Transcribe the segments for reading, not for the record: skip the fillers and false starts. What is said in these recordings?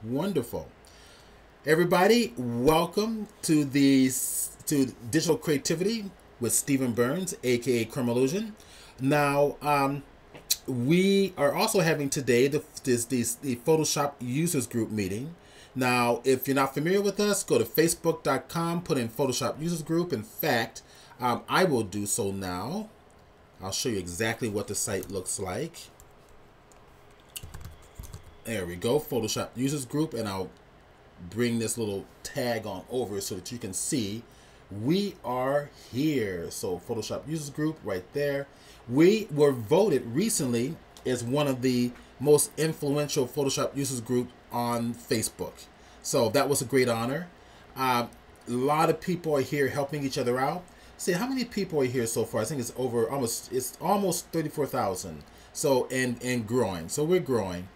Wonderful. Everybody, welcome to Digital Creativity with Stephen Burns, aka Crimallusion. Now, we are also having today the Photoshop users group meeting. Now, if you're not familiar with us, go to facebook.com, put in Photoshop users group. In fact, I will do so now. I'll show you exactly what the site looks like. There we go, Photoshop users group, and I'll bring this little tag on over so that you can see we are here. So Photoshop users group right there. We were voted recently as one of the most influential Photoshop users group on Facebook. So that was a great honor. A lot of people are here helping each other out. See, how many people are here so far? I think it's almost 34,000. So and growing. So we're growing.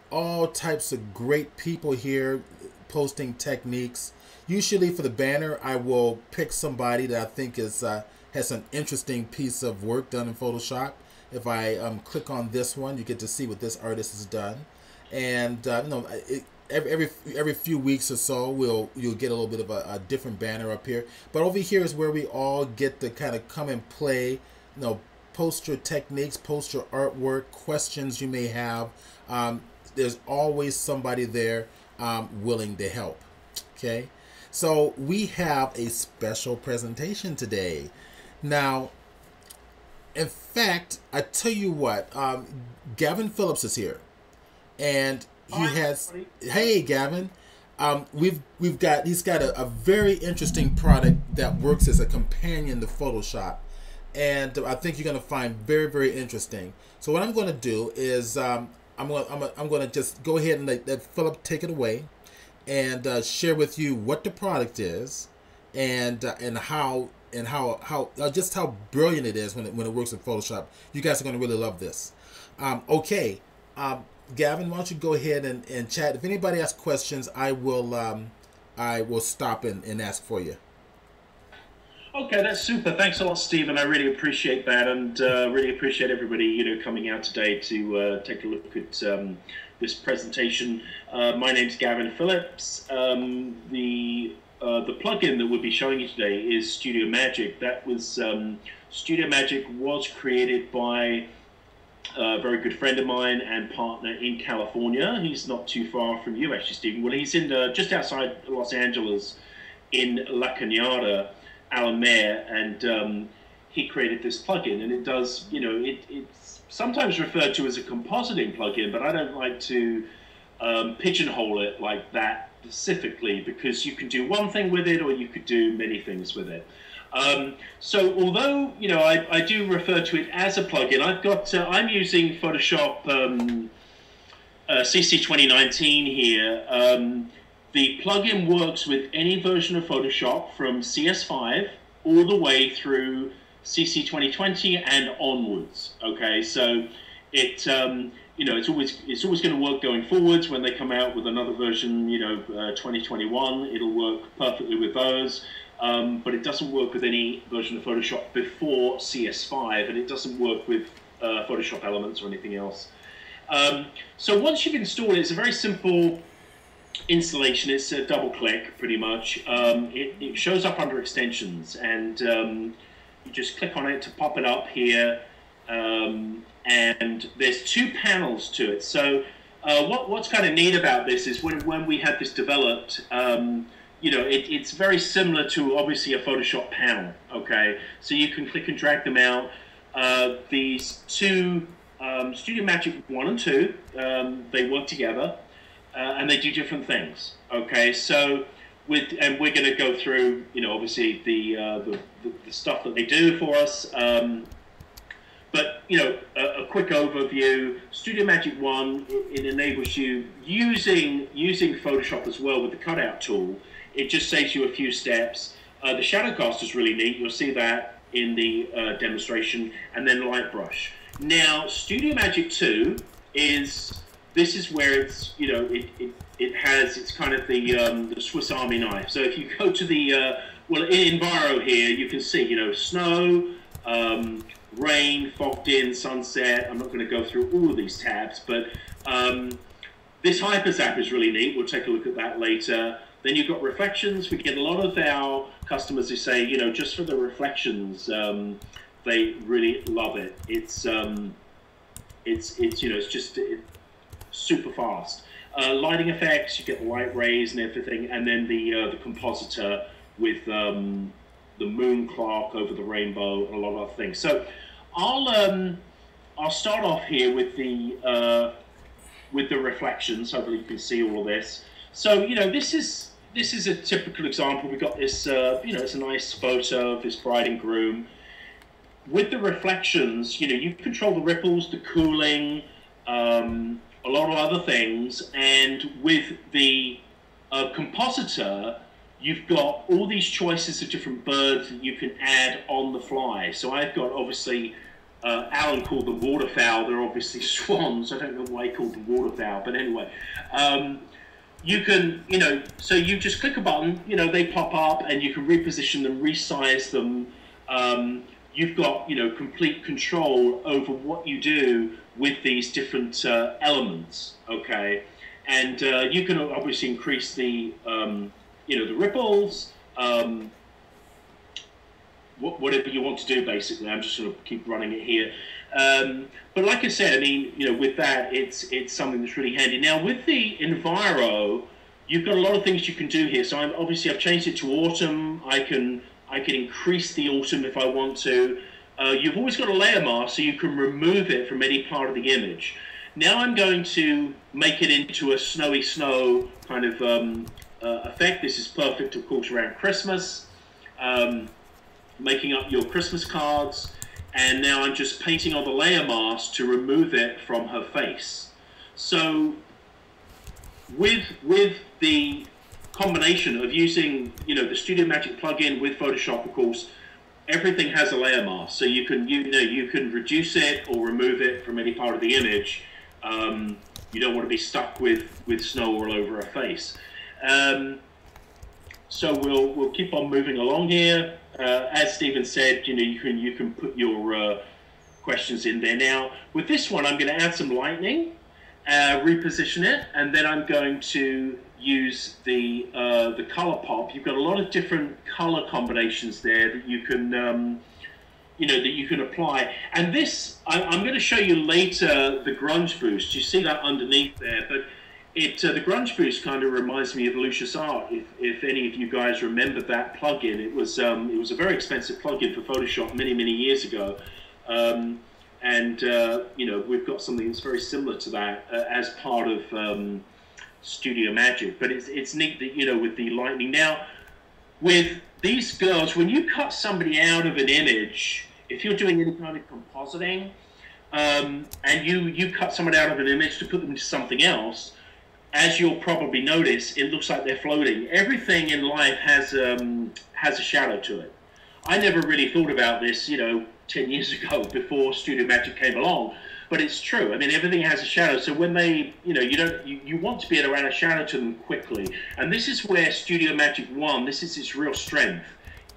All types of great people here posting techniques. Usually for the banner, I will pick somebody that I think is has an interesting piece of work done in Photoshop. If I click on this one, you get to see what this artist has done. And every few weeks or so, you'll get a little bit of a different banner up here. But over here is where we all get to kind of come and play. Post your techniques, post your artwork, questions you may have. There's always somebody there willing to help. Okay, so we have a special presentation today. Now, in fact, I tell you what, Gavin Phillips is here, and he has. Hey, Gavin. He's got a very interesting product that works as a companion to Photoshop, and I think you're going to find very, very interesting. So what I'm going to do is I'm going to just go ahead and let Philip take it away and share with you what the product is and how just how brilliant it is when it works in Photoshop. You guys are going to really love this. Okay, Gavin, why don't you go ahead and chat? If anybody has questions, I will stop and ask for you. Okay, that's super. Thanks a lot, Stephen. I really appreciate that, and really appreciate everybody, coming out today to take a look at this presentation. My name's Gavin Phillips. The plugin that we'll be showing you today is Studio Magic. That was Studio Magic was created by a very good friend of mine and partner in California. He's not too far from you, actually, Stephen. Well, he's in just outside Los Angeles, in La Cañada, Alameda, and he created this plugin, and it does, it's sometimes referred to as a compositing plugin, but I don't like to pigeonhole it like that specifically, because you can do one thing with it or you could do many things with it. So although, I do refer to it as a plugin, I'm using Photoshop CC 2019 here. The plugin works with any version of Photoshop from CS5 all the way through CC 2020 and onwards. Okay, so it's always going to work going forwards. When they come out with another version, 2021, it'll work perfectly with those. But it doesn't work with any version of Photoshop before CS5, and it doesn't work with Photoshop Elements or anything else. So once you've installed it, it's a very simple installation. It's a double click pretty much. It shows up under extensions, and you just click on it to pop it up here, and there's two panels to it. So what's kind of neat about this is when we had this developed, it's very similar to obviously a Photoshop panel. Okay, so you can click and drag them out. These two Studio Magic 1 and 2, they work together. And they do different things. Okay, so we're going to go through, obviously the stuff that they do for us. But a quick overview. Studio Magic 1, it enables you using Photoshop as well with the cutout tool. It just saves you a few steps. The shadow cast is really neat. You'll see that in the demonstration, and then light brush. Now, Studio Magic 2 this is where it's, it's kind of the Swiss Army knife. So if you go to the, in Enviro here, you can see, snow, rain, fogged in, sunset. I'm not going to go through all of these tabs, but This hyperzap is really neat. We'll take a look at that later. Then you've got reflections. We get a lot of our customers who say, you know, just for the reflections, they really love it. It's you know, it's just super fast. Lighting effects, you get the light rays and everything, and then the compositor with the moon clock over the rainbow and a lot of other things. So I'll start off here with the reflections. Hopefully you can see all of this. So, you know, this is a typical example. We've got this, you know, it's a nice photo of this bride and groom. With the reflections, you know, you control the ripples, the cooling, a lot of other things. And with the compositor, you've got all these choices of different birds that you can add on the fly. So I've got, obviously, Alan called them waterfowl. They're obviously swans. I don't know why he called them waterfowl, but anyway. You can, you know, so you just click a button, you know, they pop up and you can reposition them, resize them. You've got, you know, complete control over what you do with these different elements, okay? And you can obviously increase the, you know, the ripples, whatever you want to do, basically. I'm just going to keep running it here. But like I said, I mean, you know, with that, it's something that's really handy. Now, with the Enviro, you've got a lot of things you can do here. So I've changed it to autumn. I can increase the autumn if I want to. You've always got a layer mask, so you can remove it from any part of the image. Now I'm going to make it into a snowy snow kind of effect. This is perfect, of course, around Christmas. Making up your Christmas cards, and now I'm just painting on the layer mask to remove it from her face. So with the combination of using, you know, the Studio Magic plugin with Photoshop, of course, everything has a layer mask, so you can you can reduce it or remove it from any part of the image. You don't want to be stuck with snow all over her face. So we'll keep on moving along here. As Stephen said, you know, you can put your questions in there. Now, with this one, I'm going to add some lightning, reposition it, and then I'm going to use the color pop. You've got a lot of different color combinations there that you can, you know, that you can apply. And this, I'm going to show you later the grunge boost. You see that underneath there, but the grunge boost kind of reminds me of Lucius Art. If any of you guys remember that plugin, it was a very expensive plugin for Photoshop many years ago, and you know, we've got something that's very similar to that as part of Studio Magic. But it's neat that, you know, with the lightning. Now, with these girls, when you cut somebody out of an image, if you're doing any kind of compositing, and you cut someone out of an image to put them into something else, as you'll probably notice, it looks like they're floating. Everything in life has a shadow to it. I never really thought about this, you know, 10 years ago before Studio Magic came along, but it's true. I mean, everything has a shadow. So when they, you know, you want to be able to add a shadow to them quickly. And this is where Studio Magic 1, this is its real strength,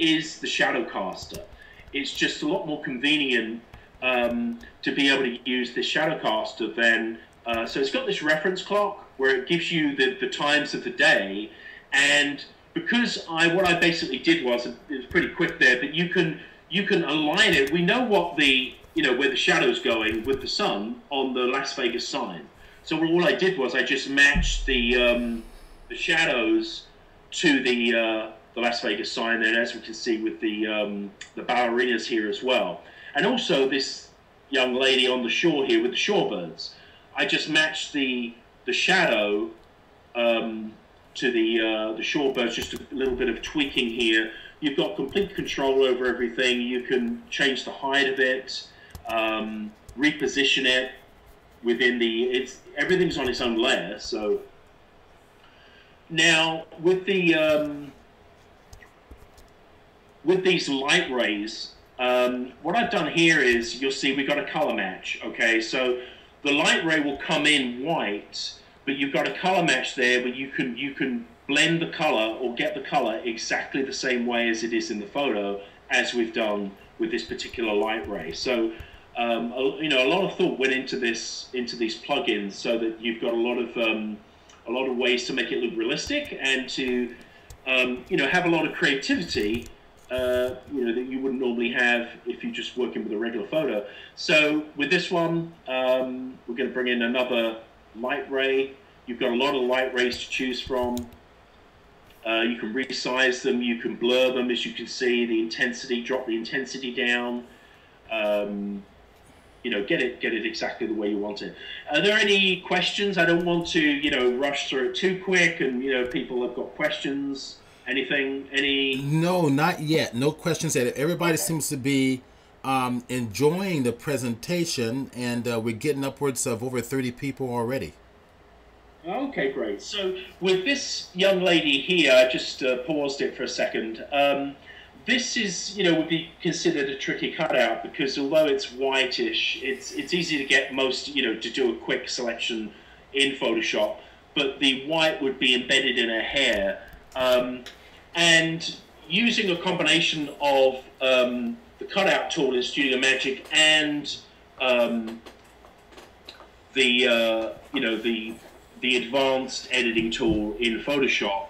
is the shadow caster. It's just a lot more convenient to be able to use this shadow caster than, so it's got this reference clock where it gives you the times of the day, and because what I basically did was, it was pretty quick there, but you can align it. We know what the, you know, where the shadow's going with the sun on the Las Vegas sign. So all I did was I just matched the shadows to the Las Vegas sign, and as we can see with the ballerinas here as well, and also this young lady on the shore here with the shorebirds. I just matched the shadow to the shorebirds, just a little bit of tweaking here. You've got complete control over everything. You can change the height of it, reposition it within everything's on its own layer. So now with these light rays, what I've done here is, you'll see we've got a color match. Okay, so the light ray will come in white, but you've got a color match there where you can blend the color or get the color exactly the same way as it is in the photo, as we've done with this particular light ray. So you know, a lot of thought went into these plugins, so that you've got a lot of ways to make it look realistic and to you know, have a lot of creativity. You know, that you wouldn't normally have if you're just working with a regular photo. So with this one, we're going to bring in another light ray. You've got a lot of light rays to choose from. You can resize them, you can blur them, as you can see, the intensity, drop the intensity down. You know, get it exactly the way you want it. Are there any questions? I don't want to, you know, rush through it too quick, and, you know, people have got questions. Anything? Any? No, not yet. No questions yet. Everybody seems to be enjoying the presentation, and we're getting upwards of over 30 people already. Okay, great. So with this young lady here, I just paused it for a second. This is, you know, would be considered a tricky cutout, because although it's whitish, it's easy to get most, you know, to do a quick selection in Photoshop, but the white would be embedded in her hair. And using a combination of the cutout tool in Studio Magic and you know, the advanced editing tool in Photoshop,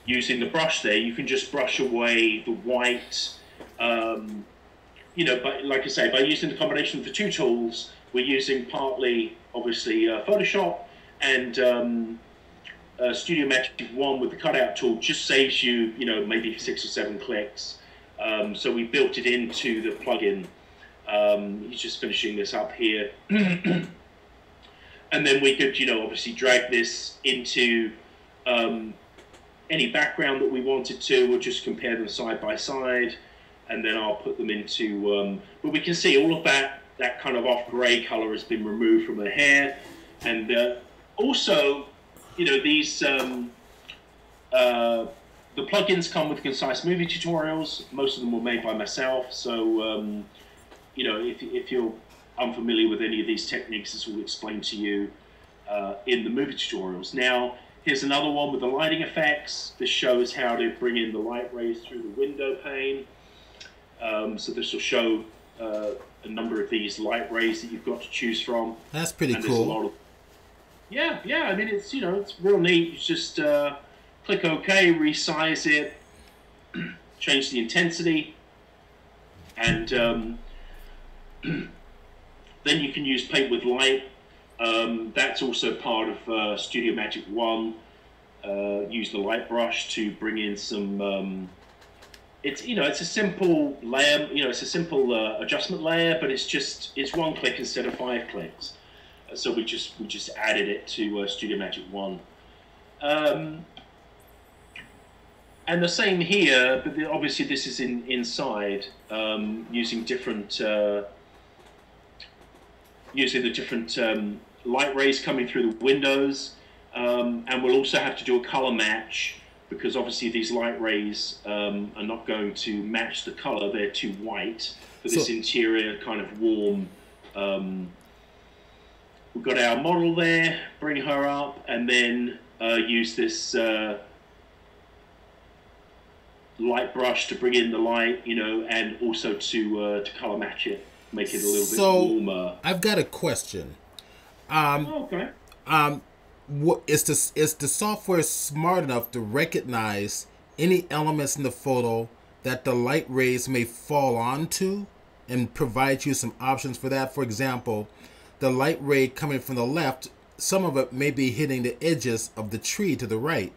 using the brush there, you can just brush away the white. You know, but like I say, by using the combination of the two tools, we're using partly, obviously, Photoshop, and Studio Magic 1 with the cutout tool just saves you, you know, maybe 6 or 7 clicks. So we built it into the plugin. He's just finishing this up here. And then we could, you know, obviously drag this into any background that we wanted to. We'll just compare them side by side, and then I'll put them into, but we can see all of that kind of off gray color has been removed from the hair. And also, you know, these the plugins come with concise movie tutorials. Most of them were made by myself, so you know, if you're unfamiliar with any of these techniques, this will explain to you in the movie tutorials. Now, here's another one with the lighting effects. This shows how to bring in the light rays through the window pane. So this will show a number of these light rays that you've got to choose from. That's pretty cool. A lot of, yeah. I mean, it's, you know, it's real neat. You just click OK, resize it, change the intensity, and then you can use Paint with Light. That's also part of Studio Magic 1. Use the light brush to bring in some. It's, you know, it's a simple layer. You know, it's a simple adjustment layer, but it's 1 click instead of 5 clicks. So we just added it to Studio Magic 1. And the same here, but obviously this is inside, using different. Using the different light rays coming through the windows, and we'll also have to do a color match, because obviously these light rays are not going to match the color. They're too white for this interior kind of warm. We've got our model there, bring her up, and then use this light brush to bring in the light, you know, and also to color match it. Make it a little bit warmer. I've got a question. Okay. What is the software smart enough to recognize any elements in the photo that the light rays may fall onto, and provide you some options for that? For example, the light ray coming from the left, some of it may be hitting the edges of the tree to the right.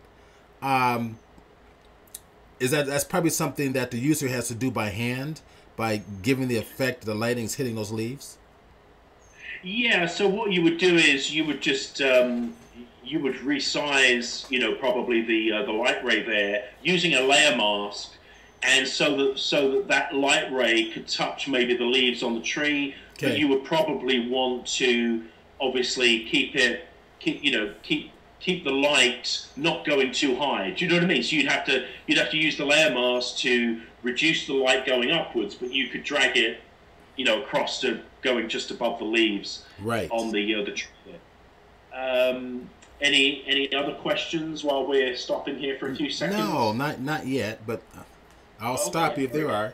That's probably something that the user has to do by hand, by giving the effect the lighting's hitting those leaves? Yeah, so what you would do is you would just you would resize, you know, probably the light ray there using a layer mask, and so that light ray could touch maybe the leaves on the tree. Okay. But you would probably want to obviously keep the light not going too high. Do you know what I mean? So you'd have to use the layer mask to reduce the light going upwards, but you could drag it, you know, across to going just above the leaves, right, on the tree there. Any other questions while we're stopping here for a few seconds? No, not yet, but I'll stop you if there are.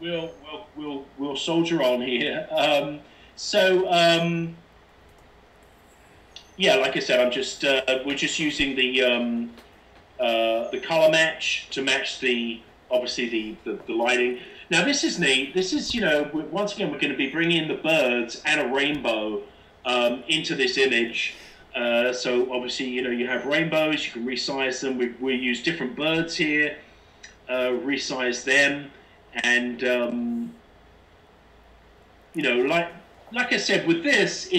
we'll soldier on here. Yeah, like I said, I'm just we're just using the color match to match obviously the lighting. Now this is neat. This is, once again, we're going to be bringing in the birds and a rainbow into this image. So obviously, you have rainbows. You can resize them. We use different birds here, resize them, and like I said, with this,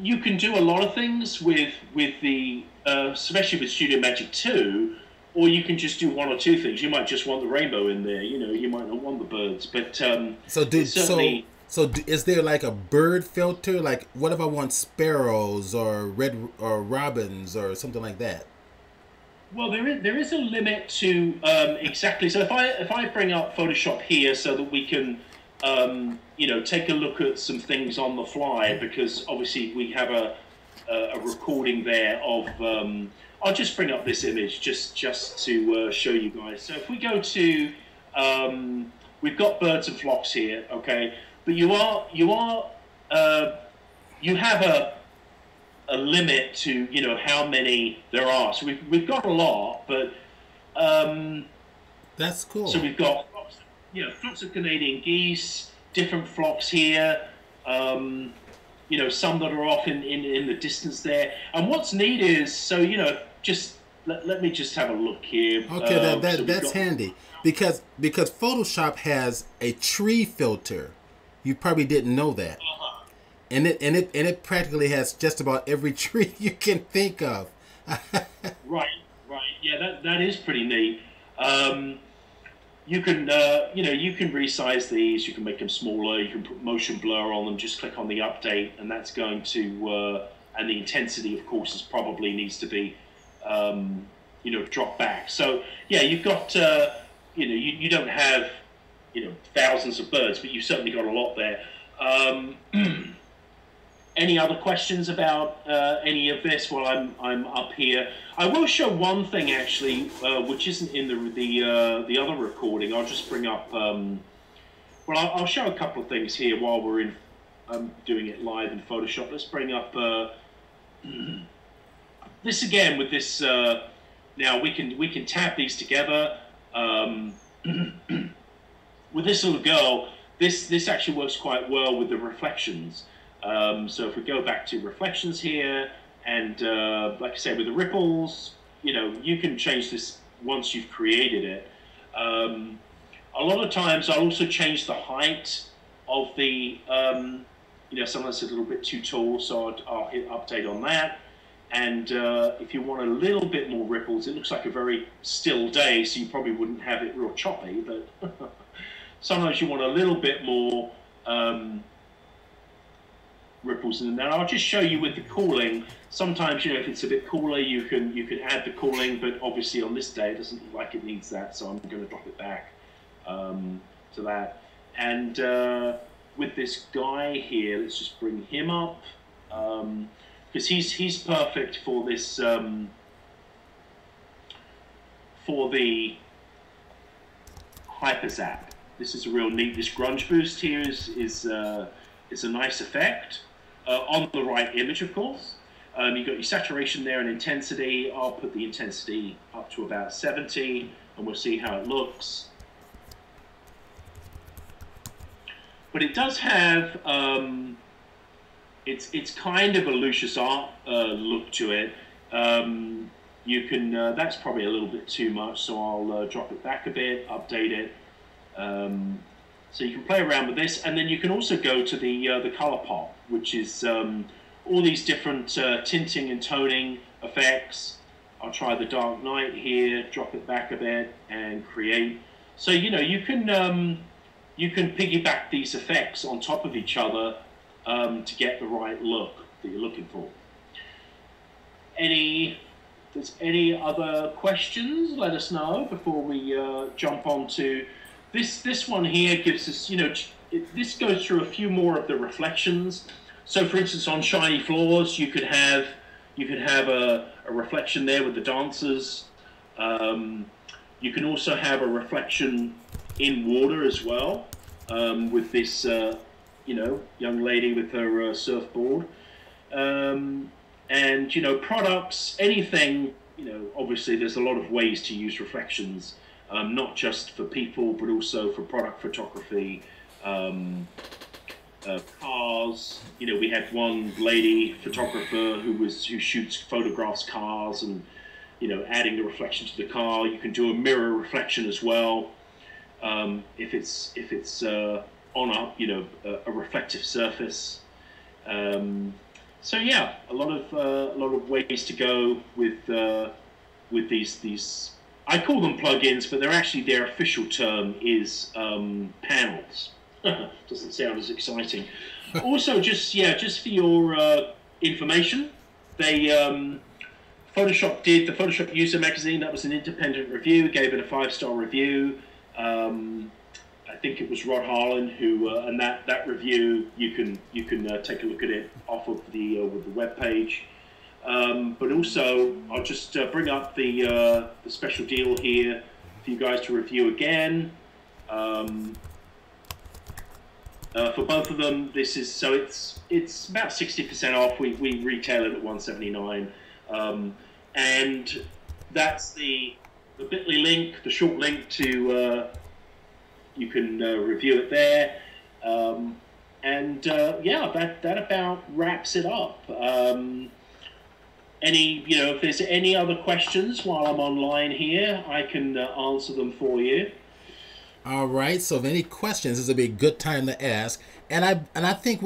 you can do a lot of things with the especially with Studio Magic 2, or you can just do one or two things. You might just want the rainbow in there. You might not want the birds, but So is there like a bird filter? Like, what if I want sparrows or robins or something like that? Well, there is a limit to exactly. So if I bring up Photoshop here so that we can take a look at some things on the fly, because obviously we have a recording there of. I'll just bring up this image just to show you guys. So if we go to, we've got birds and flocks here, okay. But you have a limit to how many there are. So we've got a lot, but that's cool. So we've got flocks of Canadian geese, different flocks here. Some that are off in the distance there. And what's neat is just let me just have a look here. Okay, that's handy because Photoshop has a tree filter. You probably didn't know that. And it practically has just about every tree you can think of. Right. Yeah, that is pretty neat. You can you can resize these. You can make them smaller. You can put motion blur on them. Just click on the update, and that's going to and the intensity, of course, probably needs to be drop back. So yeah, you've got you don't have thousands of birds, but you've certainly got a lot there. Any other questions about any of this while I'm up here? I will show one thing actually, which isn't in the other recording. I'll just bring up. I'll show a couple of things here while we're doing it live in Photoshop. Let's bring up this again with this. Now we can tap these together. With this little girl, this actually works quite well with the reflections. So if we go back to reflections here, and like I said, with the ripples, you can change this once you've created it. A lot of times I'll also change the height of the, sometimes it's a little bit too tall, so I'll hit update on that. And if you want a little bit more ripples, it looks like a very still day, so you probably wouldn't have it real choppy, but sometimes you want a little bit more ripples in there. I'll just show you with the cooling. Sometimes, if it's a bit cooler, you can add the cooling, but obviously on this day it doesn't look like it needs that, so I'm going to drop it back to that. And with this guy here, let's just bring him up, because he's perfect for this for the hyper zap. This is a real neat. This grunge boost here is a nice effect on the right image, of course. You've got your saturation there and intensity. I'll put the intensity up to about 70, and we'll see how it looks. But it does have it's kind of a Lucius Art look to it. You can that's probably a little bit too much, so I'll drop it back a bit, update it. So you can play around with this, and then you can also go to the color pop, which is all these different tinting and toning effects. I'll try the Dark Knight here, drop it back a bit, and create. So you can piggyback these effects on top of each other to get the right look that you're looking for. There's any other questions? Let us know before we jump on to this one here. Gives us, this goes through a few more of the reflections. So, for instance, on shiny floors, you could have a reflection there with the dancers. You can also have a reflection in water as well, with this young lady with her surfboard. And products, anything, obviously there's a lot of ways to use reflections, not just for people but also for product photography. Cars, we had one lady photographer who shoots photographs cars, and adding the reflection to the car. You can do a mirror reflection as well, if it's on a reflective surface. So yeah, a lot of ways to go with these. I call them plugins, but their official term is panels. Doesn't sound as exciting. Also, just for your information, they Photoshop did the Photoshop User Magazine. That was an independent review. Gave it a 5-star review. I think it was Rod Harlan who, and that review you can take a look at it off of the with the web page. But also, I'll just bring up the special deal here for you guys to review again. For both of them, this is it's about 60% off. We retail it at $179, and that's the bit.ly link, the short link to you can review it there, and yeah, that about wraps it up. If there's any other questions while I'm online here, I can answer them for you. All right. So, if any questions, this would be a good time to ask. And I think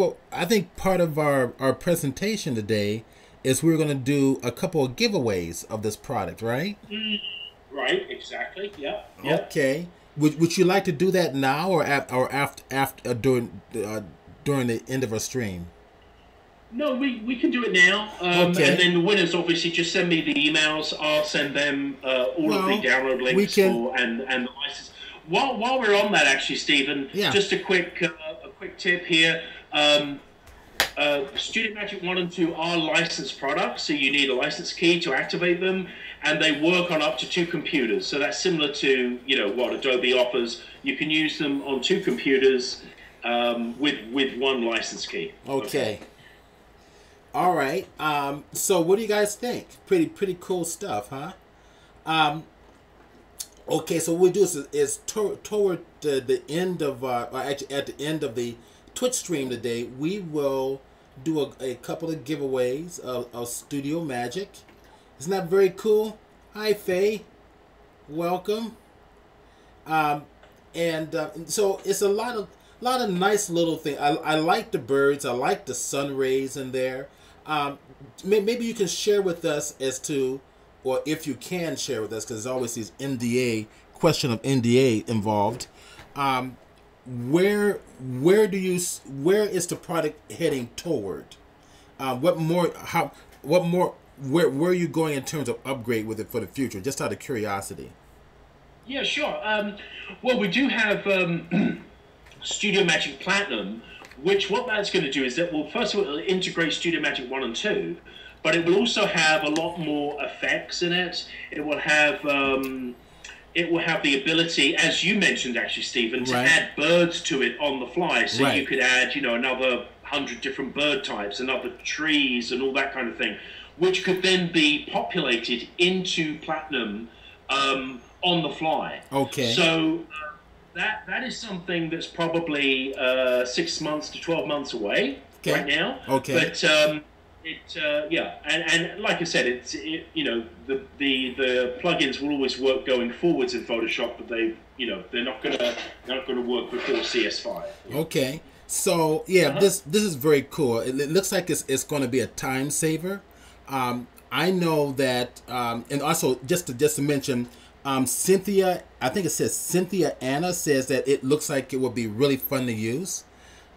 part of our presentation today is we're going to do a couple of giveaways of this product, right? Right. Exactly. Yeah. Okay. Would you like to do that now or after during the end of our stream? No, we can do it now. Okay. And then the winners obviously just send me the emails. I'll send them all of the download links and the license. While we're on that, actually, Stephen, just a quick tip here. Studio Magic 1 and 2 are licensed products, so you need a license key to activate them, and they work on up to 2 computers. So that's similar to what Adobe offers. You can use them on 2 computers with 1 license key. Okay. All right. So what do you guys think? Pretty cool stuff, huh? Okay, so what we'll do is toward the end of, actually at the end of the Twitch stream today, we will do a couple of giveaways of Studio Magic. Isn't that very cool? Hi, Faye. Welcome. So it's a lot of nice little things. I like the birds. I like the sun rays in there. Maybe you can share with us as to, or if you can share with us, because there's always this question of NDA involved. Where is the product heading toward? Where are you going in terms of upgrade with it for the future? Just out of curiosity. Yeah, sure. Well, we do have Studio Magic Platinum, which what that's going to do is that, well, first of all, it'll integrate Studio Magic 1 and 2, but it will also have a lot more effects in it. It will have the ability, as you mentioned, actually, Stephen, to add birds to it on the fly. So you could add, another 100 different bird types and other trees and all that kind of thing, which could then be populated into Platinum on the fly. Okay. So that is something that's probably 6 months to 12 months away right now. Okay. But and like I said, the plugins will always work going forwards in Photoshop, but they're not gonna work before CS5. Okay. So this is very cool. It looks like it's going to be a time saver. I know that, and also just to mention, Cynthia, I think it says Cynthia Anna says that it looks like it would be really fun to use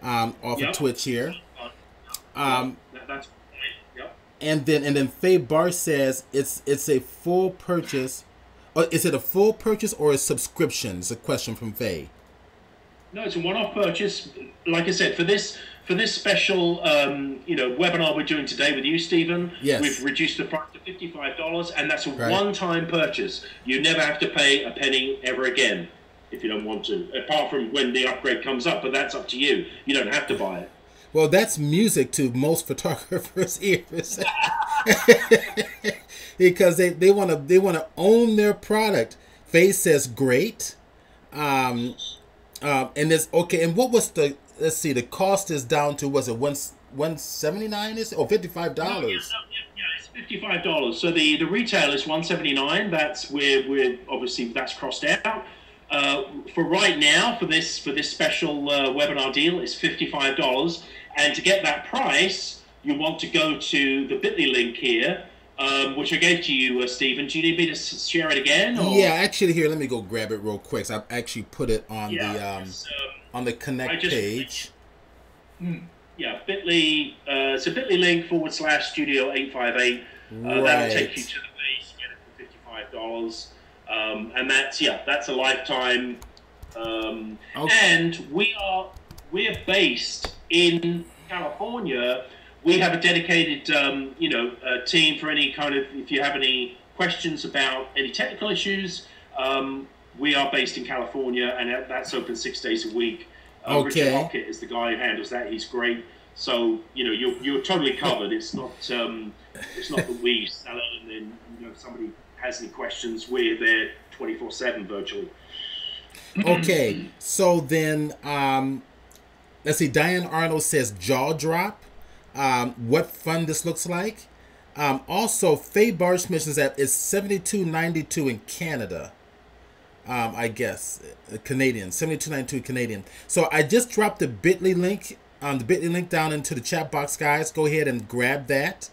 off of Twitch here. That's And then Faye Barr says it's a full purchase. Is it a full purchase or a subscription? It's a question from Faye. No, it's a one-off purchase. Like I said, for this special webinar we're doing today with you, Stephen, we've reduced the price to $55, and that's a one-time purchase. You never have to pay a penny ever again. if you don't want to. Apart from when the upgrade comes up, but that's up to you. You don't have to buy it. Well, that's music to most photographers' ears, because they want to own their product. Faye says great, and it's okay. And what was the? Let's see. The cost is down to, was it $179? Is it, or $55? Yeah, it's $55. So the retail is $179. That's we're obviously that's crossed out. For right now, for this special webinar deal, it's $55. And to get that price, you want to go to the bit.ly link here, which I gave to you, Stephen. Do you need me to share it again? Or? Yeah, actually, here, let me go grab it real quick. So I actually put it on the Connect page. Yeah, bit.ly. It's a bit.ly link /Studio858. That'll take you to the base. Get it for $55. And that's a lifetime. Okay. And we're based in California. We have a dedicated, team for any kind of, if you have any questions about any technical issues. We are based in California, and that's open 6 days a week. Okay. Richard Hockett is the guy who handles that. He's great. So you're totally covered. It's not that we sell it and then if somebody has any questions, we're there 24/7 virtually. Okay, so then let's see. Diane Arnold says jaw drop. What fun this looks like. Also, Faye Barsh mentions that it's $72.92 in Canada. I guess Canadian, $72.92 Canadian. So I just dropped the bit.ly link. The bit.ly link down into the chat box, guys. Go ahead and grab that.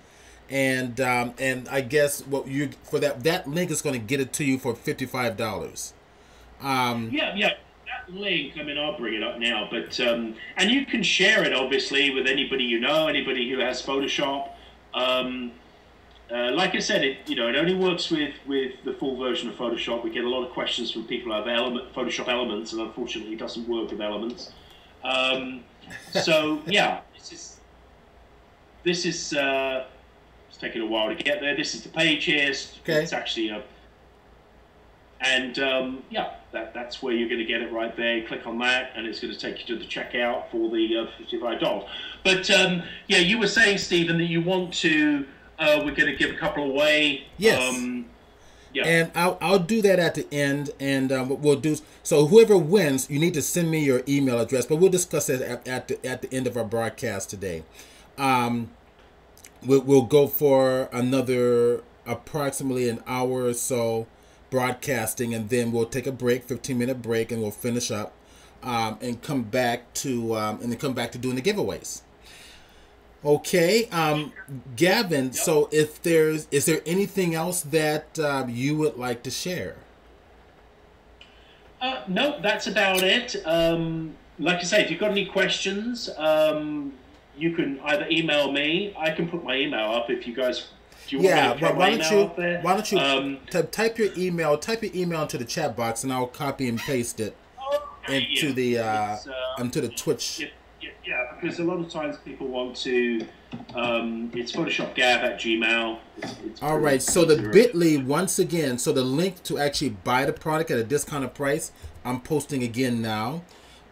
And I guess what you for that link is going to get it to you for $55. Yeah. That link. I mean, I'll bring it up now, but and you can share it obviously with anybody you know, anybody who has Photoshop. Like I said, it only works with the full version of Photoshop. We get a lot of questions from people who have Photoshop Elements, and unfortunately, it doesn't work with Elements. So yeah, this is. It's taking a while to get there. This is the page here. Okay. It's actually that's where you're going to get it right there. Click on that, and it's going to take you to the checkout for the $55. But you were saying, Stephen, that you want to. We're going to give a couple away. Yes. And I'll do that at the end, and what we'll do. So whoever wins, you need to send me your email address. But we'll discuss it at the end of our broadcast today. We'll go for another approximately an hour or so broadcasting, and then we'll take a break, 15-minute break, and we'll finish up and come back to doing the giveaways. Okay, Gavin. Yep. So is there anything else that you would like to share? No, that's about it. Like I say, if you've got any questions, you can either email me. I can put my email up if you guys. Do you want me to why don't you type your email into the chat box, and I'll copy and paste it into the Twitch. Yeah, because a lot of times people want to. It's PhotoshopGav@gmail. All right, so the bit.ly once again. So the link to actually buy the product at a discounted price, I'm posting again now.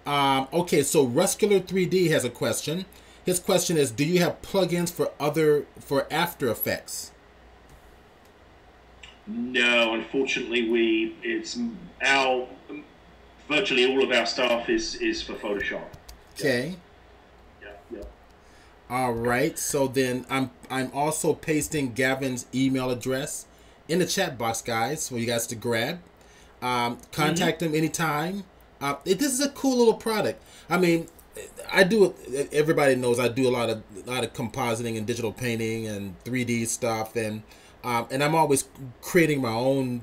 Okay, so Ruscular 3D has a question. His question is: do you have plugins for After Effects? No, unfortunately, virtually all of our stuff is for Photoshop. Okay. Yeah. All right. So then I'm also pasting Gavin's email address in the chat box, guys, for you guys to grab. Contact him anytime. This is a cool little product. I mean, I do. Everybody knows I do a lot of compositing and digital painting and 3D stuff, and I'm always creating my own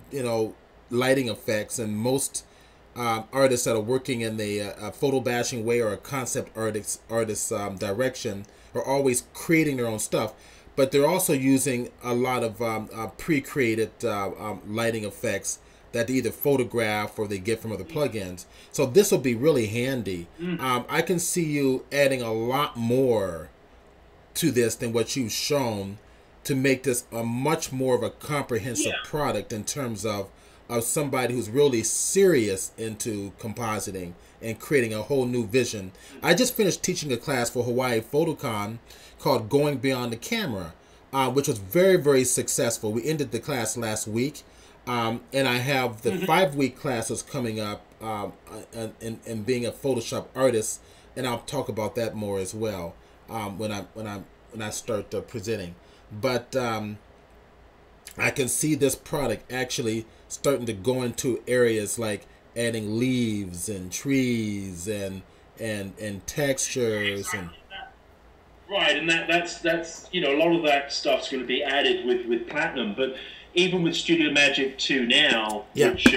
lighting effects. And most artists that are working in the photo bashing way or a concept artist direction are always creating their own stuff, but they're also using a lot of pre-created lighting effects that they either photograph or they get from other plugins. So this will be really handy. I can see you adding a lot more to this than what you've shown to make this a much more of a comprehensive product in terms of of somebody who's really serious into compositing and creating a whole new vision. I just finished teaching a class for Hawaii Photocon called Going Beyond the Camera, which was very, very successful. We ended the class last week, and I have the 5-week classes coming up and being a Photoshop artist, and I'll talk about that more as well when I start presenting. But I can see this product actually starting to go into areas like adding leaves and trees and textures and right, and that's a lot of that stuff's going to be added with Platinum, but even with Studio Magic 2 now, which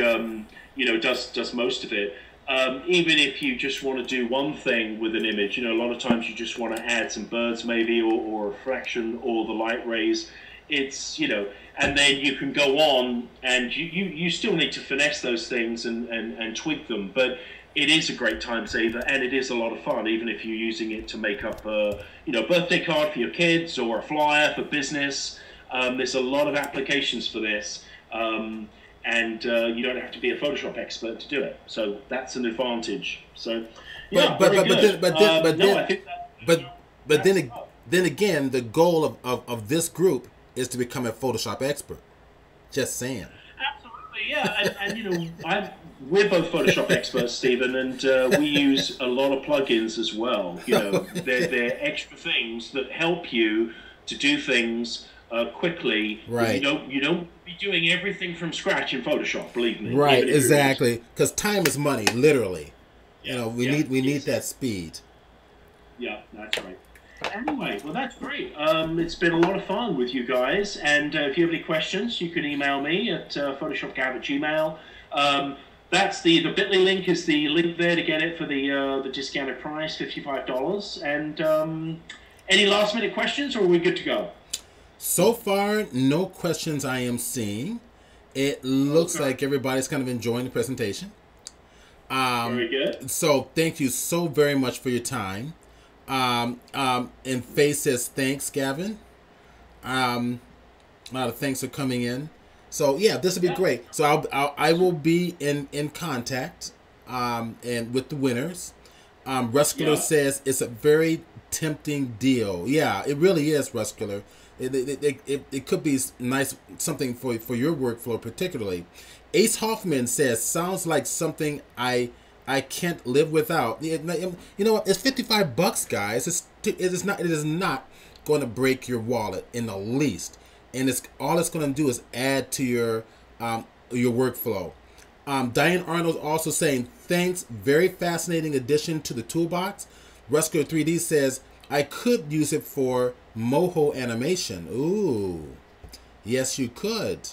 does most of it. Even if you just want to do one thing with an image, a lot of times you just want to add some birds maybe or a fraction or the light rays. It's and then you can go on and you still need to finesse those things and tweak them, but it is a great time saver and it is a lot of fun, even if you're using it to make up a birthday card for your kids or a flyer for business. There's a lot of applications for this, and you don't have to be a Photoshop expert to do it, so that's an advantage. So then again, the goal of this group is to become a Photoshop expert. Just saying. Absolutely, yeah. And we're both Photoshop experts, Stephen, and we use a lot of plugins as well. They're extra things that help you to do things quickly. Right. You don't be doing everything from scratch in Photoshop, believe me. Right, exactly. Because time is money, literally. We need that speed. Yeah, that's right. Anyway, well, that's great. It's been a lot of fun with you guys, and if you have any questions, you can email me at photoshopgav@gmail. That's the bit.ly link is the link there to get it for the discounted price, $55. And any last minute questions, or are we good to go? So far, no questions I am seeing. It looks like everybody's kind of enjoying the presentation. Very good. So thank you so very much for your time. And Faye says, thanks, Gavin. A lot of thanks for coming in. So yeah, this will be great. So I will be in contact, and with the winners. Ruscular says it's a very tempting deal. Yeah, it really is, Ruscular. It could be nice, something for your workflow particularly. Ace Hoffman says, sounds like something I can't live without. You know what? It's $55, guys. It is not going to break your wallet in the least, and all it's going to do is add to your workflow. Diane Arnold also saying, thanks. Very fascinating addition to the toolbox. Rusco 3D says, I could use it for moho animation. Ooh, yes, you could.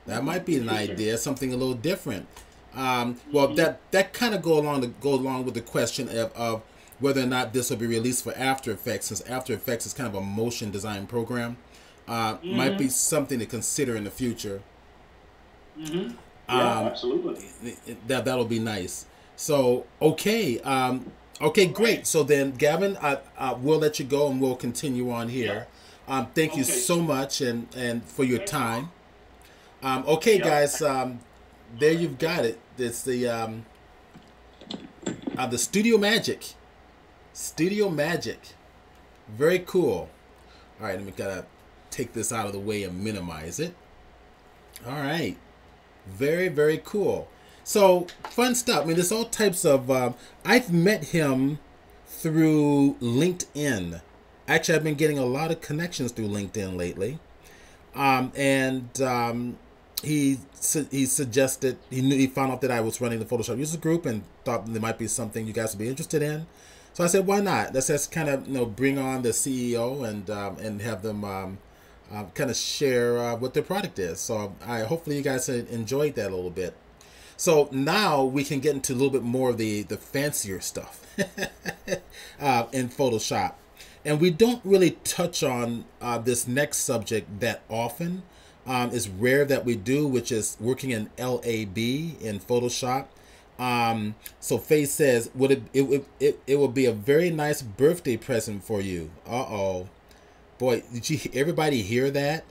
That might be an idea, something a little different. Well, that kind of go along with the question of whether or not this will be released for After Effects, since After Effects is kind of a motion design program. Might be something to consider in the future. Yeah, absolutely. That'll be nice. So okay, great. So then, Gavin, we'll let you go and we'll continue on here. Thank you so much and for your time. Guys, there you've got it. It's the Studio Magic. Studio Magic. Very cool. All right, let me gotta take this out of the way and minimize it. All right. Very, very cool. So, fun stuff. I mean, there's all types of... I've met him through LinkedIn. Actually, I've been getting a lot of connections through LinkedIn lately. He suggested... He found out that I was running the Photoshop Users Group and thought there might be something you guys would be interested in. So I said, why not? Let's just kind of, bring on the CEO and have them... kind of share what their product is. So hopefully you guys enjoyed that a little bit. So now we can get into a little bit more of the fancier stuff in Photoshop. And we don't really touch on this next subject that often. It's rare that we do, which is working in LAB in Photoshop. So Faye says, it would be a very nice birthday present for you. Uh-oh. Boy, did everybody hear that?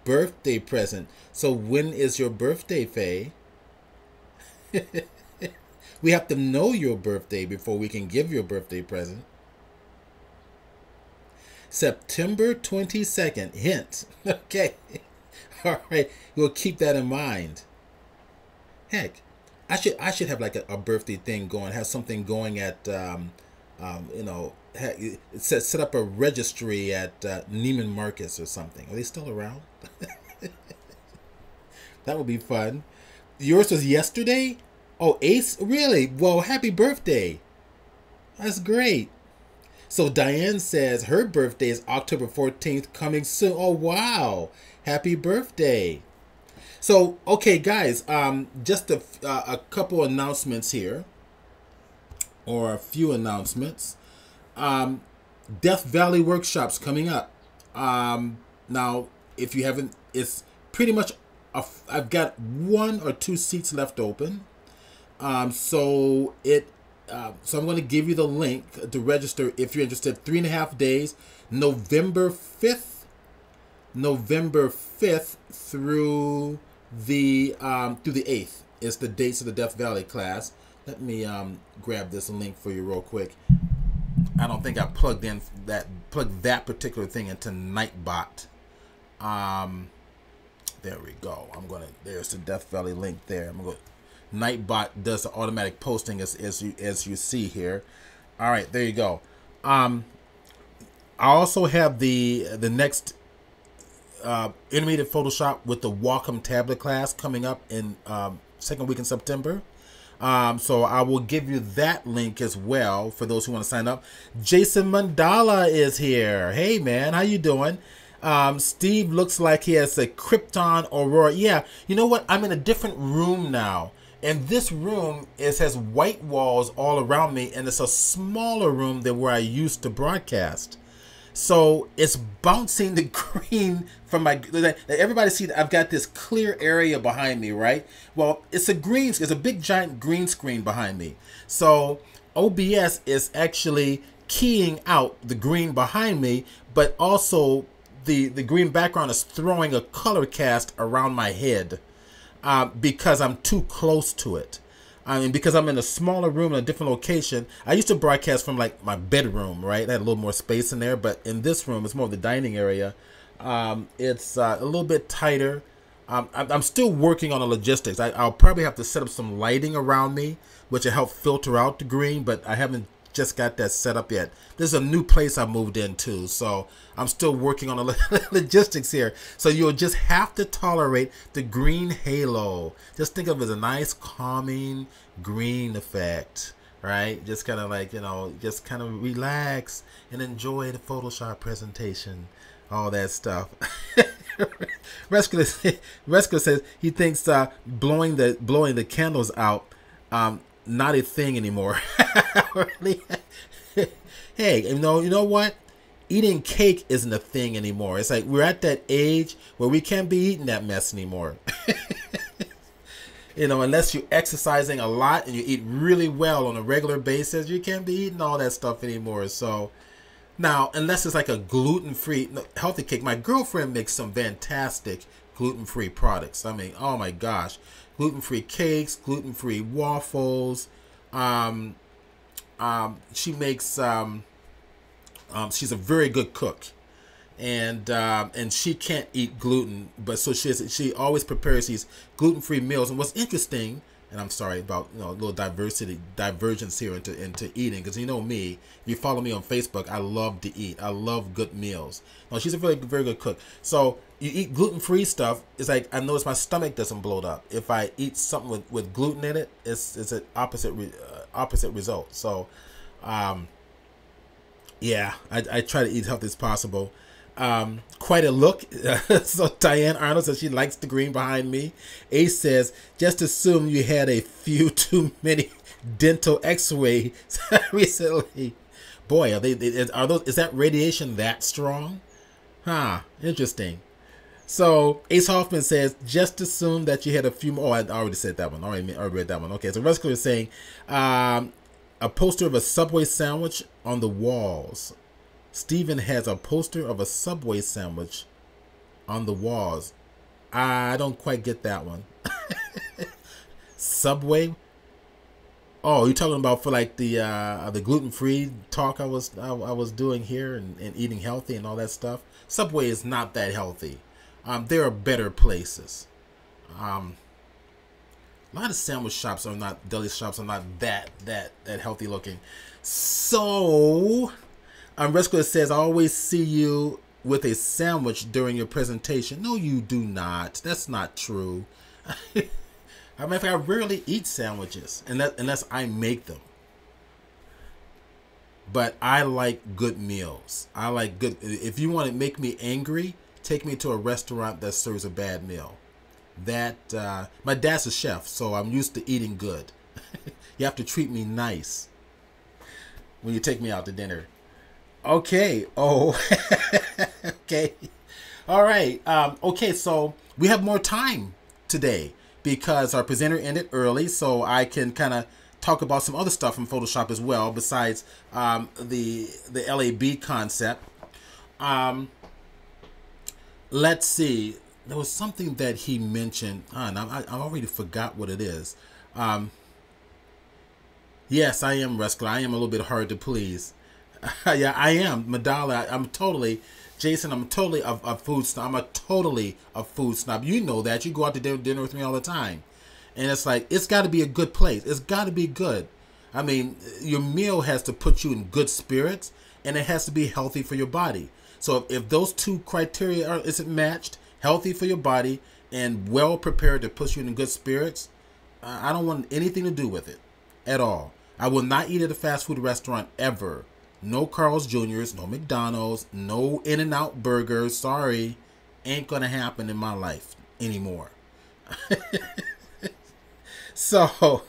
Birthday present. So when is your birthday, Faye? We have to know your birthday before we can give you a birthday present. September 22nd. Hint. Okay. All right. We'll keep that in mind. Heck, I should have like a birthday thing going. Have something going at you know, set up a registry at Neiman Marcus or something. Are they still around? That would be fun. Yours was yesterday? Oh, Ace? Really? Well, happy birthday. That's great. So Diane says her birthday is October 14th, coming soon. Oh, wow. Happy birthday. So, okay, guys, just a couple announcements here, or a few announcements. Death Valley workshops coming up. Now, if you haven't, it's pretty much, I've got 1 or 2 seats left open. So I'm going to give you the link to register if you're interested. 3.5 days, November 5th through the 8th is the dates of the Death Valley class. Let me grab this link for you real quick. I don't think I plugged that particular thing into Nightbot. There we go. There's the Death Valley link there. Nightbot does the automatic posting as you see here. All right, there you go. I also have the next intermediate Photoshop with the Wacom tablet class coming up in second week in September. So I will give you that link as well for those who want to sign up. Jason Mandala is here. Hey man, how you doing? Steve looks like he has a Krypton Aurora. Yeah, you know what? I'm in a different room now. And this room has white walls all around me, and it's a smaller room than where I used to broadcast. So it's bouncing the green from my. Everybody see that I've got this clear area behind me, right? Well, it's a big giant green screen behind me. So OBS is actually keying out the green behind me, but also the green background is throwing a color cast around my head. Because I'm too close to it. I mean, because I'm in a smaller room in a different location. I used to broadcast from like my bedroom, right? I had a little more space in there, but in this room, it's more of the dining area. It's a little bit tighter. I'm still working on the logistics. I'll probably have to set up some lighting around me, which will help filter out the green, but I haven't just got that set up yet. This is a new place I moved into, so I'm still working on the logistics here. So you'll just have to tolerate the green halo. Just think of it as a nice calming green effect, right? Just kind of like, just kind of relax and enjoy the Photoshop presentation, all that stuff. Resco says he thinks blowing the candles out not a thing anymore. Really? Hey, you know what? Eating cake isn't a thing anymore. It's like we're at that age where we can't be eating that mess anymore. Unless you're exercising a lot and you eat really well on a regular basis, you can't be eating all that stuff anymore. So now, unless it's like a gluten-free healthy cake, my girlfriend makes some fantastic gluten-free products. I mean, oh my gosh. Gluten-free cakes, gluten-free waffles. She makes. She's a very good cook, and she can't eat gluten, but so she always prepares these gluten-free meals. And what's interesting, and I'm sorry about a little divergence here into eating, because you know me, if you follow me on Facebook, I love to eat. I love good meals. Well, she's a very good cook. So you eat gluten-free stuff, it's like I notice my stomach doesn't bloat up. If I eat something with gluten in it, it's an opposite result. So yeah, I try to eat healthy as possible. Quite a look. So Diane Arnold says she likes the green behind me. Ace says, just assume you had a few too many dental x-rays recently. Boy, are those? Is that radiation that strong? Huh, interesting. So Ace Hoffman says, just assume that you had a few more. Oh, I already said that one. I already read that one. Okay, so Rescue is saying, a poster of a Subway sandwich on the walls. Steven has a poster of a Subway sandwich on the walls. I don't quite get that one. Subway? Oh, you're talking about for like the gluten-free talk I was doing here and eating healthy and all that stuff. Subway is not that healthy. There are better places. A lot of sandwich shops are not, deli shops are not that healthy looking. So, Resco says, I always see you with a sandwich during your presentation. No, you do not. That's not true. I mean, I rarely eat sandwiches unless I make them. But I like good meals. I like good. If you want to make me angry, take me to a restaurant that serves a bad meal. My dad's a chef, so I'm used to eating good. You have to treat me nice when you take me out to dinner. Okay. Oh, okay. All right. Okay, so we have more time today because our presenter ended early, so I can kind of talk about some other stuff in Photoshop as well besides the LAB concept. Let's see. There was something that he mentioned. And I already forgot what it is. Yes, I am, Rescla. I am a little bit hard to please. Yeah, I am. Madala, I'm totally... Jason, I'm totally a food snob. I'm totally a food snob. You know that. You go out to dinner with me all the time. And it's like, it's got to be a good place. It's got to be good. I mean, your meal has to put you in good spirits, and it has to be healthy for your body. So if those two criteria isn't matched, healthy for your body and well prepared to put you in good spirits, I don't want anything to do with it at all. I will not eat at a fast food restaurant ever. No Carl's Jr.'s, no McDonald's, no In-N-Out burgers. Sorry, ain't gonna happen in my life anymore. So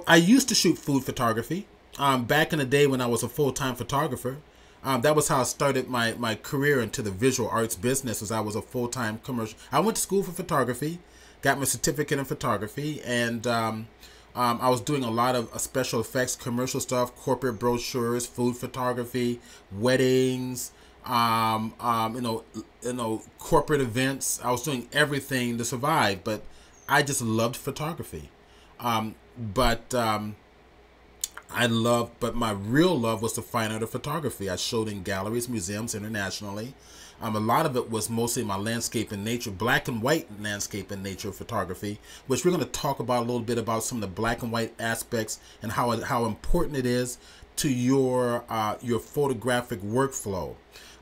I used to shoot food photography back in the day when I was a full-time photographer. That was how I started my career into the visual arts business, as I was a full-time commercial. I went to school for photography, got my certificate in photography, and I was doing a lot of special effects, commercial stuff, corporate brochures, food photography, weddings, corporate events. I was doing everything to survive, but I just loved photography. But my real love was the fine art of photography. I showed in galleries, museums internationally. A lot of it was mostly my landscape and nature, black and white landscape and nature photography, which we're going to talk about a little bit about some of the black and white aspects and how important it is to your photographic workflow.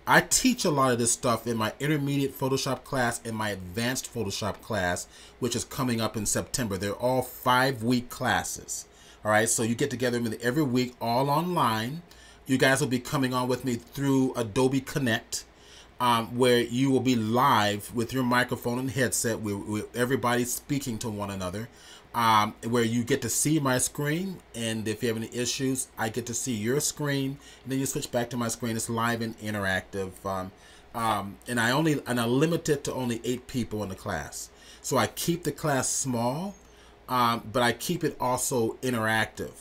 I teach a lot of this stuff in my intermediate Photoshop class and my advanced Photoshop class, which is coming up in September. They're all 5-week classes. All right, so you get together with me every week, all online. You guys will be coming on with me through Adobe Connect, where you will be live with your microphone and headset, with everybody speaking to one another, where you get to see my screen, and if you have any issues, I get to see your screen, and then you switch back to my screen. It's live and interactive, and I limit it to only 8 people in the class. So I keep the class small, but I keep it also interactive.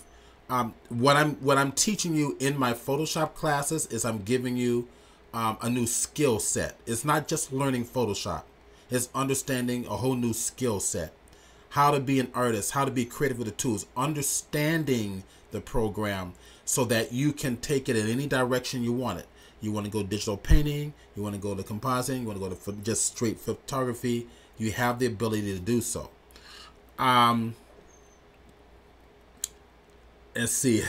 What I'm teaching you in my Photoshop classes is I'm giving you a new skill set. It's not just learning Photoshop. It's understanding a whole new skill set. How to be an artist, how to be creative with the tools, understanding the program so that you can take it in any direction you want it. You want to go digital painting, you want to go to compositing, you want to go to just straight photography. You have the ability to do so. Let's see.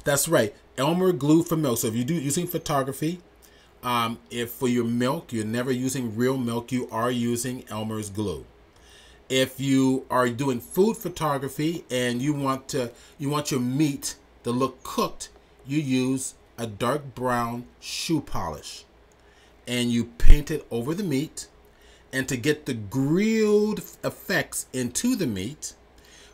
That's right. Elmer glue for milk. So if you do using photography, if for your milk you're never using real milk, you are using Elmer's glue. If you are doing food photography and you want your meat to look cooked, you use a dark brown shoe polish and you paint it over the meat. And to get the grilled effects into the meat,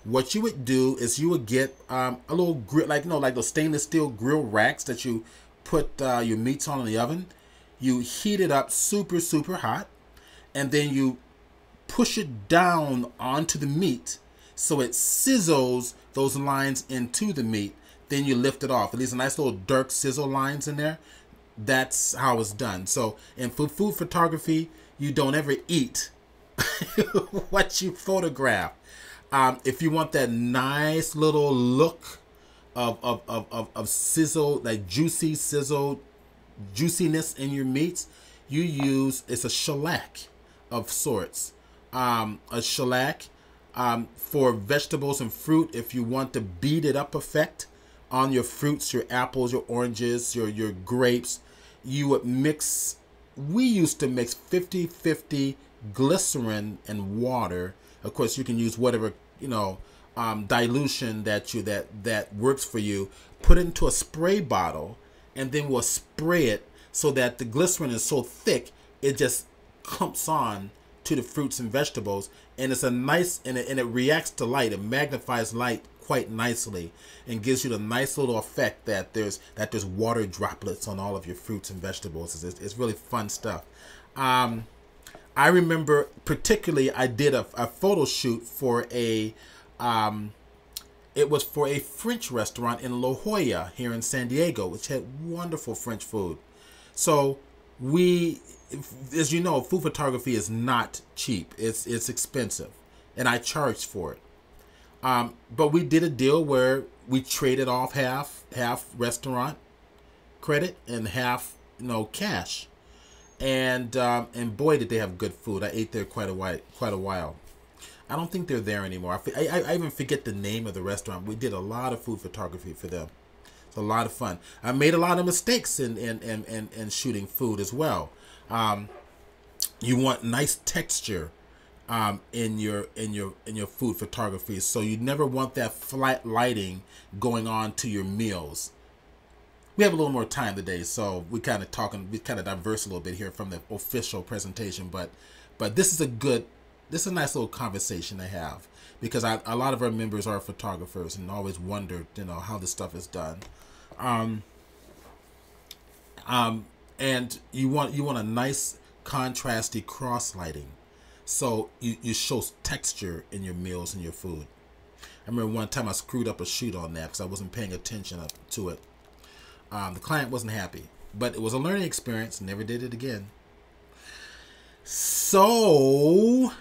what you would do is you would get a little grill, like those stainless steel grill racks that you put your meats on in the oven. You heat it up super, super hot, and then you push it down onto the meat so it sizzles those lines into the meat. Then you lift it off. It leaves a nice little dark sizzle lines in there. That's how it's done. So in food photography, you don't ever eat what you photograph. If you want that nice little look of sizzle, like juicy sizzle, juiciness in your meats, you use, it's a shellac of sorts. A shellac for vegetables and fruit. If you want the beat it up effect on your fruits, your apples, your oranges, your grapes, you would mix. We used to mix 50-50 glycerin and water. Of course, you can use whatever, dilution that works for you. Put it into a spray bottle, and then we'll spray it so that the glycerin is so thick it just clumps on to the fruits and vegetables, and it's a nice, and it reacts to light. It magnifies light quite nicely and gives you the nice little effect that there's water droplets on all of your fruits and vegetables. It's really fun stuff. I remember particularly I did a photo shoot for it was for a French restaurant in La Jolla here in San Diego, which had wonderful French food. So as you know, food photography is not cheap. It's expensive, and I charged for it. But we did a deal where we traded off half restaurant credit and half cash, and boy did they have good food. I ate there quite a while. I don't think they're there anymore. I even forget the name of the restaurant. We did a lot of food photography for them. It's a lot of fun. I made a lot of mistakes in shooting food as well. You want nice texture in your food photography, so you never want that flat lighting going on to your meals. We have a little more time today, so we kind of diverse a little bit here from the official presentation, but this is a nice little conversation to have, because a lot of our members are photographers and always wondered how this stuff is done. And you want a nice contrasty cross lighting, so you show texture in your meals and your food. I remember one time I screwed up a shoot on that because I wasn't paying attention to it. The client wasn't happy, but it was a learning experience. Never did it again. So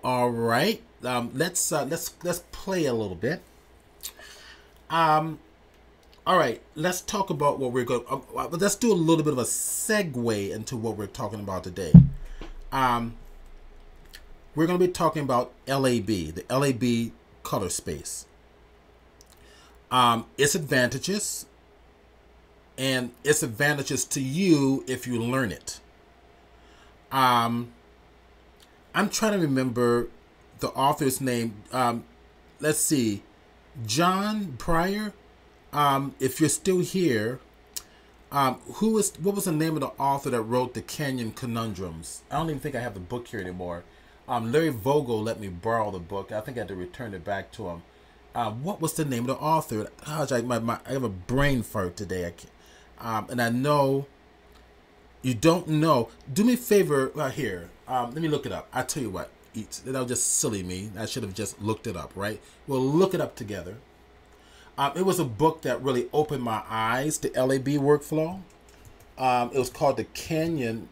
all right. Let's play a little bit. All right, let's talk about what we're going. Let's do a little bit of a segue into what we're talking about today. We're going to be talking about LAB, the LAB color space. Its advantages, and its advantages to you if you learn it. I'm trying to remember the author's name. Let's see, John Pryor. If you're still here, what was the name of the author that wrote the Canyon Conundrums? I don't even think I have the book here anymore. Larry Vogel let me borrow the book. I think I had to return it back to him. What was the name of the author? I have a brain fart today. And I know you don't know. Do me a favor right here. Let me look it up. I tell you what. That was just silly me. I should have just looked it up, right? We'll look it up together. It was a book that really opened my eyes to LAB workflow. It was called the Canyon.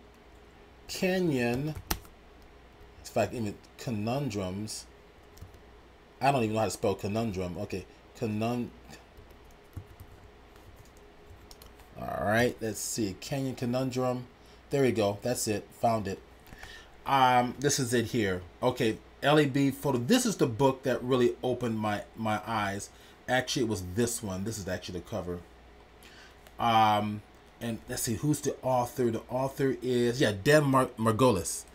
In fact, even Conundrums. I don't even know how to spell conundrum. Okay, All right, let's see. Canyon Conundrum. There we go. That's it. Found it. This is it here. Okay, LAB photo. This is the book that really opened my eyes. Actually, it was this one. This is actually the cover. And let's see, who's the author? The author is, Dan Margulis.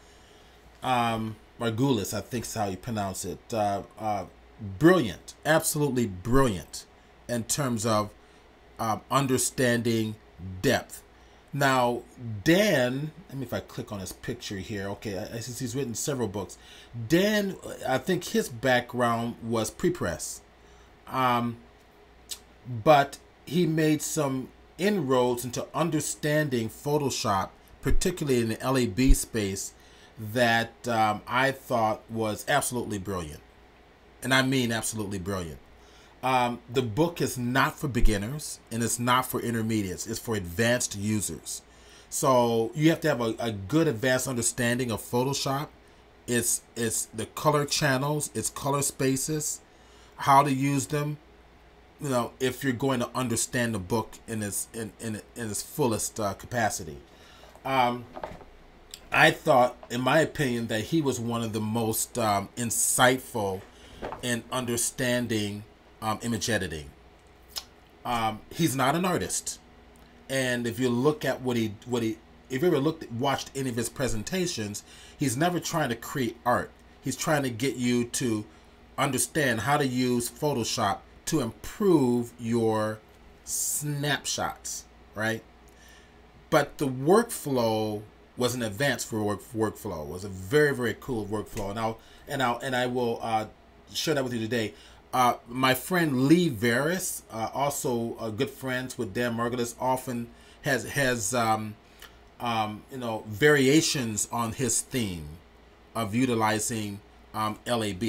Margulis, I think is how you pronounce it. Brilliant. Absolutely brilliant in terms of understanding depth. Now, Dan, let me if I click on his picture here. Okay, I see he's written several books. Dan, I think his background was pre-press. But he made some inroads into understanding Photoshop, particularly in the LAB space, that I thought was absolutely brilliant. And I mean absolutely brilliant. The book is not for beginners and it's not for intermediates. It's for advanced users. So you have to have a good advanced understanding of Photoshop. It's the color channels, it's color spaces, how to use them. You know, if you're going to understand the book in its fullest capacity. I thought, in my opinion, that he was one of the most insightful in understanding image editing. He's not an artist, and if you look at if you ever watched any of his presentations, he's never trying to create art. He's trying to get you to understand how to use Photoshop to improve your snapshots, right? But the workflow was an advanced workflow. It was a very, very cool workflow, and I will share that with you today. My friend Lee Veris, also good friends with Dan Margulis, often has variations on his theme of utilizing LAB.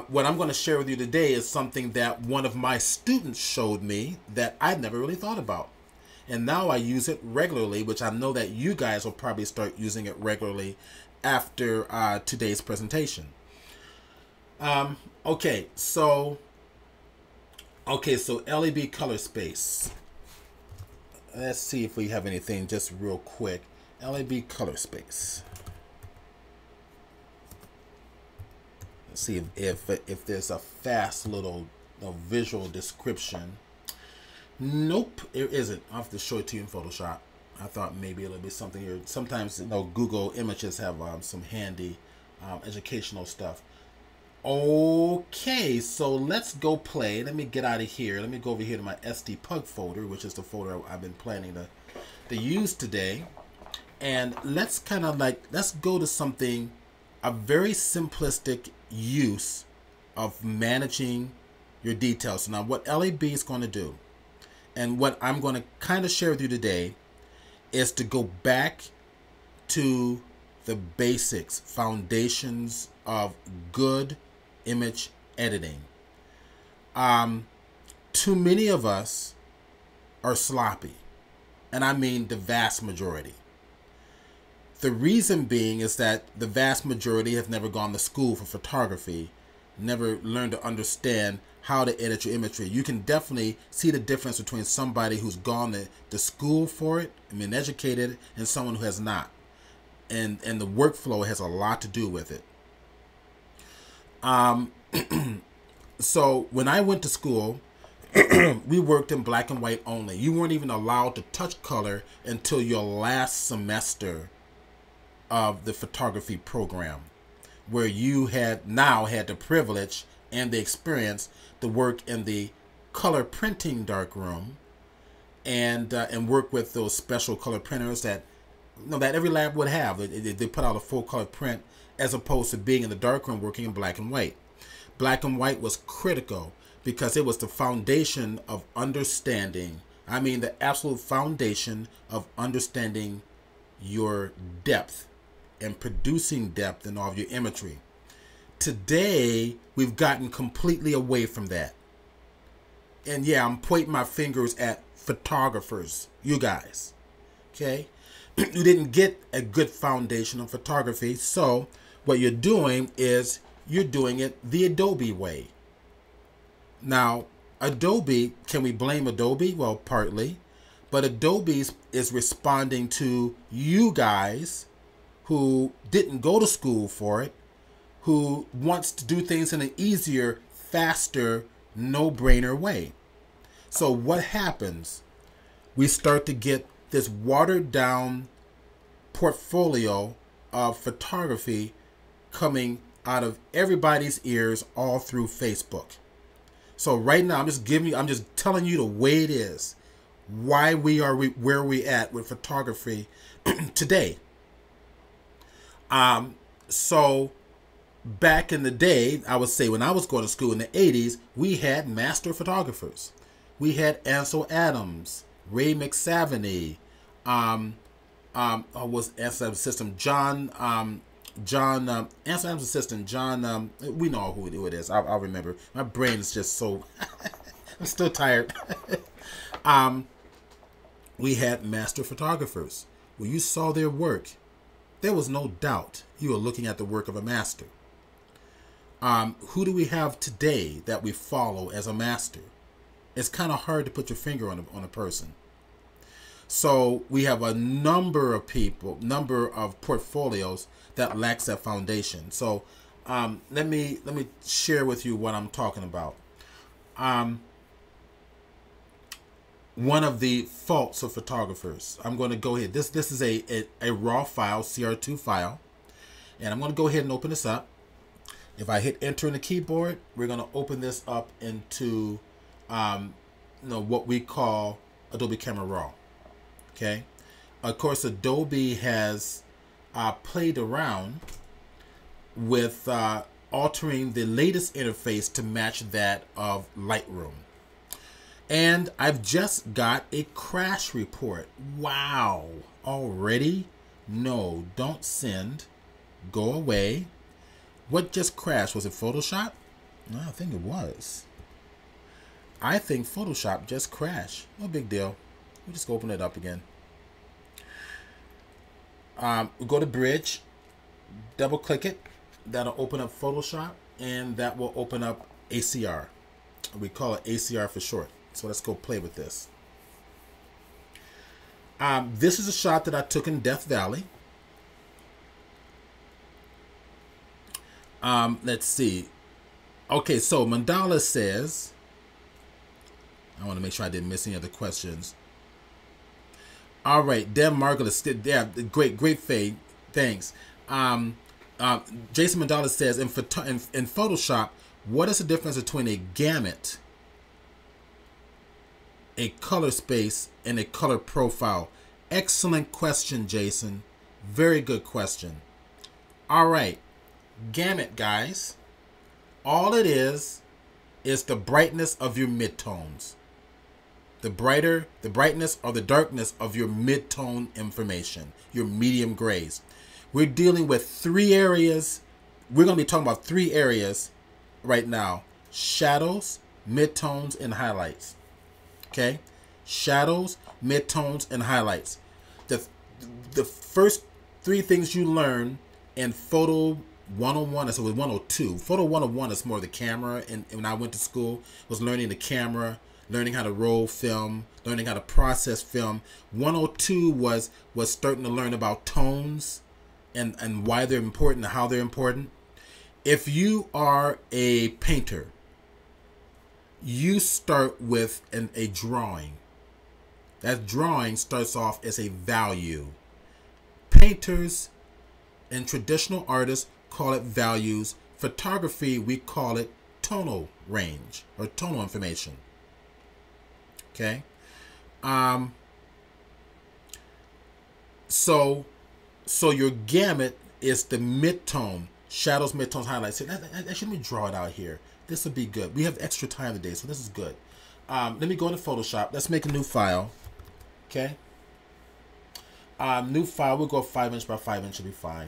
What I'm going to share with you today is something that one of my students showed me that I'd never really thought about. And now I use it regularly, which I know that you guys will probably start using it regularly after today's presentation. So LAB color space. Let's see if we have anything just real quick. LAB color space. Let's see if there's a fast little visual description. Nope, there isn't. I'll have to show it to you in Photoshop. I thought maybe it'll be something here. Sometimes Google Images have some handy educational stuff. Okay, so let's go play. Let me get out of here. Let me go over here to my SD Pug folder, which is the folder I've been planning to use today. And let's go to something, a very simplistic use of managing your details. So now what LAB is going to do, and what I'm going to kind of share with you today, is to go back to the basics, foundations of good image editing. Too many of us are sloppy, and I mean the vast majority. The reason being is that the vast majority have never gone to school for photography, never learned to understand how to edit your imagery. You can definitely see the difference between somebody who's gone to school for it and been educated and someone who has not. And the workflow has a lot to do with it. So when I went to school, we worked in black and white only. You weren't even allowed to touch color until your last semester of the photography program, where you had the privilege and the experience to work in the color printing darkroom and work with those special color printers that every lab would have. They put out a full color print, as opposed to being in the darkroom working in black and white. Black and white was critical because it was the foundation of understanding. I mean, the absolute foundation of understanding your depth and producing depth in all of your imagery. Today, we've gotten completely away from that. And yeah, I'm pointing my fingers at photographers, you guys. Okay? You didn't get a good foundation of photography, so what you're doing is you're doing it the Adobe way. Now, Adobe, can we blame Adobe? Well, partly. But Adobe is responding to you guys who didn't go to school for it, who wants to do things in an easier, faster, no-brainer way. So what happens? We start to get this watered-down portfolio of photography coming out of everybody's ears all through Facebook. So right now, I'm just telling you the way it is, why we are where we at with photography today. So back in the day, I would say when I was going to school in the 80s, we had master photographers. We had Ansel Adams, Ray McSavany, was Ansel System, John John, Answer Adams' assistant, John, we know who it is. I'll remember. My brain is just so, I'm still tired. We had master photographers. When you saw their work, there was no doubt you were looking at the work of a master. Who do we have today that we follow as a master? It's kind of hard to put your finger on a person. So we have a number of people, number of portfolios that lacks that foundation. So let me share with you what I'm talking about. One of the faults of photographers. I'm going to go ahead. This is a raw file, CR2 file, and I'm going to go ahead and open this up. If I hit enter on the keyboard, we're going to open this up into what we call Adobe Camera Raw. Okay, of course, Adobe has played around with altering the latest interface to match that of Lightroom. And I've just got a crash report. Wow, already? No, don't send. Go away. What just crashed? Was it Photoshop? No, I think it was. I think Photoshop just crashed. No big deal. We'll just open it up again. We go to Bridge, double click it. That'll open up Photoshop, and that will open up ACR. We call it ACR for short. So let's go play with this. This is a shot that I took in Death Valley. Let's see. Okay, so Mandala says, I want to make sure I didn't miss any other questions. All right, Deb Margulis, yeah, great fade. Thanks. Jason Mandala says, in Photoshop, what is the difference between a gamut, a color space, and a color profile? Excellent question, Jason. Very good question. All right, gamut, guys. All it is the brightness of your midtones. The brightness or the darkness of your mid-tone information, your medium grays. We're dealing with 3 areas. We're going to be talking about 3 areas right now: shadows, midtones, and highlights. Okay? Shadows, midtones, and highlights. The first 3 things you learn in Photo 101, so with 102. Photo 101 is more the camera, and when I went to school, was learning the camera, learning how to roll film, learning how to process film. 102 was starting to learn about tones and why they're important and how they're important. If you are a painter, you start with a drawing. That drawing starts off as a value. Painters and traditional artists call it values. Photography, we call it tonal range or tonal information. Okay. So your gamut is the midtone, shadows, midtones, highlights. Let me draw it out here. This will be good. We have extra time today, so this is good. Let me go into Photoshop. Let's make a new file. Okay. New file. We'll go 5 inch by 5 inch. Should be fine.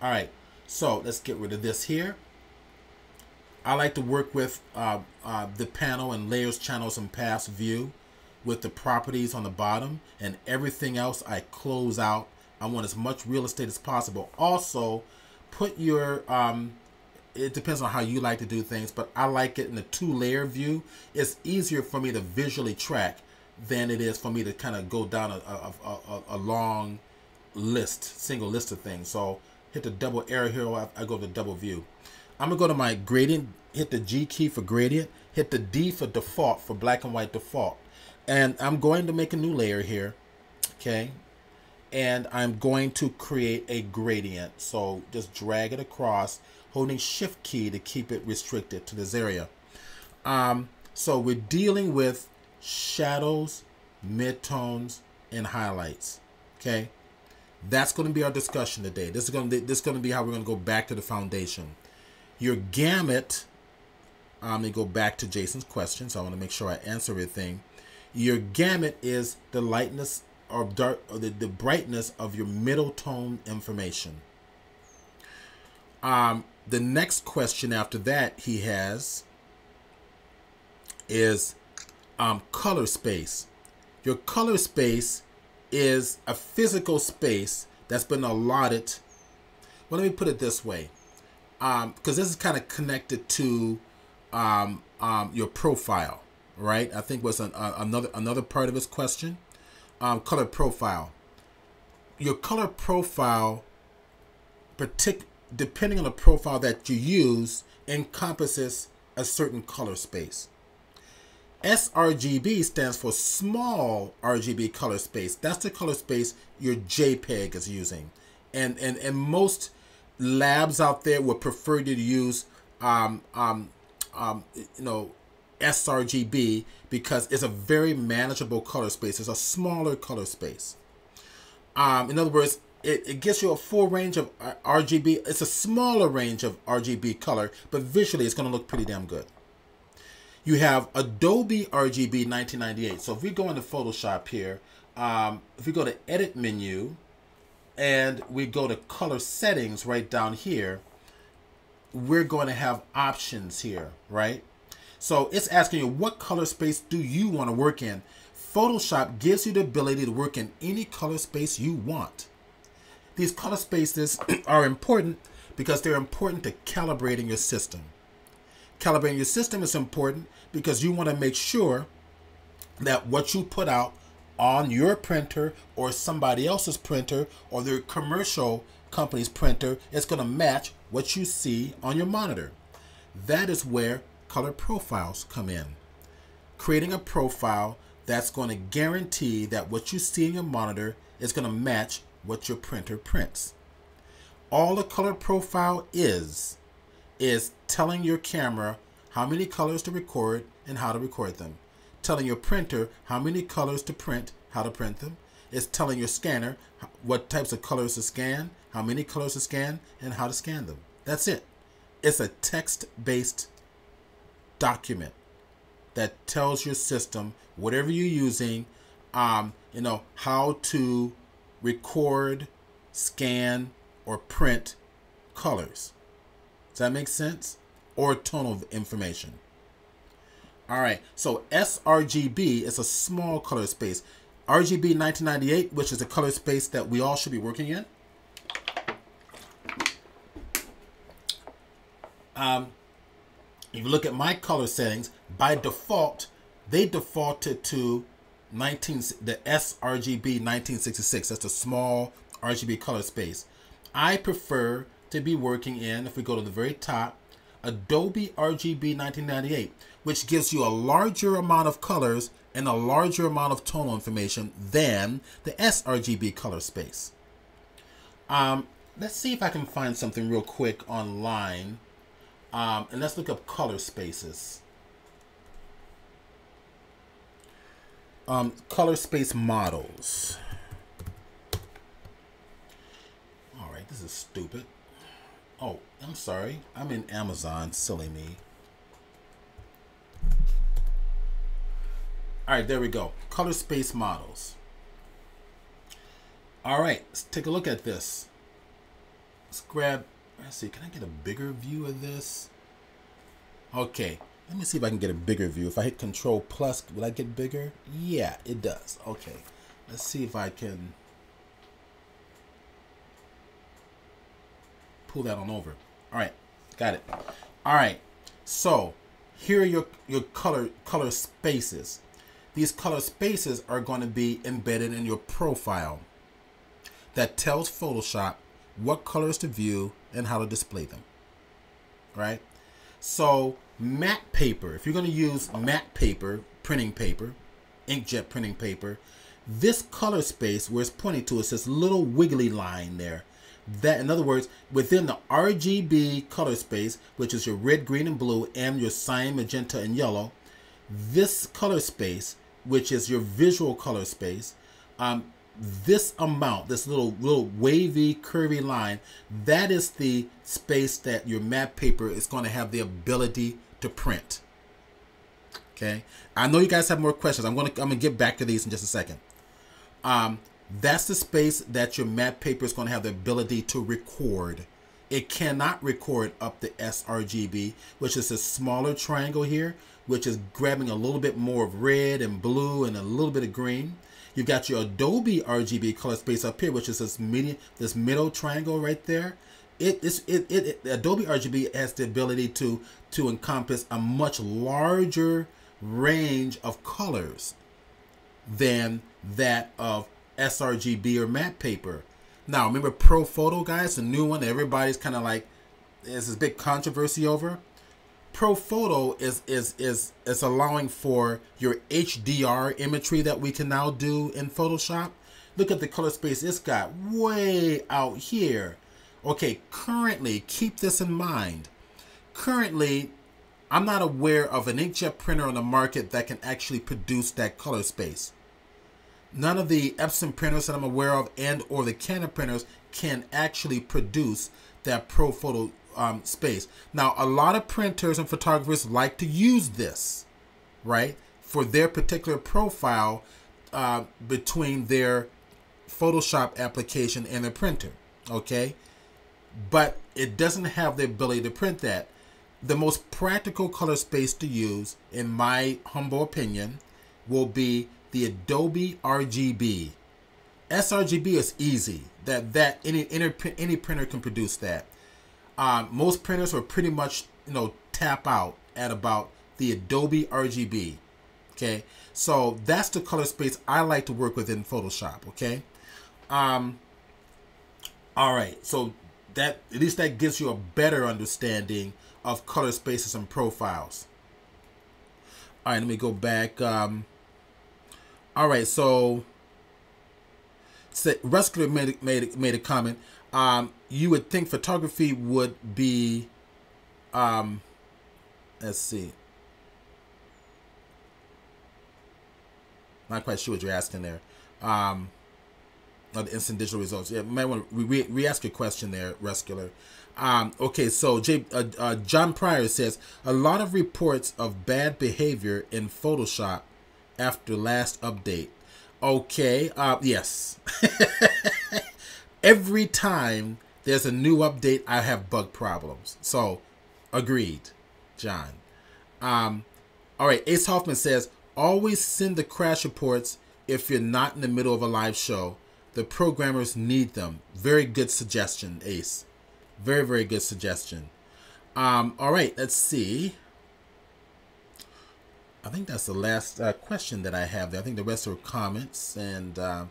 All right. So let's get rid of this here. I like to work with the panel and layers, channels, and paths view with the properties on the bottom, and everything else I close out. I want as much real estate as possible. Also, put your, it depends on how you like to do things, but I like it in a 2-layer view. It's easier for me to visually track than it is for me to kind of go down a long list, single list of things. So hit the double arrow here, I go to double view. I'm going to go to my gradient, hit the G key for gradient, hit the D for default, for black and white default. And I'm going to make a new layer here, okay? And I'm going to create a gradient. So just drag it across, holding Shift key to keep it restricted to this area. So we're dealing with shadows, midtones, and highlights, okay? That's going to be our discussion today. This is going to be how we're going to go back to the foundation. Your gamut, let me go back to Jason's question, so I want to make sure I answer everything. Your gamut is the lightness or dark, or the brightness of your middle tone information. The next question after that he has is color space. Your color space is a physical space that's been allotted. Well, let me put it this way, because this is kind of connected to your profile, right? I think was another part of his question. Color profile. Your color profile, depending on the profile that you use, encompasses a certain color space. Srgb stands for small RGB color space. That's the color space your JPEG is using. And most labs out there would prefer you to use sRGB because it's a very manageable color space. It's a smaller color space. In other words, it gives you a full range of RGB. It's a smaller range of RGB color, but visually it's going to look pretty damn good. You have Adobe RGB 1998. So if we go into Photoshop here, if we go to Edit menu and we go to Color Settings right down here, we're going to have options here, right? So it's asking you, what color space do you want to work in? Photoshop gives you the ability to work in any color space you want. These color spaces are important because they're important to calibrating your system. Calibrating your system is important because you want to make sure that what you put out on your printer or somebody else's printer or their commercial company's printer is going to match what you see on your monitor. That is where color profiles come in. Creating a profile that's going to guarantee that what you see in your monitor is going to match what your printer prints. All a color profile is telling your camera how many colors to record and how to record them. Telling your printer how many colors to print, how to print them. It's telling your scanner what types of colors to scan, how many colors to scan, and how to scan them. That's it. It's a text-based document that tells your system, whatever you're using, how to record, scan, or print colors. Does that make sense? Or tonal information. All right, so sRGB is a small color space. RGB 1998, which is a color space that we all should be working in. If you look at my color settings, by default, they defaulted to the sRGB 1966. That's a small RGB color space. I prefer to be working in, if we go to the very top, Adobe RGB 1998, which gives you a larger amount of colors and a larger amount of tonal information than the sRGB color space. Let's see if I can find something real quick online. And let's look up color spaces. Color space models. All right, this is stupid. Oh, I'm sorry. I'm in Amazon. Silly me. All right, there we go. Color space models. All right, let's take a look at this. Let's see, can I get a bigger view of this? Okay, let me see if I can get a bigger view. If I hit Control Plus, will I get bigger? Yeah, it does. Okay, let's see if I can pull that on over. All right, got it. All right, so here are your color spaces. These color spaces are going to be embedded in your profile that tells Photoshop what colors to view and how to display them, right? So matte paper, if you're going to use matte paper, printing paper, inkjet printing paper, this color space where it's pointing to is this little wiggly line there. That, in other words, within the RGB color space, which is your red, green, and blue, and your cyan, magenta, and yellow, this color space, which is your visual color space, this amount, this little wavy, curvy line, that is the space that your matte paper is going to have the ability to print. Okay, I know you guys have more questions. I'm gonna get back to these in just a second. That's the space that your matte paper is going to have the ability to record It cannot record up the sRGB, which is a smaller triangle here, which is grabbing a little bit more of red and blue and a little bit of green. You've got your Adobe RGB color space up here, which is this middle triangle right there. Adobe RGB has the ability to encompass a much larger range of colors than that of sRGB or matte paper. Now, remember Pro Photo, guys, the new one that everybody's kind of like, there's this big controversy over. Pro Photo is allowing for your HDR imagery that we can now do in Photoshop. Look at the color space it's got way out here. Okay, currently, keep this in mind. Currently, I'm not aware of an inkjet printer on the market that can actually produce that color space. None of the Epson printers that I'm aware of and or the Canon printers can actually produce that Pro Photo space. Now, a lot of printers and photographers like to use this, right, for their particular profile between their Photoshop application and their printer, okay? But it doesn't have the ability to print that. The most practical color space to use, in my humble opinion, will be the Adobe RGB. sRGB is easy. Any printer can produce that. Most printers will pretty much, tap out at about the Adobe RGB. Okay, so that's the color space I like to work with in Photoshop. Okay, all right. So that, at least that gives you a better understanding of color spaces and profiles. All right, let me go back. All right, so Rescuer made a comment. You would think photography would be, let's see. Not quite sure what you're asking there. The instant digital results. Yeah, you might want to re-ask your question there, Rescuer. Okay, so John Pryor says, a lot of reports of bad behavior in Photoshop after last update. Okay, yes. Every time there's a new update, I have bug problems. So, agreed, John. All right, Ace Hoffman says, always send the crash reports if you're not in the middle of a live show. The programmers need them. Very good suggestion, Ace. Very, very good suggestion. All right, let's see. I think that's the last question that I have there. I think the rest are comments. And all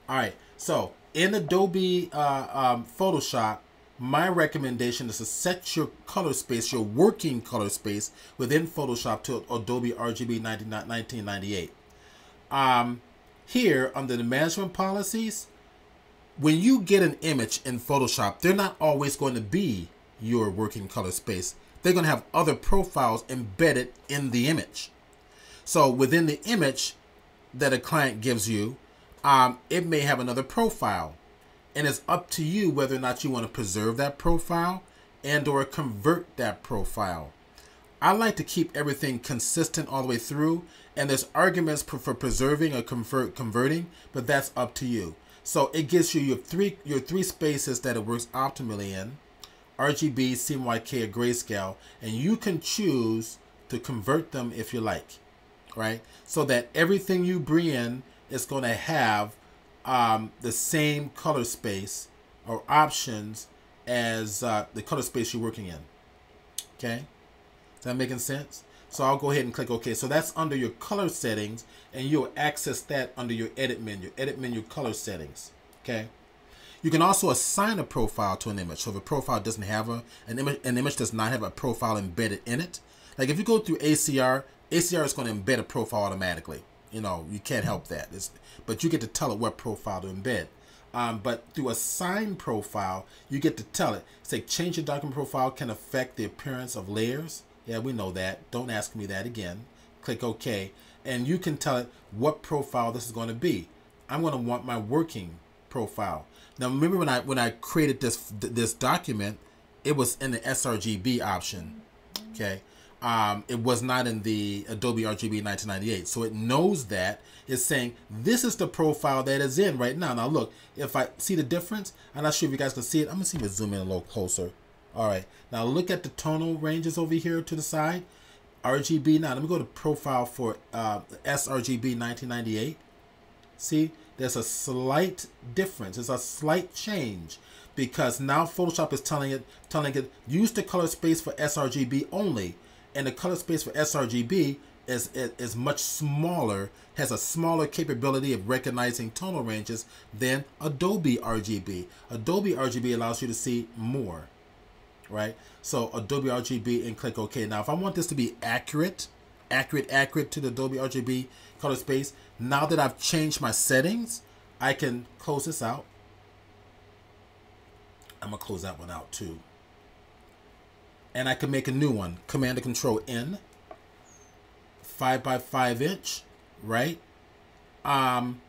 right, so in Adobe Photoshop, my recommendation is to set your color space, your working color space within Photoshop to Adobe RGB 1998. Here, under the management policies, when you get an image in Photoshop, they're not always going to be your working color space. They're going to have other profiles embedded in the image. So within the image that a client gives you, it may have another profile. And it's up to you whether or not you want to preserve that profile and or convert that profile. I like to keep everything consistent all the way through. And there's arguments for preserving or converting, but that's up to you. So it gives you your three spaces that it works optimally in: RGB, Cmyk, or grayscale, and you can choose to convert them if you like, right? So that everything you bring in is going to have the same color space or options as the color space you're working in. Okay, is that making sense? So I'll go ahead and click OK. So that's under your color settings, and you'll access that under your edit menu color settings. Okay. You can also assign a profile to an image. So if a profile doesn't have an image does not have a profile embedded in it. Like if you go through ACR is going to embed a profile automatically. You can't help that. But you get to tell it what profile to embed. But through assign profile, you get to tell it. Say change your document profile can affect the appearance of layers. Yeah, we know that. Don't ask me that again. Click OK. And you can tell it what profile this is going to be. I'm going to want my working profile. Now, remember when I created this document, it was in the sRGB option. Okay. It was not in the Adobe RGB 1998. So it knows that. It's saying this is the profile that is in right now. Now, look, if I see the difference, I'm not sure if you guys can see it. I'm going to see if I zoom in a little closer. All right. Now look at the tonal ranges over here to the side. RGB. Now let me go to profile for Srgb 1998. See, there's a slight difference. There's a slight change because now Photoshop is telling it use the color space for Srgb only, and the color space for Srgb is much smaller, has a smaller capability of recognizing tonal ranges than Adobe RGB. Adobe RGB allows you to see more, right? So Adobe RGB, and click OK. Now, if I want this to be accurate to the Adobe RGB color space, now that I've changed my settings, I can close this out. I'm gonna close that one out too. And I can make a new one. Command and Control N. 5 by 5 inch, right? I'm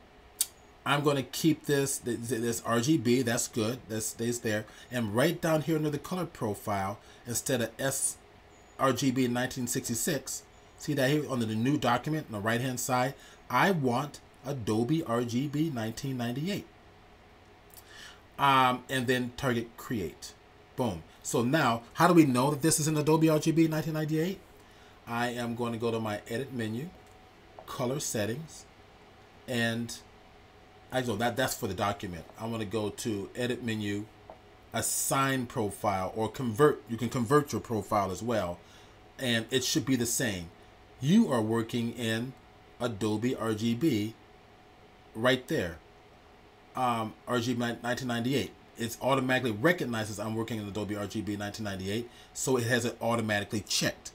going to keep this RGB. That's good. That stays there. And right down here under the color profile, instead of Srgb 1966, see that here under the new document on the right hand side, I want Adobe RGB 1998. And then target create. Boom. So now, how do we know that this is an Adobe RGB 1998? I am going to go to my edit menu, color settings, and that's for the document. I'm going to go to edit menu, assign profile, or convert. You can convert your profile as well, and it should be the same. You are working in Adobe RGB right there. RGB 1998. It automatically recognizes I'm working in Adobe RGB 1998, so it has it automatically checked.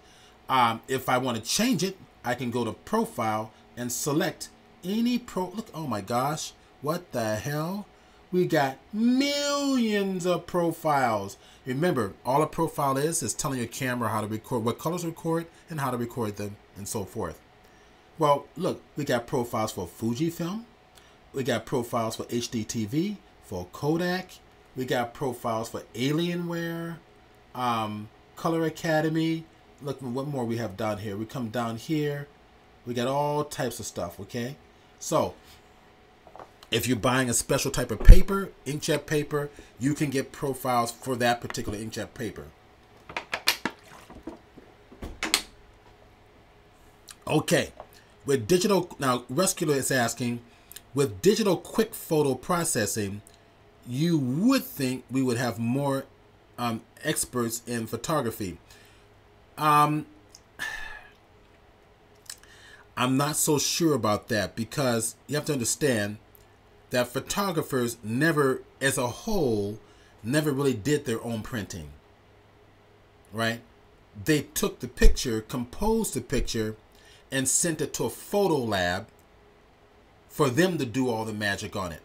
If I want to change it, I can go to profile and select any look, oh my gosh, what the hell? We got millions of profiles. Remember, all a profile is telling your camera how to record, what colors record, and how to record them, and so forth. Well, look, we got profiles for Fujifilm. We got profiles for HDTV, for Kodak. We got profiles for Alienware, Color Academy. Look what more we have down here. We come down here. We got all types of stuff, okay? So, if you're buying a special type of paper, inkjet paper, you can get profiles for that particular inkjet paper. Okay. With digital, now Rescuer is asking, with digital quick photo processing, you would think we would have more experts in photography. I'm not so sure about that, because you have to understand that photographers never, as a whole, never really did their own printing, right? They took the picture, composed the picture, and sent it to a photo lab for them to do all the magic on it.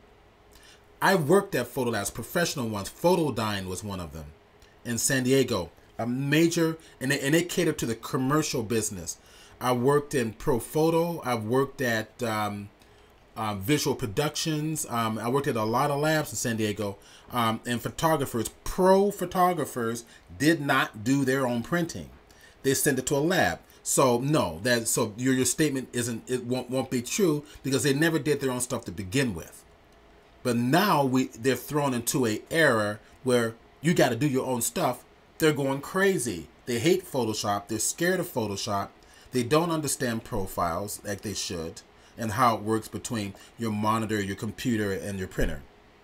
I worked at photo labs, professional ones. Photodyne was one of them in San Diego. A major, and they cater to the commercial business. I worked in Pro Photo. I've worked at Visual Productions. I worked at a lot of labs in San Diego. And photographers, pro photographers, did not do their own printing. They sent it to a lab. So no, so your statement won't be true, because they never did their own stuff to begin with. But now they're thrown into a era where you got to do your own stuff. They're going crazy. They hate Photoshop. They're scared of Photoshop. They don't understand profiles like they should, and how it works between your monitor, your computer, and your printer.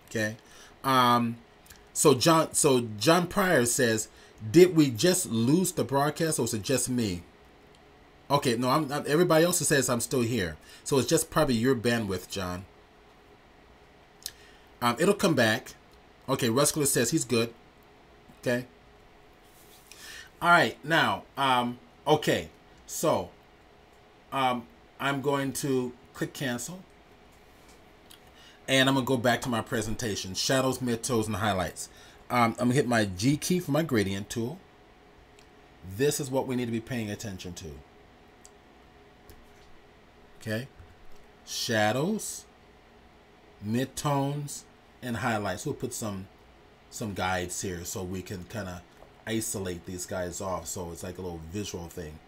Okay. So John Pryor says, did we just lose the broadcast, or is it just me? Okay, no, everybody else says I'm still here. So it's just probably your bandwidth, John. It'll come back. Okay, Ruscular says he's good. Okay. All right, now, okay, so I'm going to click cancel, and I'm going to go back to my presentation, shadows, midtones, and highlights. I'm going to hit my G key for my gradient tool. This is what we need to be paying attention to. Okay, shadows, midtones, and highlights. We'll put some guides here so we can kind of isolate these guys off, so it's like a little visual thing.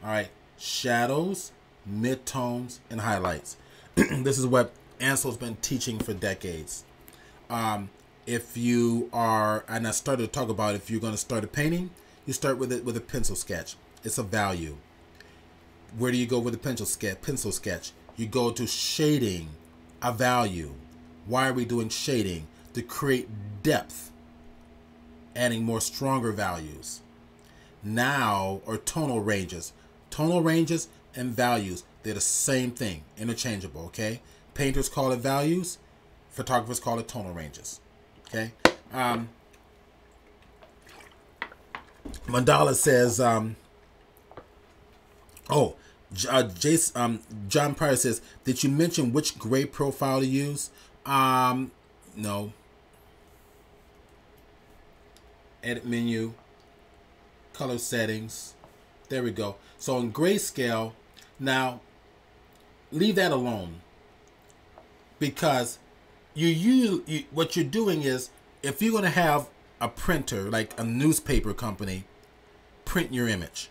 All right, shadows, midtones, and highlights. This is what Ansel's been teaching for decades. If you are, and I started to talk about if you're going to start a painting, you start with it with a pencil sketch. It's a value. Where do you go with a pencil sketch? You go to shading, a value. Why are we doing shading? To create depth, adding more stronger values. Now, or tonal ranges. Tonal ranges and values, they're the same thing, interchangeable, okay? Painters call it values, photographers call it tonal ranges, okay? Mandala says, John Pryor says, did you mention which gray profile to use? No. Edit menu, color settings. There we go. So in grayscale, now leave that alone, because what you're doing is, if you're going to have a printer like a newspaper company print your image,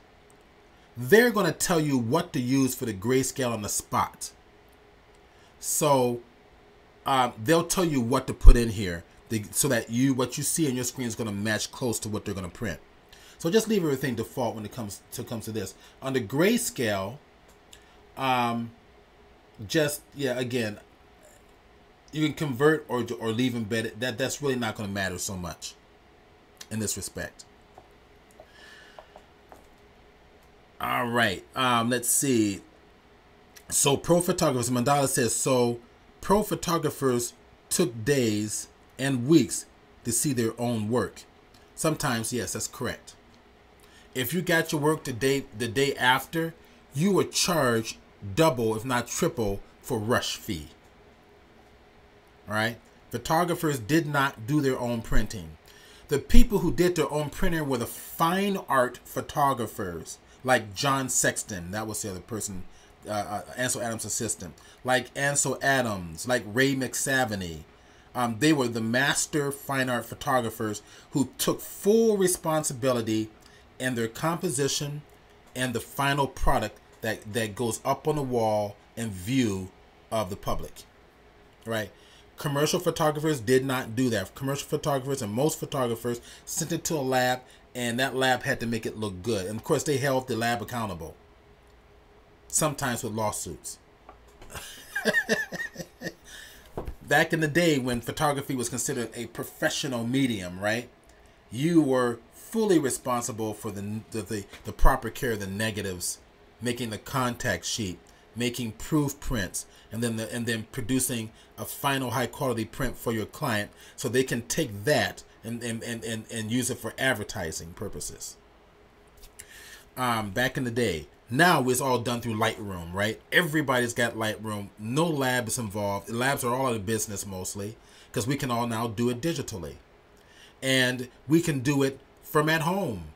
they're going to tell you what to use for the grayscale on the spot. So they'll tell you what to put in here so that what you see on your screen is going to match close to what they're going to print. So just leave everything default when it comes to this. On the grayscale, again, you can convert or leave embedded. That's really not going to matter so much in this respect. All right, let's see. So pro photographers, Mandala says, so pro photographers took days and weeks to see their own work. Sometimes, yes, that's correct. If you got your work the day after, you were charged double, if not triple, for rush fee. All right? Photographers did not do their own printing. The people who did their own printing were the fine art photographers, like John Sexton. That was the other person, Ansel Adams' assistant. Like Ansel Adams, like Ray McSavany. They were the master fine art photographers who took full responsibility in their composition and the final product that goes up on the wall in view of the public. Right? Commercial photographers did not do that. Commercial photographers and most photographers sent it to a lab, and that lab had to make it look good. And of course, they held the lab accountable, sometimes with lawsuits. Back in the day when photography was considered a professional medium, right? You were fully responsible for the proper care of the negatives, making the contact sheet, making proof prints, and then producing a final high quality print for your client so they can take that and use it for advertising purposes. Back in the day. Now it's all done through Lightroom, right? Everybody's got Lightroom. No lab is involved. Labs are all out of business mostly because we can all now do it digitally. And we can do it from at home.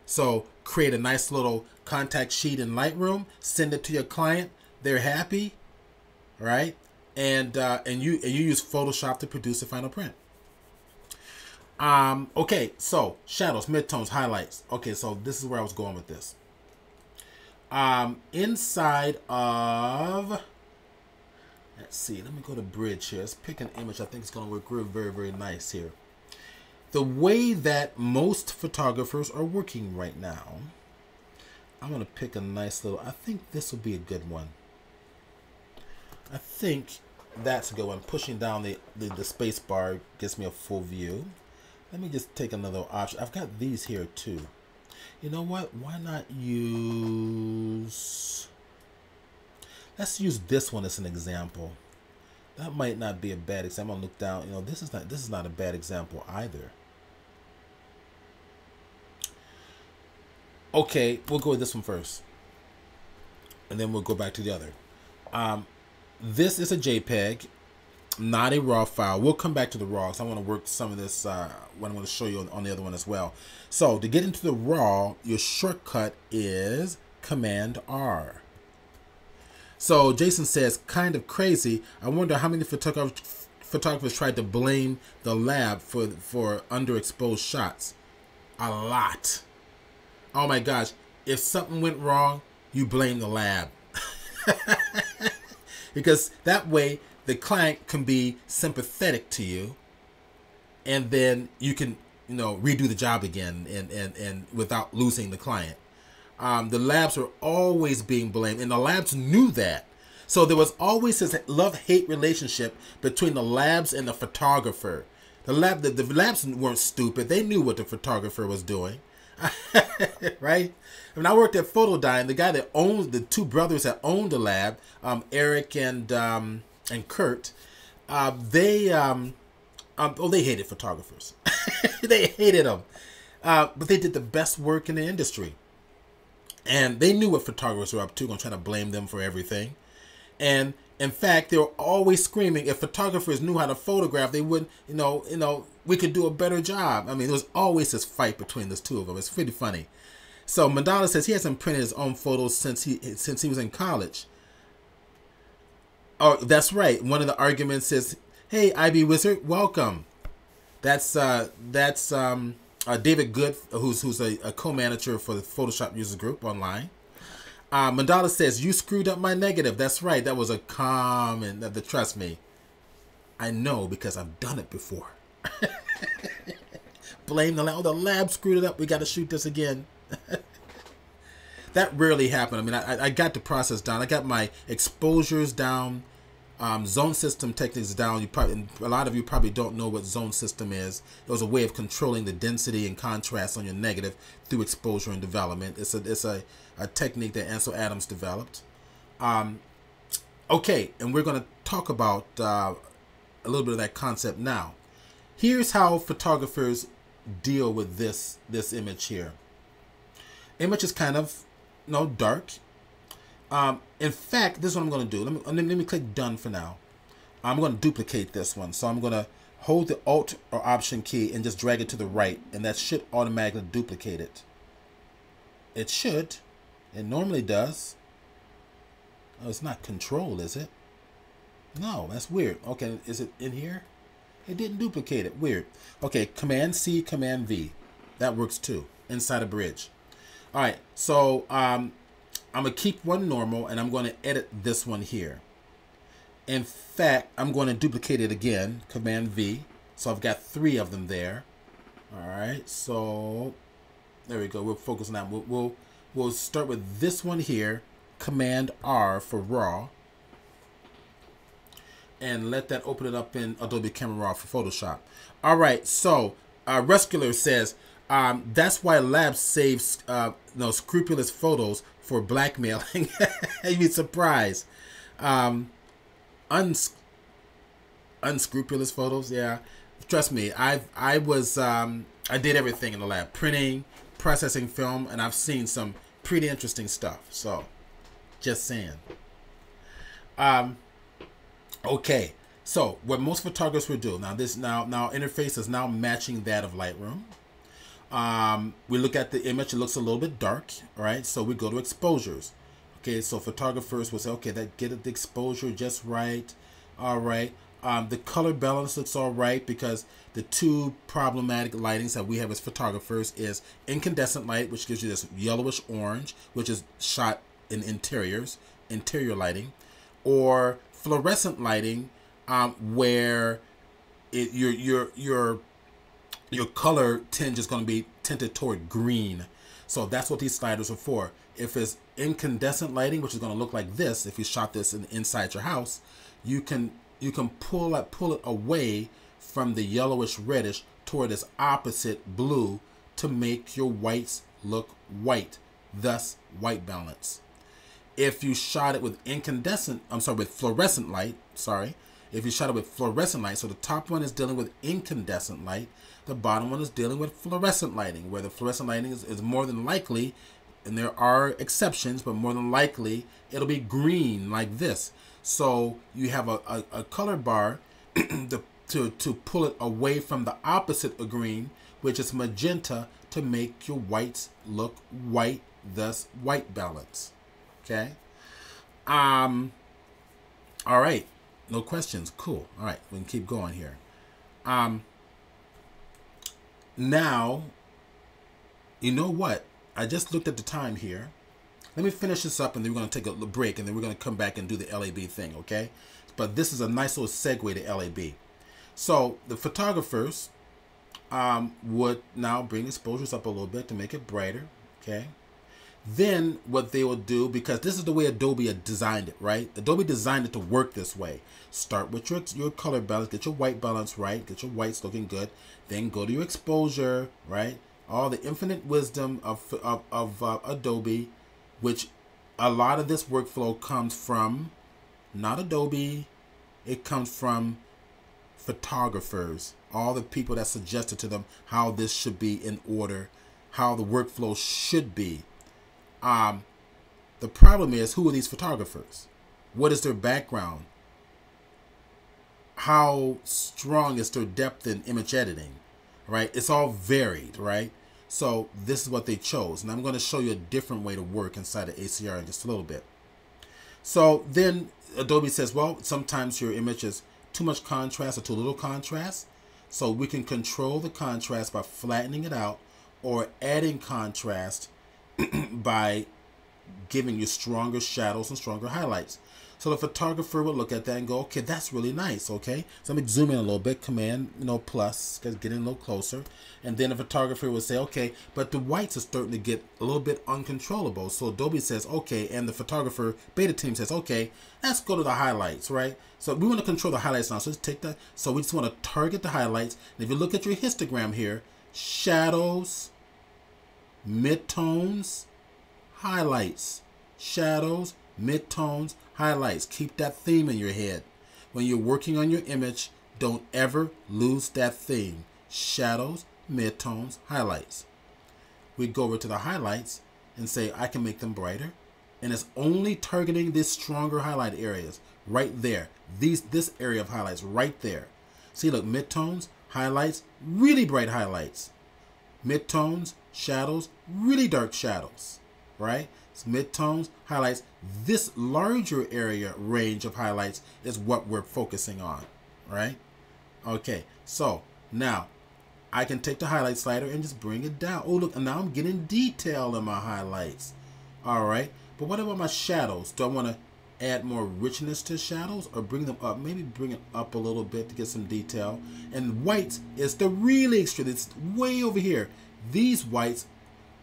So create a nice little contact sheet in Lightroom, send it to your client. They're happy, right? And you use Photoshop to produce the final print. Okay, so shadows, midtones, highlights. Okay, so this is where I was going with this. Inside of, let's see, let me go to bridge here. Let's pick an image I think it's going to work very, very nice here. The way that most photographers are working right now, I'm going to pick a nice little, I think this will be a good one. I think that's a good one. Pushing down the space bar gets me a full view. Let me just take another option. I've got these here too. You know what? Why not let's use this one as an example. That might not be a bad example. I'm gonna look down. You know, this is not a bad example either. Okay, we'll go with this one first, and then we'll go back to the other. This is a JPEG, not a RAW file. We'll come back to the RAW because I want to work some of this when I'm going to show you on the other one as well. So to get into the RAW, your shortcut is Command R. So Jason says, kind of crazy. I wonder how many photographers tried to blame the lab for underexposed shots. A lot. Oh my gosh. If something went wrong, you blame the lab. Because that way the client can be sympathetic to you and then you can, redo the job again and without losing the client. The labs were always being blamed, and the labs knew that. So there was always this love-hate relationship between the labs and the photographer. The labs weren't stupid. They knew what the photographer was doing. Right? When I worked at Photodyne, the guy that owned, the two brothers that owned the lab, Eric and Kurt, they hated photographers. They hated them. But they did the best work in the industry. And they knew what photographers were up to, going to try to blame them for everything. And in fact, they were always screaming, if photographers knew how to photograph, they wouldn't, we could do a better job. I mean, there was always this fight between those two of them. It's pretty funny. So Mandala says he hasn't printed his own photos since he was in college. Oh, that's right. One of the arguments is, hey, IB Wizard, welcome. That's David Good, who's a co-manager for the Photoshop Users Group online. Mandala says, you screwed up my negative. That's right. That was a comment. Trust me. I know because I've done it before. Blame the lab. Oh, the lab screwed it up. We got to shoot this again. That rarely happened. I mean, I got the process down. I got my exposures down. Zone system techniques down. A lot of you probably don't know what zone system is. It was a way of controlling the density and contrast on your negative through exposure and development. It's a technique that Ansel Adams developed. Okay, and we're going to talk about a little bit of that concept now. Here's how photographers deal with this image here. Image is kind of dark. In fact, this is what I'm going to do. Let me click done for now. I'm going to duplicate this one. So I'm going to hold the Alt or Option key and just drag it to the right, and that should automatically duplicate it. It should. It normally does. Oh, it's not Control, is it? No, that's weird. Okay, is it in here? It didn't duplicate it. Weird. Okay, Command C, Command V. That works too. Inside a bridge. All right, so I'm going to keep one normal, and I'm going to edit this one here. In fact, I'm going to duplicate it again, Command V. So I've got 3 of them there. All right, so there we go. We'll focus on that. We'll start with this one here, Command R for raw, and let that open it up in Adobe Camera Raw for Photoshop. All right, so Resculer says that's why labs save scrupulous photos for blackmailing. You'd be surprised. Unscrupulous photos, yeah. Trust me, I did everything in the lab, printing, processing film, and I've seen some pretty interesting stuff. So, just saying. Okay, so what most photographers will do now, now interface is now matching that of Lightroom. We look at the image, it looks a little bit dark, all right? So we go to exposures. Okay, so photographers will say, okay, get the exposure just right. All right. The color balance looks all right because the 2 problematic lightings that we have as photographers is incandescent light, which gives you this yellowish orange, which is shot in interior lighting, or fluorescent lighting, where your color tinge is going to be tinted toward green. So that's what these sliders are for. If it's incandescent lighting, which is going to look like this, if you shot this inside your house, you can pull it away from the yellowish reddish toward this opposite blue to make your whites look white, thus white balance. If you shot it with fluorescent light, if you shot it with fluorescent light, so the top one is dealing with incandescent light, the bottom one is dealing with fluorescent lighting, where the fluorescent lighting is more than likely, and there are exceptions, but more than likely, it'll be green like this. So you have a color bar to pull it away from the opposite of green, which is magenta, to make your whites look white, thus white balance. Okay. All right. No questions. Cool. All right. We can keep going here. Now, you know what? I just looked at the time here. Let me finish this up, and then we're going to take a break, and then we're going to come back and do the LAB thing, okay? But this is a nice little segue to LAB. So the photographers, would now bring exposures up a little bit to make it brighter. Okay. Then what they will do, because this is the way Adobe had designed it, right? Adobe designed it to work this way. Start with your color balance, get your white balance right, get your whites looking good. Then go to your exposure, right? All the infinite wisdom of Adobe, which a lot of this workflow comes from, not Adobe, it comes from photographers, all the people that suggested to them how this should be in order, how the workflow should be. The problem is, who are these photographers? What is their background? How strong is their depth in image editing, right? It's all varied, right? So this is what they chose. And I'm going to show you a different way to work inside of ACR in just a little bit. So then Adobe says, well, sometimes your image is too much contrast or too little contrast. So we can control the contrast by flattening it out or adding contrast by giving you stronger shadows and stronger highlights. So the photographer will look at that and go, okay, that's really nice, okay? So let me zoom in a little bit, Command, plus, getting a little closer. And then the photographer will say, okay, but the whites are starting to get a little bit uncontrollable. So Adobe says, okay, and the photographer beta team says, okay, let's go to the highlights, right? So we want to control the highlights now. So let's take that. So we just want to target the highlights. And if you look at your histogram here, shadows, midtones, highlights, shadows, midtones, highlights. Keep that theme in your head. When you're working on your image, don't ever lose that theme. Shadows, midtones, highlights. We go over to the highlights and say, I can make them brighter. And it's only targeting these stronger highlight areas right there. This area of highlights right there. See, look, midtones, highlights, really bright highlights. Midtones, shadows, really dark shadows, right? So midtones, highlights. This larger area range of highlights is what we're focusing on, right? Okay, so now I can take the highlight slider and just bring it down. Oh, look, and now I'm getting detail in my highlights. All right, but what about my shadows? Do I want to add more richness to shadows or bring them up? Maybe bring it up a little bit to get some detail. And whites is the really extreme. It's way over here. These whites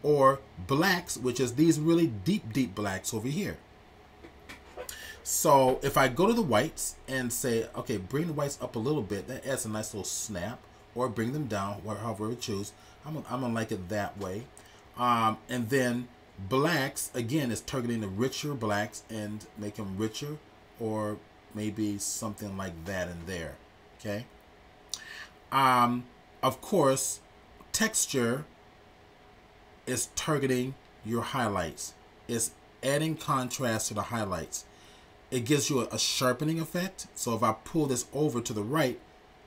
or blacks, which is these really deep blacks over here. So if I go to the whites and say, okay, bring the whites up a little bit, that adds a nice little snap, or bring them down, however we choose. I'm gonna like it that way. And then blacks, again, is targeting the richer blacks and make them richer, or maybe something like that in there, okay? Of course, texture is targeting your highlights. It's adding contrast to the highlights. It gives you a sharpening effect. So if I pull this over to the right,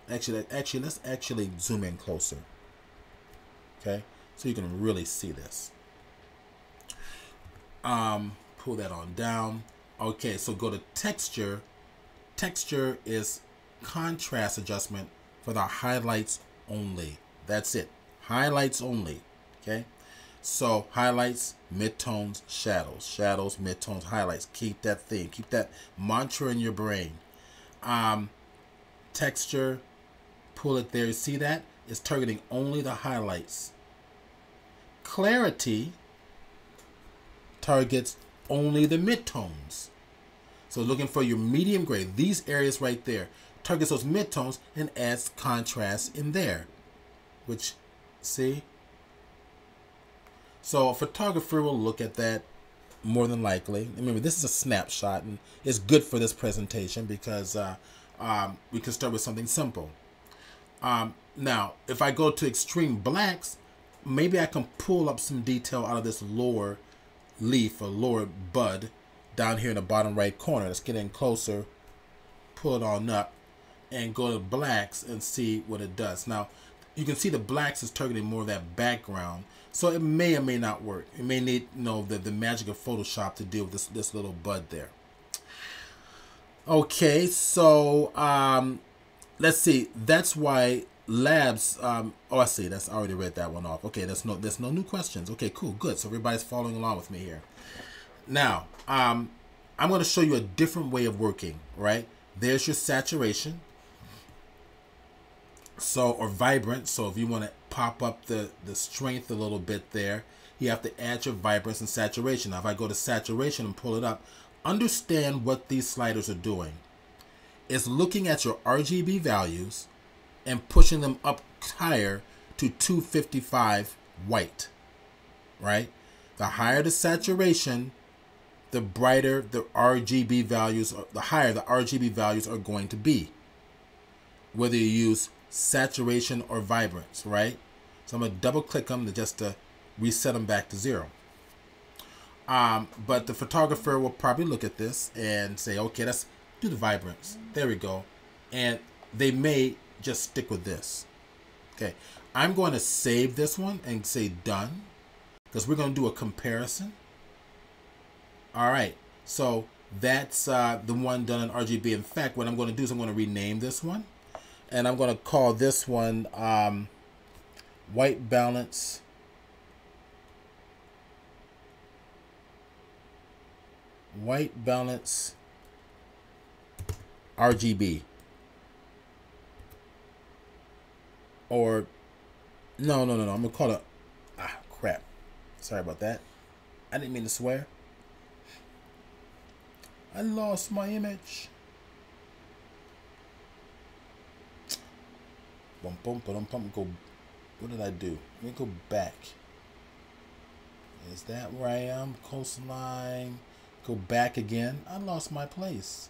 actually, let's actually zoom in closer. Okay, so you can really see this. Pull that on down. Okay, so go to texture. Texture is contrast adjustment for the highlights only. That's it. Highlights only. Okay. So highlights, midtones, shadows, shadows, midtones, highlights. Keep that theme. Keep that mantra in your brain. Texture, pull it there. See that? It's targeting only the highlights. Clarity targets only the midtones. So looking for your medium gray, these areas right there, targets those midtones and adds contrast in there. Which, see? So a photographer will look at that more than likely. Remember, this is a snapshot, and it's good for this presentation because we can start with something simple. Now, if I go to extreme blacks, maybe I can pull up some detail out of this lower leaf or lower bud down here in the bottom right corner. Let's get in closer, pull it on up, and go to blacks and see what it does. Now, you can see the blacks is targeting more of that background. So it may or may not work. It may need, the magic of Photoshop to deal with this little bud there. Okay, so let's see. That's why labs. Oh, I see. I already read that one off. Okay, there's no new questions. Okay, cool, good. So everybody's following along with me here. Now, I'm going to show you a different way of working. Right? There's your saturation. So, or vibrant. So if you want to pop up the strength a little bit there, you have to add your vibrance and saturation. Now, if I go to saturation and pull it up, understand what these sliders are doing. It's looking at your RGB values and pushing them up higher to 255 white, right? The higher the saturation, the brighter the RGB values, the higher the RGB values are going to be, whether you use saturation or vibrance, right? So I'm going to double click them to reset them back to 0. But the photographer will probably look at this and say, okay, let's do the vibrance. There we go. And they may just stick with this. Okay, I'm going to save this one and say done, because we're going to do a comparison. All right, so that's the one done in RGB. In fact, what I'm going to do is I'm going to rename this one, and I'm going to call this one white balance RGB. Or no, I'm gonna call it, crap, sorry about that, I didn't mean to swear. I lost my image. Go, what did I do? Let me go back. Is that where I am? Coastline. Go back again. I lost my place.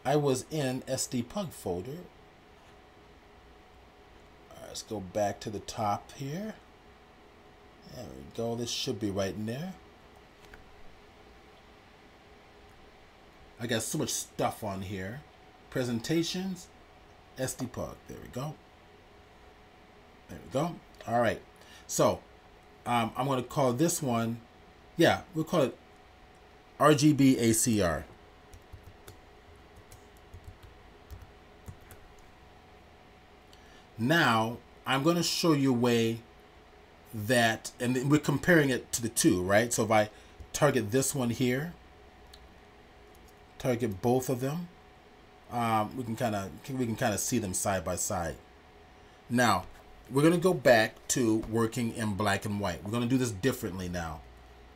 I was in SD-Pug folder. All right, let's go back to the top here. There we go. This should be right in there. I got so much stuff on here. Presentations, SD-Pug. There we go. There we go. All right. So I'm going to call this one, yeah, we'll call it RGB ACR. Now I'm going to show you a way that, and we're comparing it to the two, right? So if I target this one here, target both of them, we can kind of see them side by side. Now we're going to go back to working in black and white. We're going to do this differently now.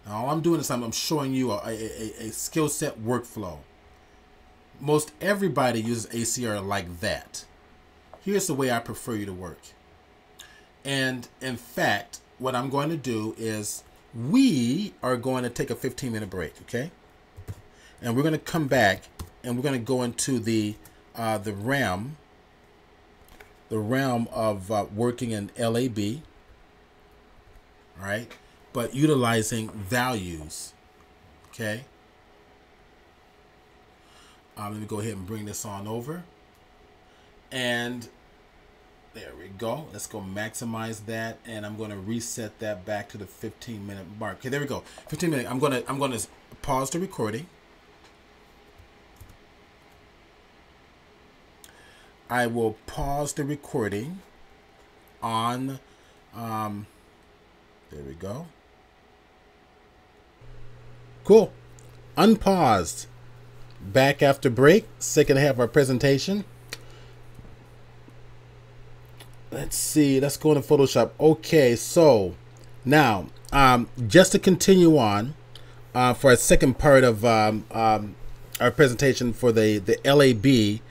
Now all I'm doing is I'm showing you a skill set workflow. Most everybody uses ACR like that. Here's the way I prefer you to work. And in fact, what I'm going to do is we are going to take a 15-minute break, okay? And we're going to come back and we're going to go into the realm of working in LAB, all right? But utilizing values, okay? Let me go ahead and bring this on over. And there we go. Let's go maximize that, and I'm going to reset that back to the 15-minute mark. Okay, there we go. 15 minutes. I'm going to pause the recording. I will pause the recording on. There we go. Cool. Unpaused. Back after break. Second half of our presentation. Let's see. Let's go into Photoshop. Okay, so now just to continue on for a second part of our presentation for the LAB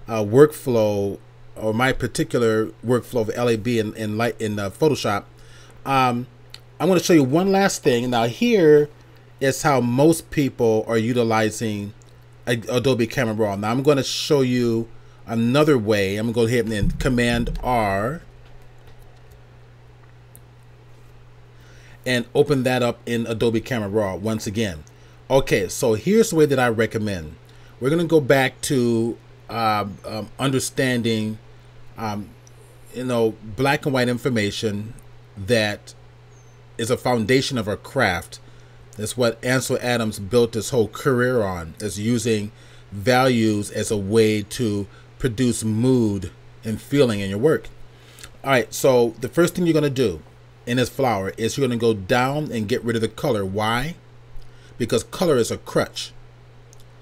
workflow, or my particular workflow of LAB in Photoshop. I'm going to show you one last thing. Now here is how most people are utilizing Adobe Camera Raw. Now I'm going to show you another way. I'm going to go ahead and Command R and open that up in Adobe Camera Raw once again. Okay, so here's the way that I recommend. We're going to go back to understanding, black and white information that is a foundation of our craft. That's what Ansel Adams built his whole career on, is using values as a way to produce mood and feeling in your work. All right, so the first thing you're going to do in this flower is you're going to go down and get rid of the color. Why? Because color is a crutch.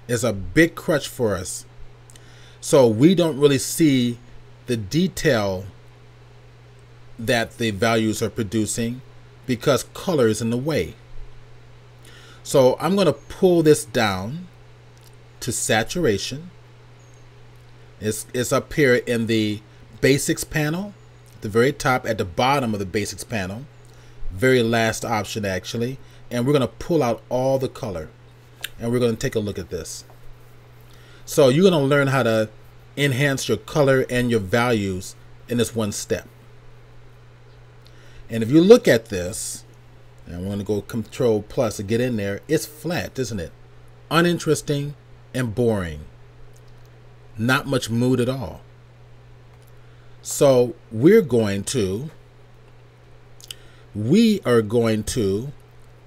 It's a big crutch for us. So we don't really see the detail that the values are producing because color is in the way. So I'm going to pull this down to saturation. It's up here in the basics panel, at the very top, at the bottom of the basics panel, very last option actually, and we're going to pull out all the color and we're going to take a look at this. So you're going to learn how to enhance your color and your values in this one step. And if you look at this, and I'm going to go Control Plus to get in there, it's flat, isn't it? Uninteresting and boring. Not much mood at all. So we are going to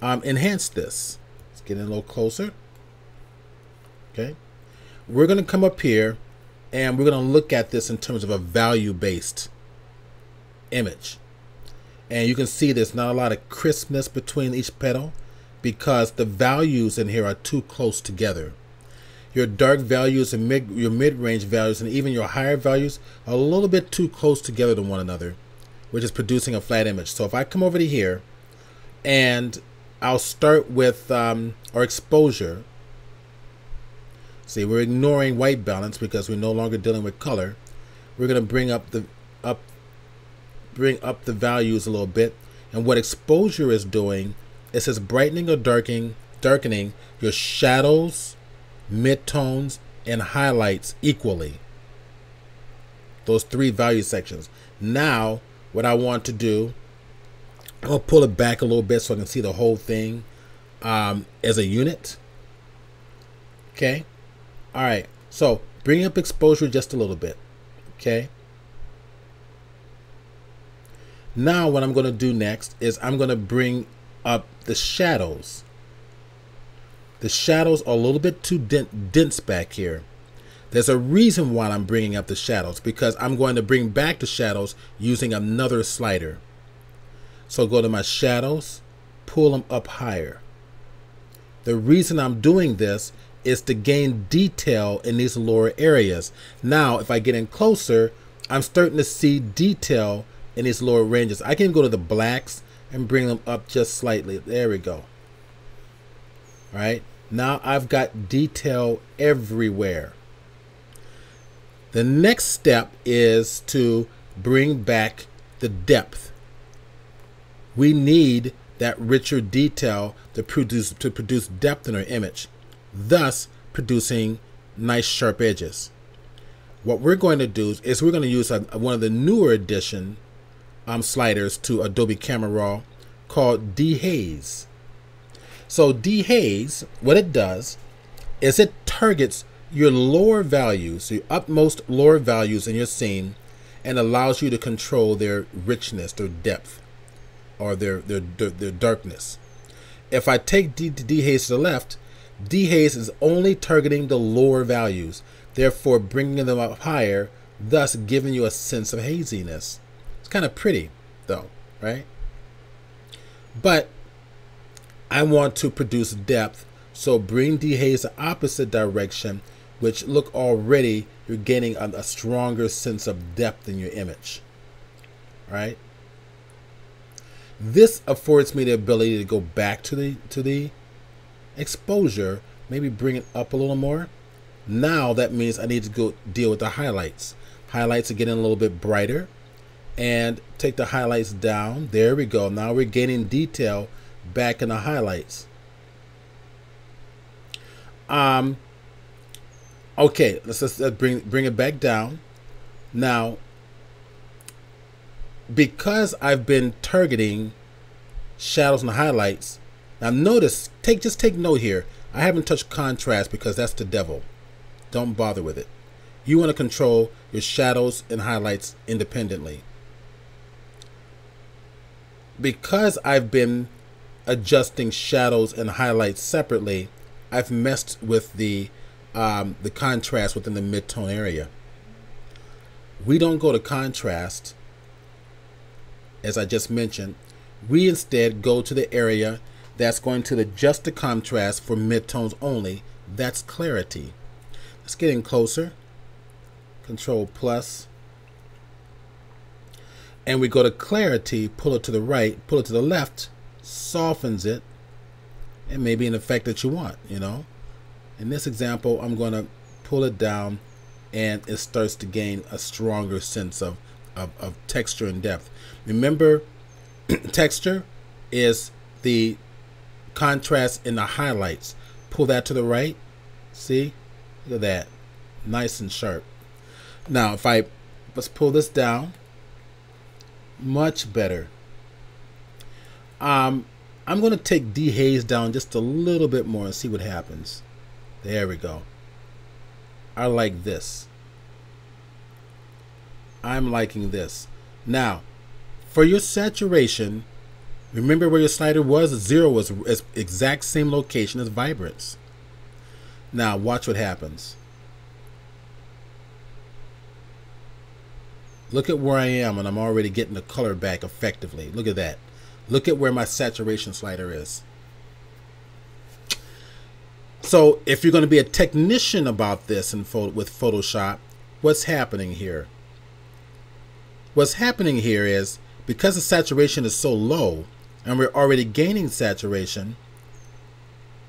enhance this. Let's get in a little closer. Okay. We're going to come up here and we're going to look at this in terms of a value-based image. And you can see there's not a lot of crispness between each petal because the values in here are too close together. Your dark values and your mid-range values and even your higher values are a little bit too close together to one another, which is producing a flat image. So if I come over to here and I'll start with our exposure. See, we're ignoring white balance because we're no longer dealing with color. We're going to bring up the values a little bit, and what exposure is doing is it's brightening or darkening your shadows, midtones, and highlights equally. Those three value sections. Now what I want to do, I'll pull it back a little bit so I can see the whole thing as a unit. Okay. All right, so bring up exposure just a little bit. Okay. Now what I'm going to do next is I'm going to bring up the shadows. The shadows are a little bit too dense back here. There's a reason why I'm bringing up the shadows, because I'm going to bring back the shadows using another slider. So go to my shadows, pull them up higher. The reason I'm doing this is to gain detail in these lower areas. Now, if I get in closer, I'm starting to see detail in these lower ranges. I can go to the blacks and bring them up just slightly. There we go. All right. Now I've got detail everywhere. The next step is to bring back the depth. We need that richer detail to produce depth in our image, thus producing nice sharp edges. What we're going to do is we're going to use one of the newer edition sliders to Adobe Camera Raw called dehaze. So dehaze, what it does is it targets your lower values, your utmost lower values in your scene, and allows you to control their richness, their depth, or their darkness. If I take dehaze to the left, dehaze is only targeting the lower values, therefore bringing them up higher, thus giving you a sense of haziness. It's kind of pretty though, right? But I want to produce depth, so bring dehaze the opposite direction, which look already you're gaining a stronger sense of depth in your image, right? This affords me the ability to go back to the exposure, maybe bring it up a little more. Now that means I need to go deal with the highlights. Highlights are getting a little bit brighter, and take the highlights down. There we go. Now we're gaining detail back in the highlights. Okay, let's just bring it back down. Now, because I've been targeting shadows and highlights, now notice, just take note here. I haven't touched contrast because that's the devil. Don't bother with it. You want to control your shadows and highlights independently. Because I've been adjusting shadows and highlights separately, I've messed with the contrast within the mid-tone area. We don't go to contrast, as I just mentioned. We instead go to the area that's going to adjust the contrast for mid-tones only. That's clarity. Let's get in closer. Control plus. and we go to clarity, pull it to the right, pull it to the left, softens it, and maybe an effect that you want, you know. In this example, I'm going to pull it down, and it starts to gain a stronger sense of texture and depth. Remember, texture is the contrast in the highlights. Pull that to the right. See? Look at that. Nice and sharp. Now, let's pull this down. Much better. I'm going to take dehaze down just a little bit more and see what happens. There we go. I like this. I'm liking this. Now, for your saturation, remember where your slider was? 0 was exact same location as vibrance. Now, watch what happens. Look at where I am, and I'm already getting the color back effectively. Look at that. Look at where my saturation slider is. So if you're going to be a technician about this with Photoshop, what's happening here? What's happening here is, because the saturation is so low, and we're already gaining saturation,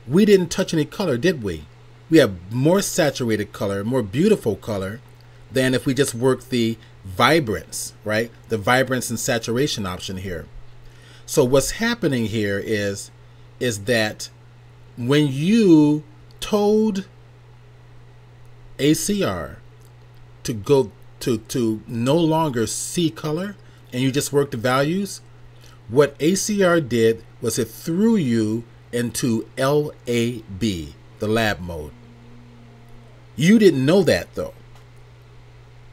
we didn't touch any color, did we? We have more saturated color, more beautiful color, than if we just work the vibrance, right? The vibrance and saturation option here. So what's happening here is that when you told ACR to go to no longer see color and you just work the values, what ACR did was it threw you into LAB, the lab mode. You didn't know that though,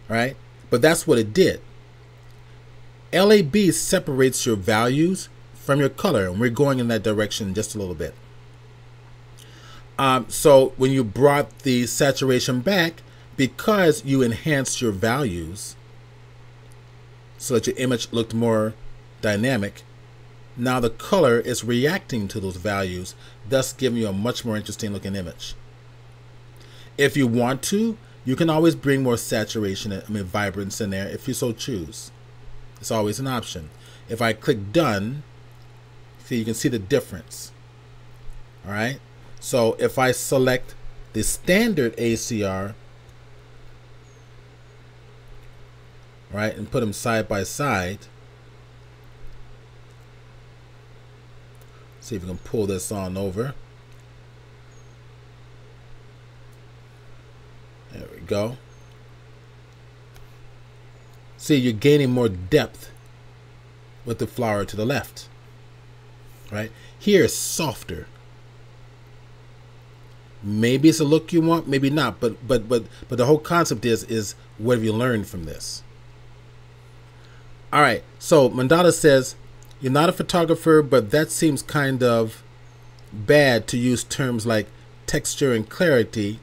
right? But that's what it did. LAB separates your values from your color, and we're going in that direction just a little bit. So when you brought the saturation back, because you enhanced your values so that your image looked more dynamic, now the color is reacting to those values, thus giving you a much more interesting looking image. If you want to, you can always bring more saturation, vibrance in there if you so choose. It's always an option. If I click done, see, you can see the difference. All right. So if I select the standard ACR, right, and put them side by side, see if we can pull this on over. There we go. See, you're gaining more depth with the flower to the left, right? Here it's softer. Maybe it's a look you want, maybe not, but the whole concept is what have you learned from this? All right, so Mandala says, you're not a photographer, but that seems kind of bad to use terms like texture and clarity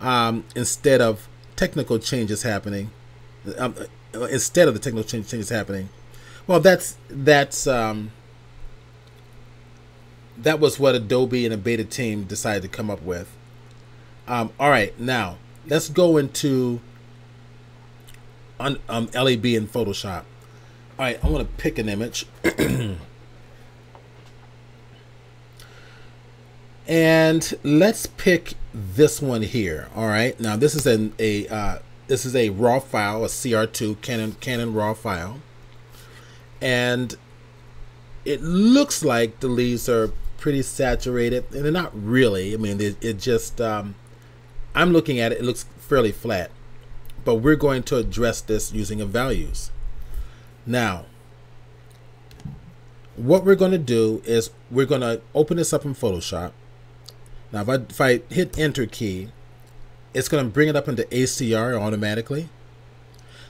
instead of technical changes happening. Instead of the technical changes happening. Well, that was what Adobe and a beta team decided to come up with. All right, now let's go into LAB in Photoshop. All right, I want to pick an image. And let's pick this one here. All right, now this is a raw file, a CR2 Canon raw file, and it looks like the leaves are pretty saturated, and they're not really. I mean, it just I'm looking at it, it looks fairly flat, but we're going to address this using a values. Now, what we're going to do is we're going to open this up in Photoshop. Now, if I hit Enter key, it's going to bring it up into ACR automatically.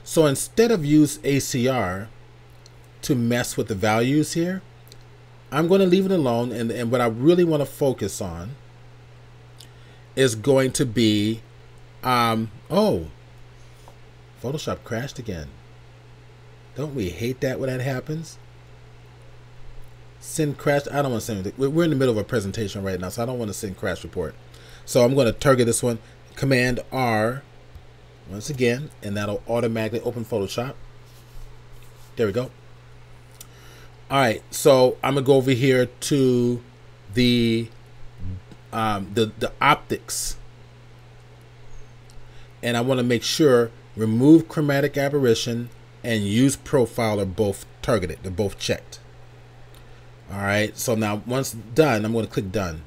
So instead of use ACR to mess with the values here, I'm going to leave it alone. And what I really want to focus on is going to be, oh, Photoshop crashed again. Don't we hate that when that happens? Send crash. I don't want to send anything. We're in the middle of a presentation right now, so I don't want to send crash report. So I'm going to target this one. Command R once again, and that'll automatically open Photoshop. There we go. All right, so I'm gonna go over here to the optics, and I want to make sure remove chromatic aberration and use profile are both targeted. They're both checked. All right, so now once done, I'm going to click done.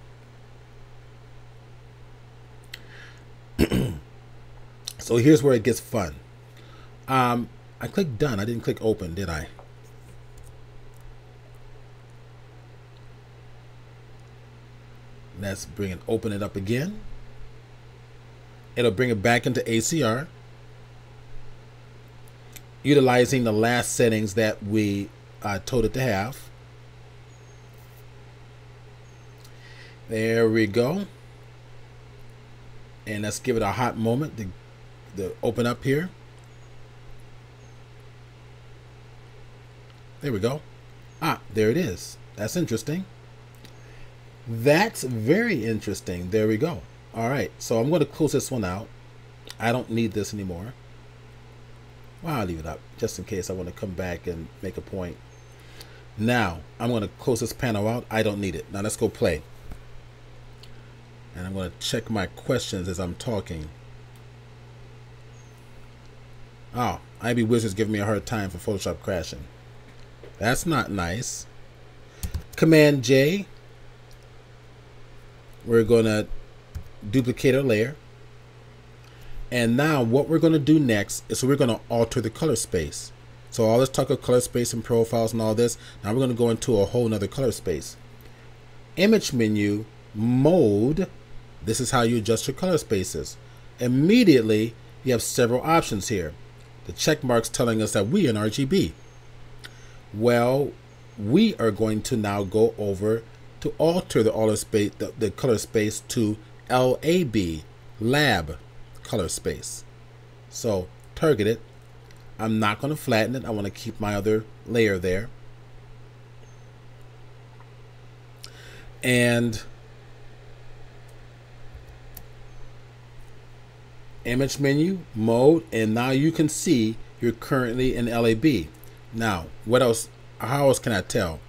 So here's where it gets fun. I clicked done. I didn't click open, did I? Let's bring it, open it up again. It'll bring it back into ACR, utilizing the last settings that we told it to have. There we go. And let's give it a hot moment to open up here. There we go. Ah, there it is. That's interesting. That's very interesting. There we go. All right, so I'm going to close this one out. I don't need this anymore. Well, I'll leave it up just in case I want to come back and make a point. Now, I'm going to close this panel out. I don't need it. Now, let's go play. And I'm going to check my questions as I'm talking. Oh, IB Wizard's giving me a hard time for Photoshop crashing. That's not nice. Command J. We're going to duplicate our layer. And now what we're going to do next is we're going to alter the color space. So all this talk of color space and profiles and all this, now we're going to go into a whole nother color space. Image menu, mode. This is how you adjust your color spaces. Immediately, you have several options here. The check mark's telling us that we are in RGB. Well, we are going to now go over to alter the color space to LAB, lab color space. So target it. I'm not going to flatten it. I want to keep my other layer there. And image menu, mode, and now you can see you're currently in LAB. Now, what else? How else can I tell?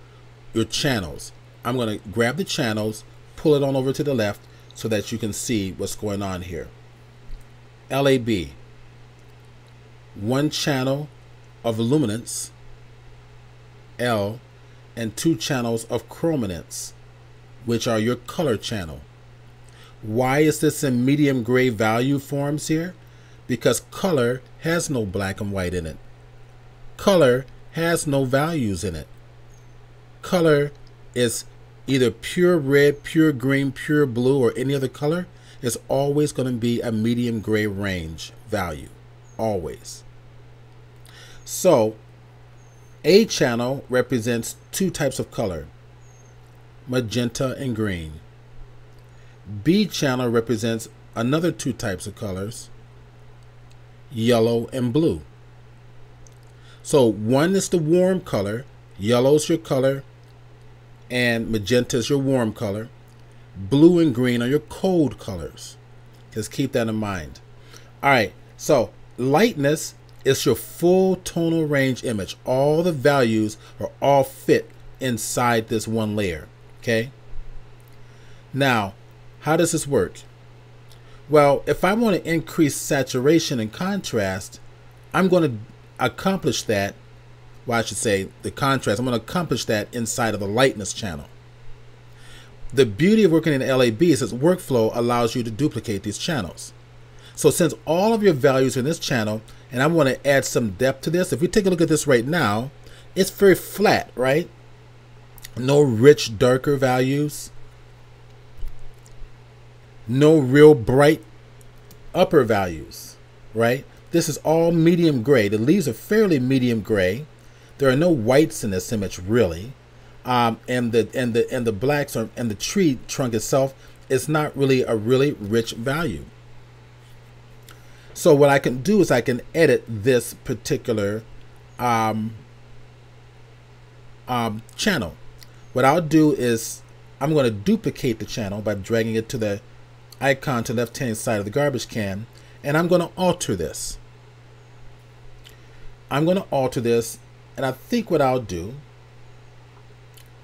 Your channels. I'm going to grab the channels, pull it on over to the left so that you can see what's going on here. LAB. One channel of luminance, L, and two channels of chrominance, which are your color channel. Why is this in medium gray value forms here? Because color has no black and white in it. Color has no values in it. Color is either pure red, pure green, pure blue, or any other color. It's always going to be a medium gray range value. Always. So, A channel represents two types of color, magenta and green. B channel represents another two types of colors, yellow and blue. So one is the warm color, yellow's your color, and magenta is your warm color. Blue and green are your cold colors. Just keep that in mind. All right, so lightness is your full tonal range image. All the values are all fit inside this one layer, okay? Now, how does this work? Well, if I want to increase saturation and contrast, I'm going to accomplish that. Well, I should say the contrast. I'm going to accomplish that inside of the lightness channel. The beauty of working in LAB is its workflow allows you to duplicate these channels. So since all of your values are in this channel, and I want to add some depth to this, if we take a look at this right now, it's very flat, right? No rich, darker values. No real bright upper values, right? This is all medium gray. The leaves are fairly medium gray. There are no whites in this image really, and the blacks are, and the tree trunk itself is not really a really rich value. So what I can do is I can edit this particular channel. What I'll do is I'm going to duplicate the channel by dragging it to the icon to the left-hand side of the garbage can, and I'm going to alter this. I'm going to alter this And I think what I'll do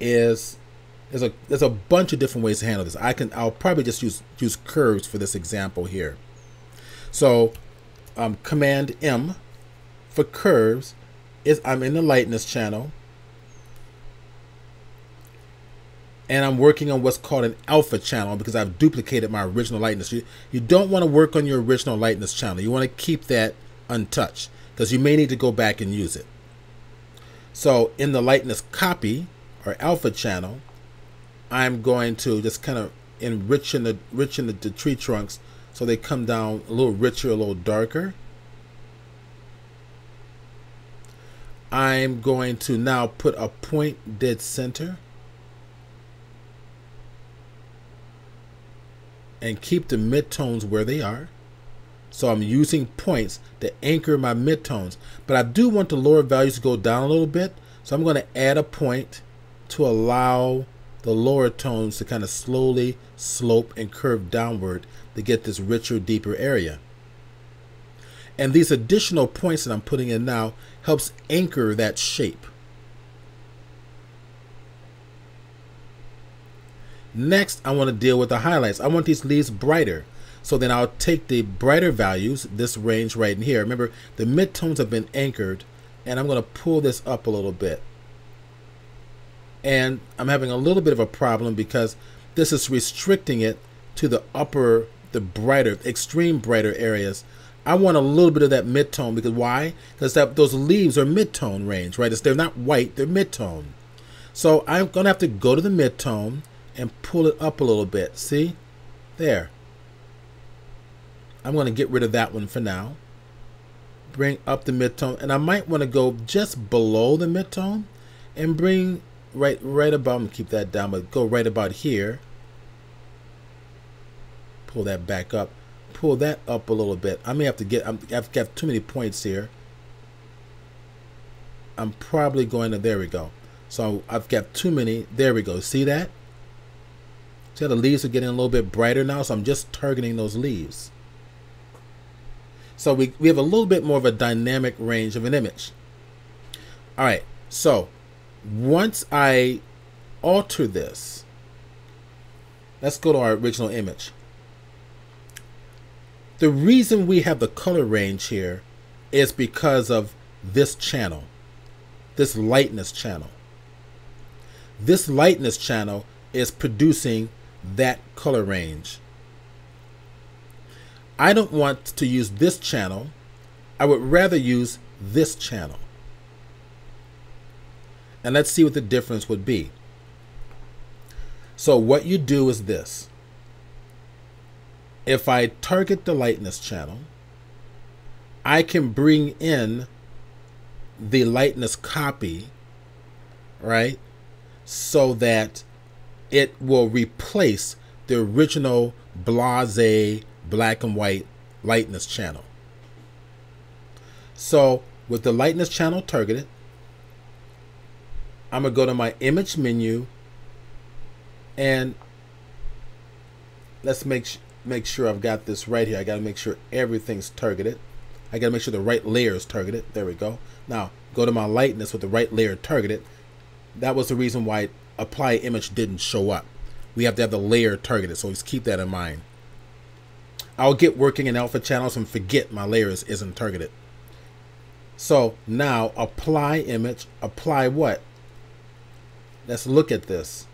is there's a bunch of different ways to handle this. I'll probably just use curves for this example here. So Command M for curves is I'm in the lightness channel, and I'm working on what's called an alpha channel because I've duplicated my original lightness. You don't want to work on your original lightness channel. You want to keep that untouched because you may need to go back and use it. So in the lightness copy or alpha channel, I'm going to just kind of enrich the tree trunks so they come down a little richer, a little darker. I'm going to now put a point dead center and keep the midtones where they are. So I'm using points to anchor my midtones, but I do want the lower values to go down a little bit. So I'm going to add a point to allow the lower tones to kind of slowly slope and curve downward to get this richer, deeper area. And these additional points that I'm putting in now helps anchor that shape. Next, I want to deal with the highlights. I want these leaves brighter. So then I'll take the brighter values, this range right in here. Remember, the midtones have been anchored, and I'm going to pull this up a little bit. And I'm having a little bit of a problem because this is restricting it to the upper, the brighter, extreme brighter areas. I want a little bit of that midtone because why? Because those leaves are midtone range, right? They're not white, they're midtone. So I'm going to have to go to the midtone and pull it up a little bit. See? There. I'm going to get rid of that one for now. Bring up the midtone, and I might want to go just below the midtone and bring right about, I'm going to keep that down, but go right about here. Pull that back up. Pull that up a little bit. I may have to get, I've got too many points here. I'm probably going to, there we go. So I've got too many, there we go. See that? See how the leaves are getting a little bit brighter now? So I'm just targeting those leaves. So we have a little bit more of a dynamic range of an image. All right, so once I alter this, let's go to our original image. The reason we have the color range here is because of this channel, this lightness channel. This lightness channel is producing that color range. I don't want to use this channel. I would rather use this channel. And let's see what the difference would be. So what you do is this. If I target the lightness channel, I can bring in the lightness copy, right? So that it will replace the original blase black and white lightness channel. So with the lightness channel targeted, I'm going to go to my image menu, and let's make sure I've got this right here. I got to make sure everything's targeted. I got to make sure the right layer is targeted. There we go. Now go to my lightness with the right layer targeted. That was the reason why apply image didn't show up. We have to have the layer targeted, so just keep that in mind. I'll get working in alpha channels and forget my layers isn't targeted. So now apply image, apply what? Let's look at this.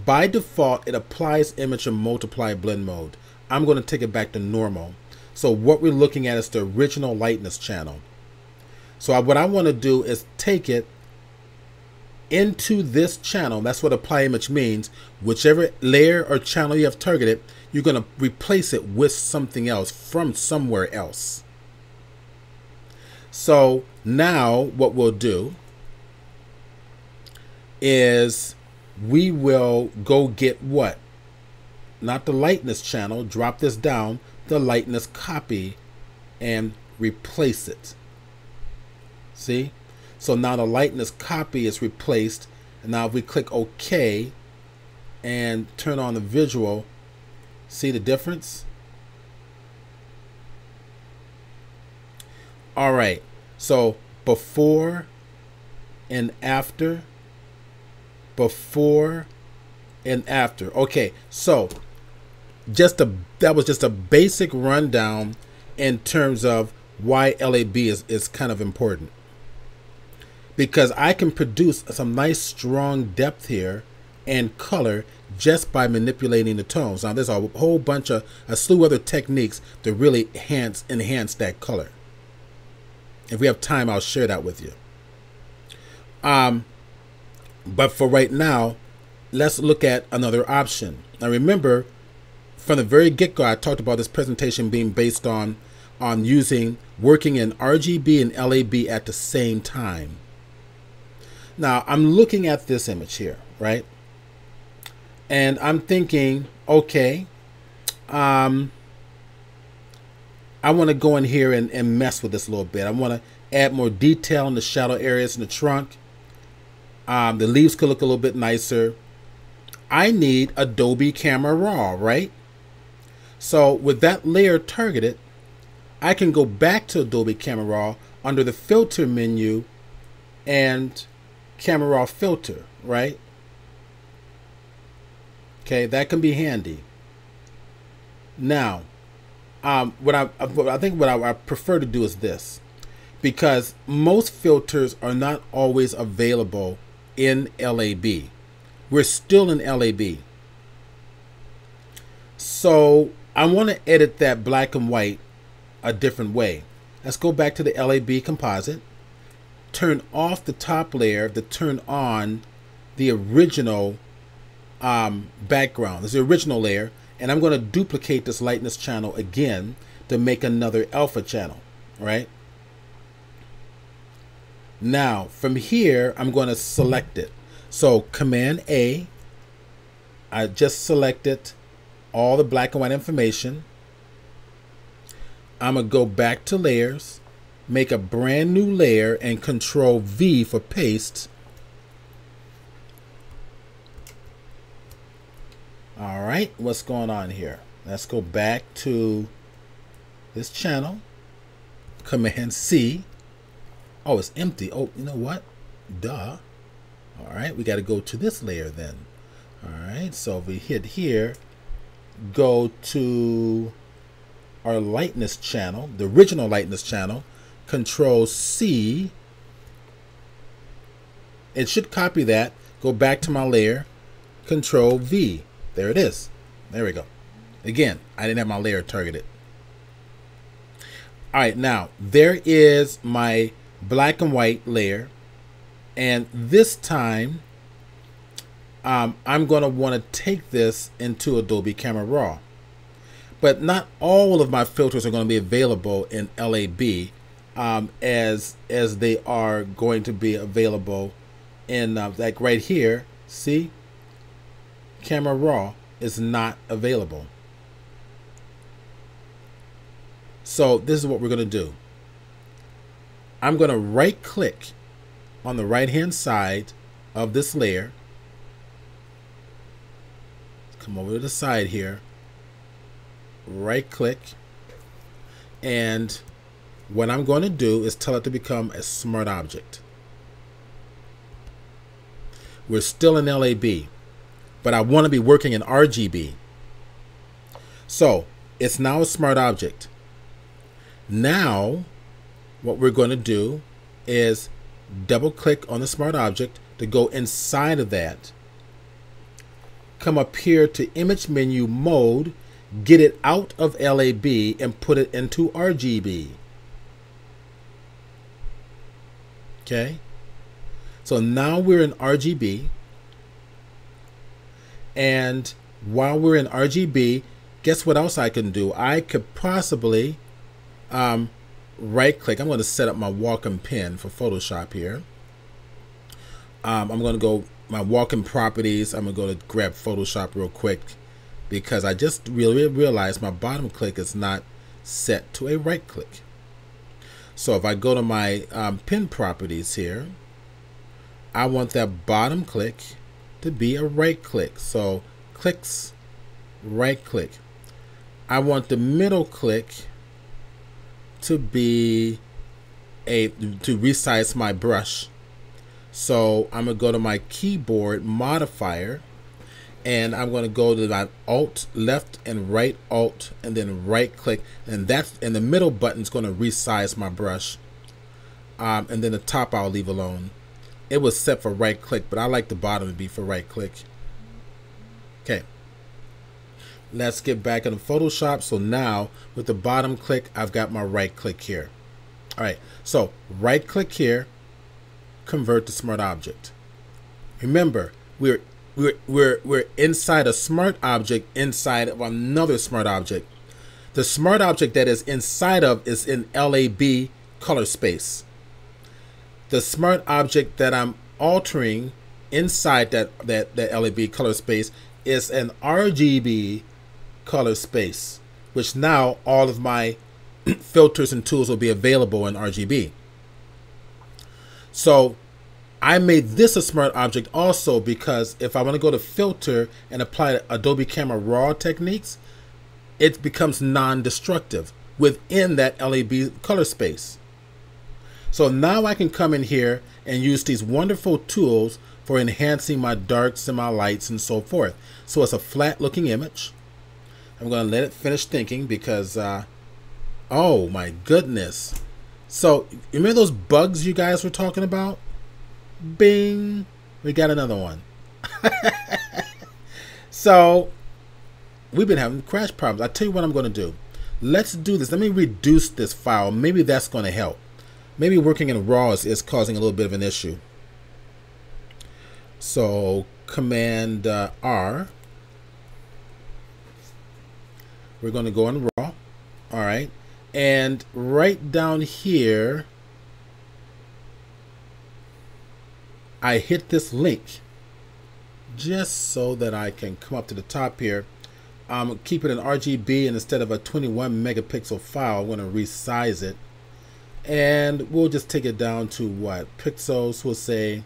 By default, it applies image in multiply blend mode. I'm going to take it back to normal. So what we're looking at is the original lightness channel. So what I want to do is take it into this channel. That's what apply image means. Whichever layer or channel you have targeted, you're going to replace it with something else from somewhere else. So now what we'll do is we will go get what? Not the lightness channel, drop this down, the lightness copy, and replace it. See? So now the lightness copy is replaced. And now if we click OK and turn on the visual, see the difference? All right. So before and after, before and after. Okay, so that was just a basic rundown in terms of why LAB is kind of important. Because I can produce some nice strong depth here and color just by manipulating the tones. Now there's a whole bunch of a slew of other techniques to really enhance that color. If we have time, I'll share that with you. But for right now, let's look at another option. Now remember, from the very get-go, I talked about this presentation being based on working in RGB and LAB at the same time. Now I'm looking at this image here, right? And I'm thinking, okay, I want to go in here and mess with this a little bit. I want to add more detail in the shadow areas in the trunk. The leaves could look a little bit nicer. I need Adobe Camera Raw, right? So with that layer targeted, I can go back to Adobe Camera Raw under the filter menu and Camera Raw filter, right? Okay, that can be handy. Now, what I prefer to do is this, because most filters are not always available in LAB. We're still in LAB. So I want to edit that black and white a different way. Let's go back to the LAB composite, turn off the top layer to turn on the original background. This is the original layer, and I'm going to duplicate this lightness channel again to make another alpha channel, right? Now from here I'm going to select it. So Command A, I just selected all the black and white information. I'm going to go back to layers, make a brand new layer, and Control V for paste. All right, what's going on here? Let's go back to this channel. Command C. Oh, it's empty. Oh, you know what? Duh. All right, we got to go to this layer then. All right, so if we hit here, go to our lightness channel, the original lightness channel, Control C. It should copy that. Go back to my layer, Control V. There it is. There we go. Again, I didn't have my layer targeted. All right, now there is my black and white layer, and this time I'm going to want to take this into Adobe Camera Raw. But not all of my filters are going to be available in LAB as they are going to be available in like right here. See, Camera Raw is not available. So this is what we're going to do. I'm going to right click on the right hand side of this layer. Come over to the side here. Right click. And what I'm going to do is tell it to become a smart object. We're still in LAB, but I want to be working in RGB. So it's now a smart object. Now what we're going to do is double click on the smart object to go inside of that. Come up here to image menu mode, get it out of LAB and put it into RGB. Okay, so now we're in RGB, and while we're in RGB, guess what else I can do? I could possibly right click. I'm going to set up my walk-in pen for Photoshop here. I'm going to go my walk-in properties. I'm going to go to grab Photoshop real quick because I just really realized my bottom click is not set to a right click. So if I go to my pen properties here, I want that bottom click to be a right click. So clicks, right click. I want the middle click to be to resize my brush. So I'm going to go to my keyboard modifier, and I'm going to go to my Alt, left and right Alt, and then right click, and that's, and the middle button is going to resize my brush. And then the top I'll leave alone. It was set for right click, but I like the bottom to be for right click. Okay. Let's get back into Photoshop. So now with the bottom click, I've got my right click here. All right. So right click here, convert to smart object. Remember, we're inside a smart object inside of another smart object. The smart object that is inside of is in LAB color space. The smart object that I'm altering inside that LAB color space is an RGB color space, which now all of my filters and tools will be available in RGB. So I made this a smart object also because if I want to go to filter and apply Adobe Camera Raw techniques, it becomes non-destructive within that LAB color space. So now I can come in here and use these wonderful tools for enhancing my darks and my lights and so forth. So it's a flat looking image. I'm going to let it finish thinking because, oh my goodness. So remember those bugs you guys were talking about? Bing, we got another one. So we've been having crash problems. I'll tell you what I'm going to do. Let's do this. Let me reduce this file. Maybe that's going to help. Maybe working in RAW is causing a little bit of an issue. So Command R. We're going to go in RAW. All right. And right down here, I hit this link just so that I can come up to the top here. I'm keeping it in RGB, and instead of a 21 megapixel file, I'm going to resize it. And we'll just take it down to what? Pixels, we'll say.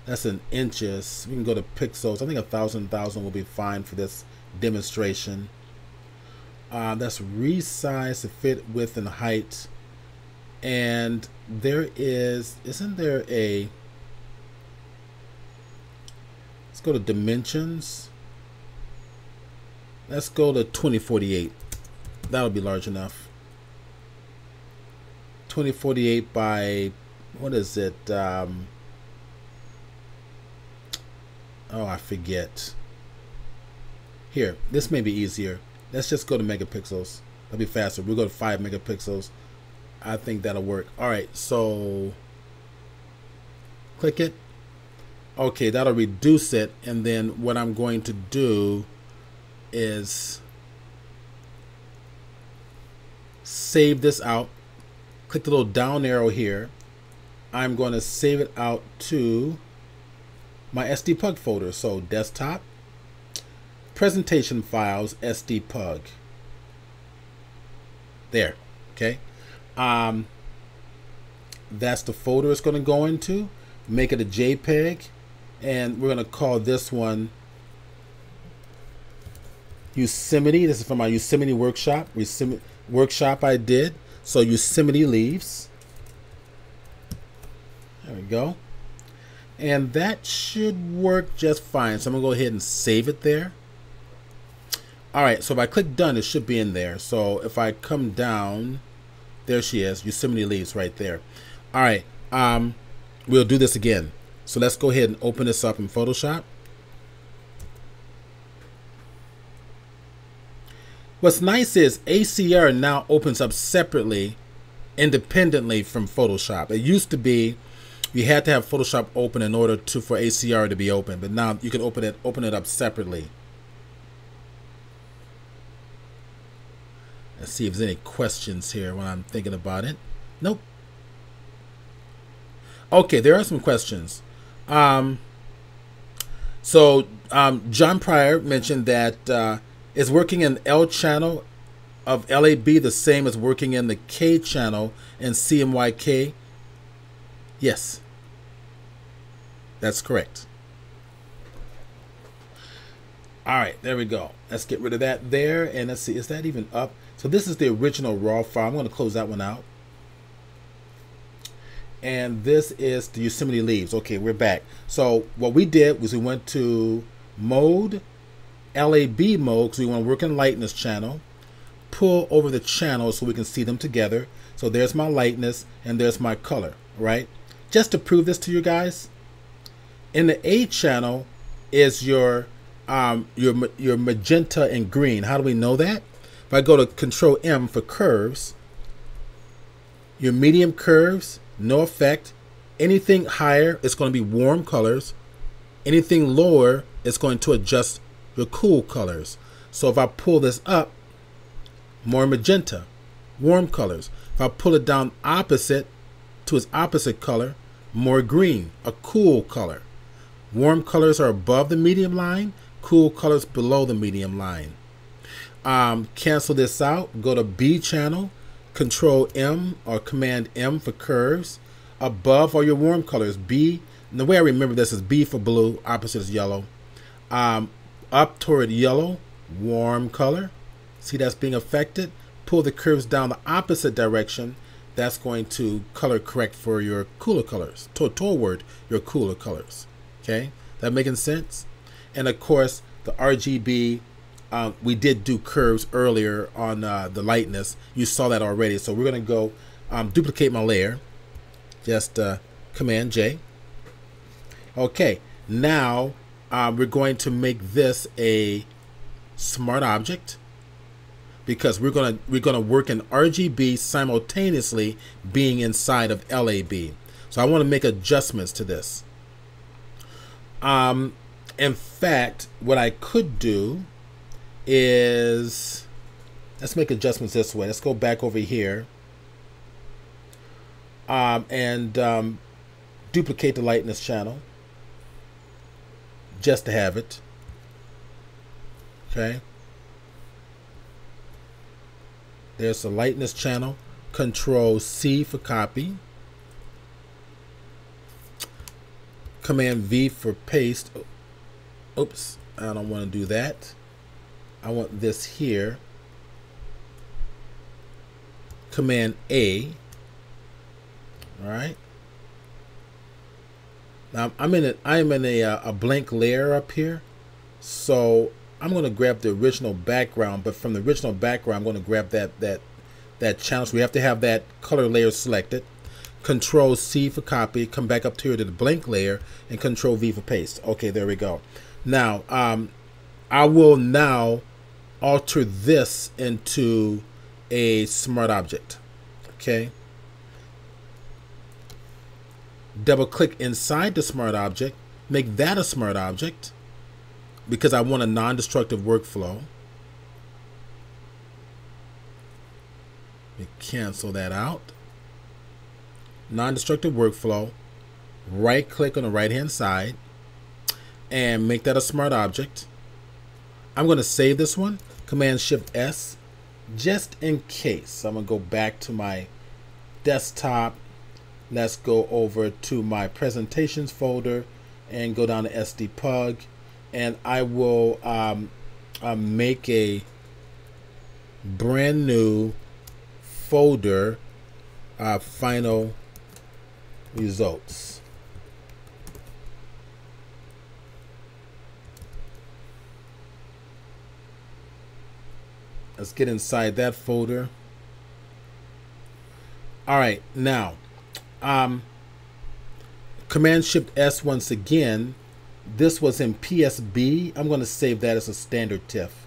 That's in inches. We can go to pixels. I think 1,000 will be fine for this demonstration. That's resize to fit width and height. And there is, isn't there a, let's go to dimensions. Let's go to 2048. That'll be large enough. 2048 by, what is it? Oh, I forget. Here, this may be easier. Let's just go to megapixels. That'll be faster. We'll go to 5 megapixels. I think that'll work. All right, so click it. Okay, that'll reduce it. And then what I'm going to do is save this out. Click the little down arrow here. I'm going to save it out to my SDPUG folder. So desktop, presentation files, SDPUG. There, okay. That's the folder it's going to go into. Make it a JPEG, and we're going to call this one Yosemite. This is from my Yosemite workshop. Workshop I did. So Yosemite leaves. There we go. And that should work just fine. So I'm going to go ahead and save it there. All right, so if I click done, it should be in there. So if I come down, there she is, Yosemite leaves right there. All right, we'll do this again. So let's go ahead and open this up in Photoshop. What's nice is ACR now opens up separately, independently from Photoshop. It used to be you had to have Photoshop open in order for ACR to be open, but now you can open it up separately. Let's see if there's any questions here when I'm thinking about it. Nope. Okay, there are some questions. John Pryor mentioned that is working in L channel of LAB the same as working in the K channel in CMYK? Yes, that's correct. All right, there we go. Let's get rid of that there, and let's see, is that even up? So this is the original RAW file. I'm going to close that one out. And this is the Yosemite leaves. Okay, we're back. So what we did was we went to mode, LAB mode, because we want to work in lightness channel. Pull over the channel so we can see them together. So there's my lightness and there's my color, right? Just to prove this to you guys, in the A channel is your magenta and green. How do we know that? If I go to Control M for curves, your medium curves, no effect. Anything higher, it's going to be warm colors. Anything lower, it's going to adjust your cool colors. So if I pull this up, more magenta, warm colors. If I pull it down opposite to its opposite color, more green, a cool color. Warm colors are above the medium line, cool colors below the medium line. Cancel this out, go to B channel, Control M or Command M for curves. Above are your warm colors. B, and the way I remember this is B for blue, opposite is yellow. Up toward yellow, warm color. See that's being affected. Pull the curves down the opposite direction. That's going to color correct for your cooler colors, toward your cooler colors. Okay, that making sense? And of course, the RGB, we did do curves earlier on the lightness. You saw that already. So we're going to go duplicate my layer. Just Command J. Okay, now we're going to make this a smart object because we're gonna work in RGB simultaneously being inside of LAB. So I want to make adjustments to this. In fact, what I could do is, let's make adjustments this way. Let's go back over here and duplicate the lightness channel just to have it. Okay. There's the lightness channel. Control C for copy. Command V for paste. Oops, I don't want to do that. I want this here. Command A. All right. Now I'm in a blank layer up here, so I'm going to grab the original background. But from the original background, I'm going to grab that channel. So we have to have that color layer selected. Control C for copy. Come back up here to the blank layer and Control V for paste. Okay, there we go. Now I will now alter this into a smart object. Okay. Double click inside the smart object, make that a smart object because I want a non-destructive workflow. Let me cancel that out. Non-destructive workflow, right click on the right hand side and make that a smart object. I'm going to save this one, Command Shift S, just in case. I'm going to go back to my desktop. Let's go over to my presentations folder and go down to SDPUG, and I will make a brand new folder, final results. Let's get inside that folder. All right, now Command Shift S once again. This was in PSB. I'm going to save that as a standard TIFF.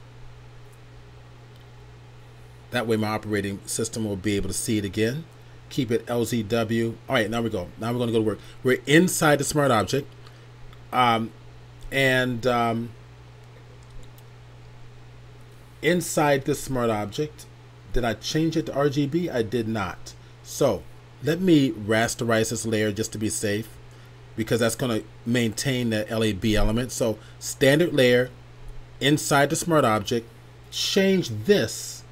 That way my operating system will be able to see it again. Keep it LZW. All right, now we go. Now we're going to go to work. We're inside the smart object. Inside this smart object, did I change it to RGB? I did not. So let me rasterize this layer just to be safe, because that's going to maintain the LAB element. So standard layer, inside the smart object, change this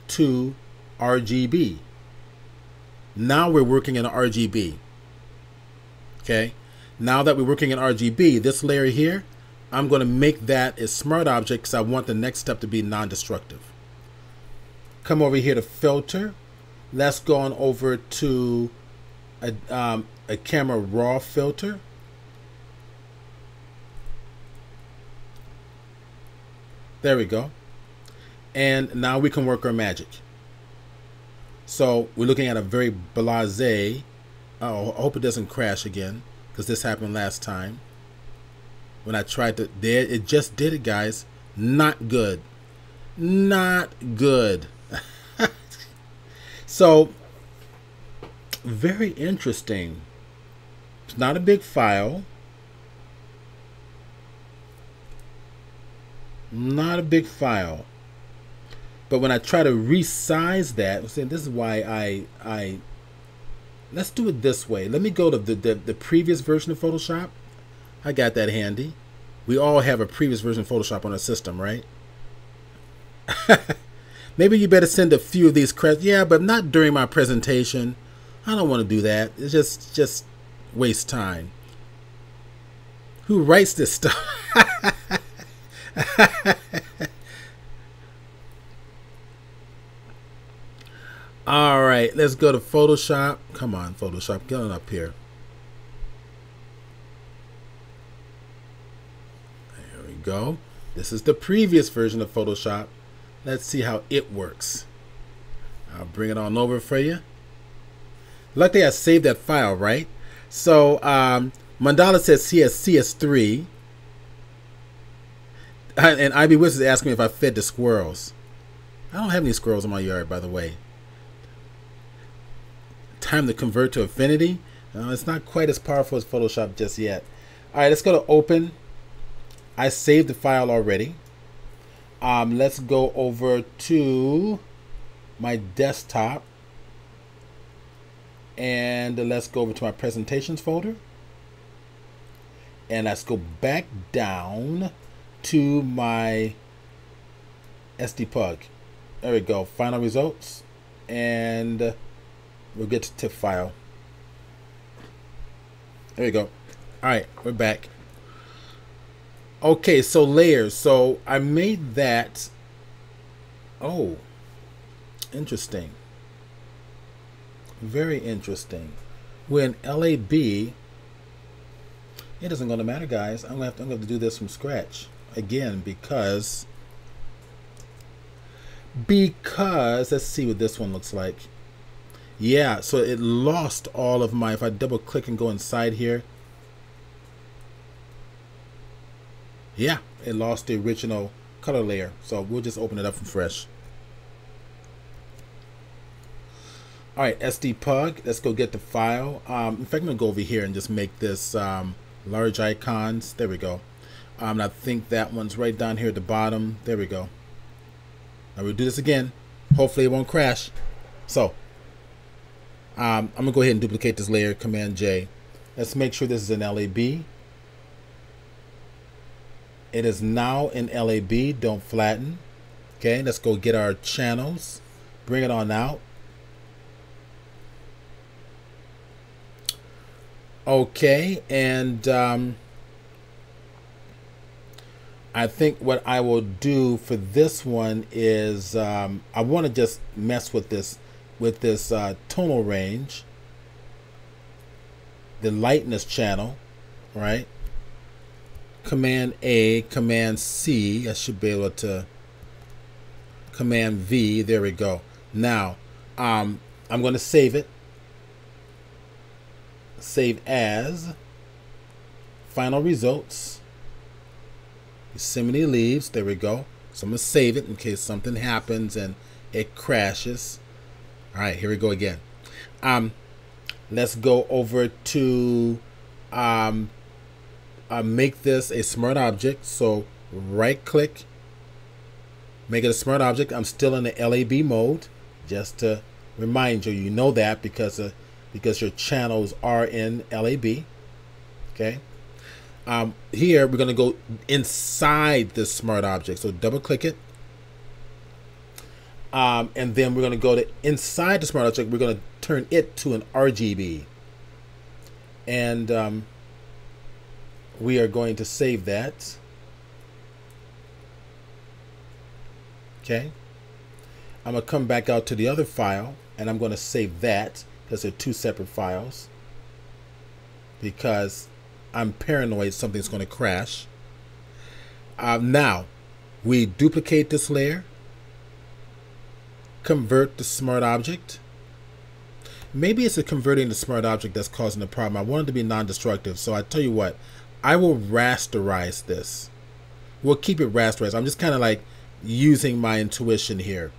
to RGB. Now we're working in RGB. Okay. Now that we're working in RGB, this layer here, I'm going to make that a smart object because I want the next step to be non-destructive. Come over here to filter. Let's go on over to a Camera Raw filter. There we go. And now we can work our magic. So we're looking at a very blasé. Oh, I hope it doesn't crash again, because this happened last time. When I tried to, there, it just did it, guys. Not good. Not good. So, very interesting. It's not a big file. Not a big file. But when I try to resize that, this is why I let's do it this way. Let me go to the previous version of Photoshop. I got that handy. We all have a previous version of Photoshop on our system, right? Maybe you better send a few of these credits. Yeah, but not during my presentation. I don't want to do that. It's just waste time. Who writes this stuff? All right, let's go to Photoshop. Come on, Photoshop, get on up here. There we go. This is the previous version of Photoshop. Let's see how it works. I'll bring it on over for you. Luckily, I saved that file, right? So, Mandala says he has CS3. And IB Wizards is asking me if I fed the squirrels. I don't have any squirrels in my yard, by the way. Time to convert to Affinity. It's not quite as powerful as Photoshop just yet. All right, let's go to Open. I saved the file already. Let's go over to my desktop. And let's go over to my presentations folder. And let's go back down to my SDPUG. There we go. Final results. And we'll get to TIFF file. There we go. All right, we're back. Okay, so layers. So I made that. Oh, interesting. Very interesting. When LAB, it isn't going to matter, guys. I'm going to have to do this from scratch again because let's see what this one looks like. Yeah, so it lost all of my, if I double click and go inside here, yeah, it lost the original color layer. So we'll just open it up from fresh. All right, SDPUG, let's go get the file. In fact, I'm gonna go over here and just make this large icons. There we go. I think that one's right down here at the bottom. There we go. Now we'll do this again. Hopefully it won't crash. So I'm gonna go ahead and duplicate this layer, Command J. Let's make sure this is in LAB. It is now in LAB, don't flatten. Okay, let's go get our channels. Bring it on out. Okay, and I think what I will do for this one is I want to just mess with this tonal range, the lightness channel, right? Command A, Command C. I should be able to Command V. There we go. Now I'm going to save it. Save as. Final results. Yosemite leaves. There we go. So I'm going to save it in case something happens and it crashes. All right, here we go again. Let's go over to make this a smart object. So right click, make it a smart object. I'm still in the LAB mode, just to remind you. You know that because your channels are in LAB. Okay. Here we're going to go inside this smart object. So double click it. And then we're going to go to inside the smart object. We're going to turn it to an RGB. And we are going to save that. Okay. I'm going to come back out to the other file and I'm going to save that because they're two separate files, because I'm paranoid something's going to crash. Now, we duplicate this layer, convert the smart object. Maybe it's converting the smart object that's causing the problem. I want it to be non-destructive, so I tell you what, I will rasterize this. We'll keep it rasterized. I'm just kind of like using my intuition here.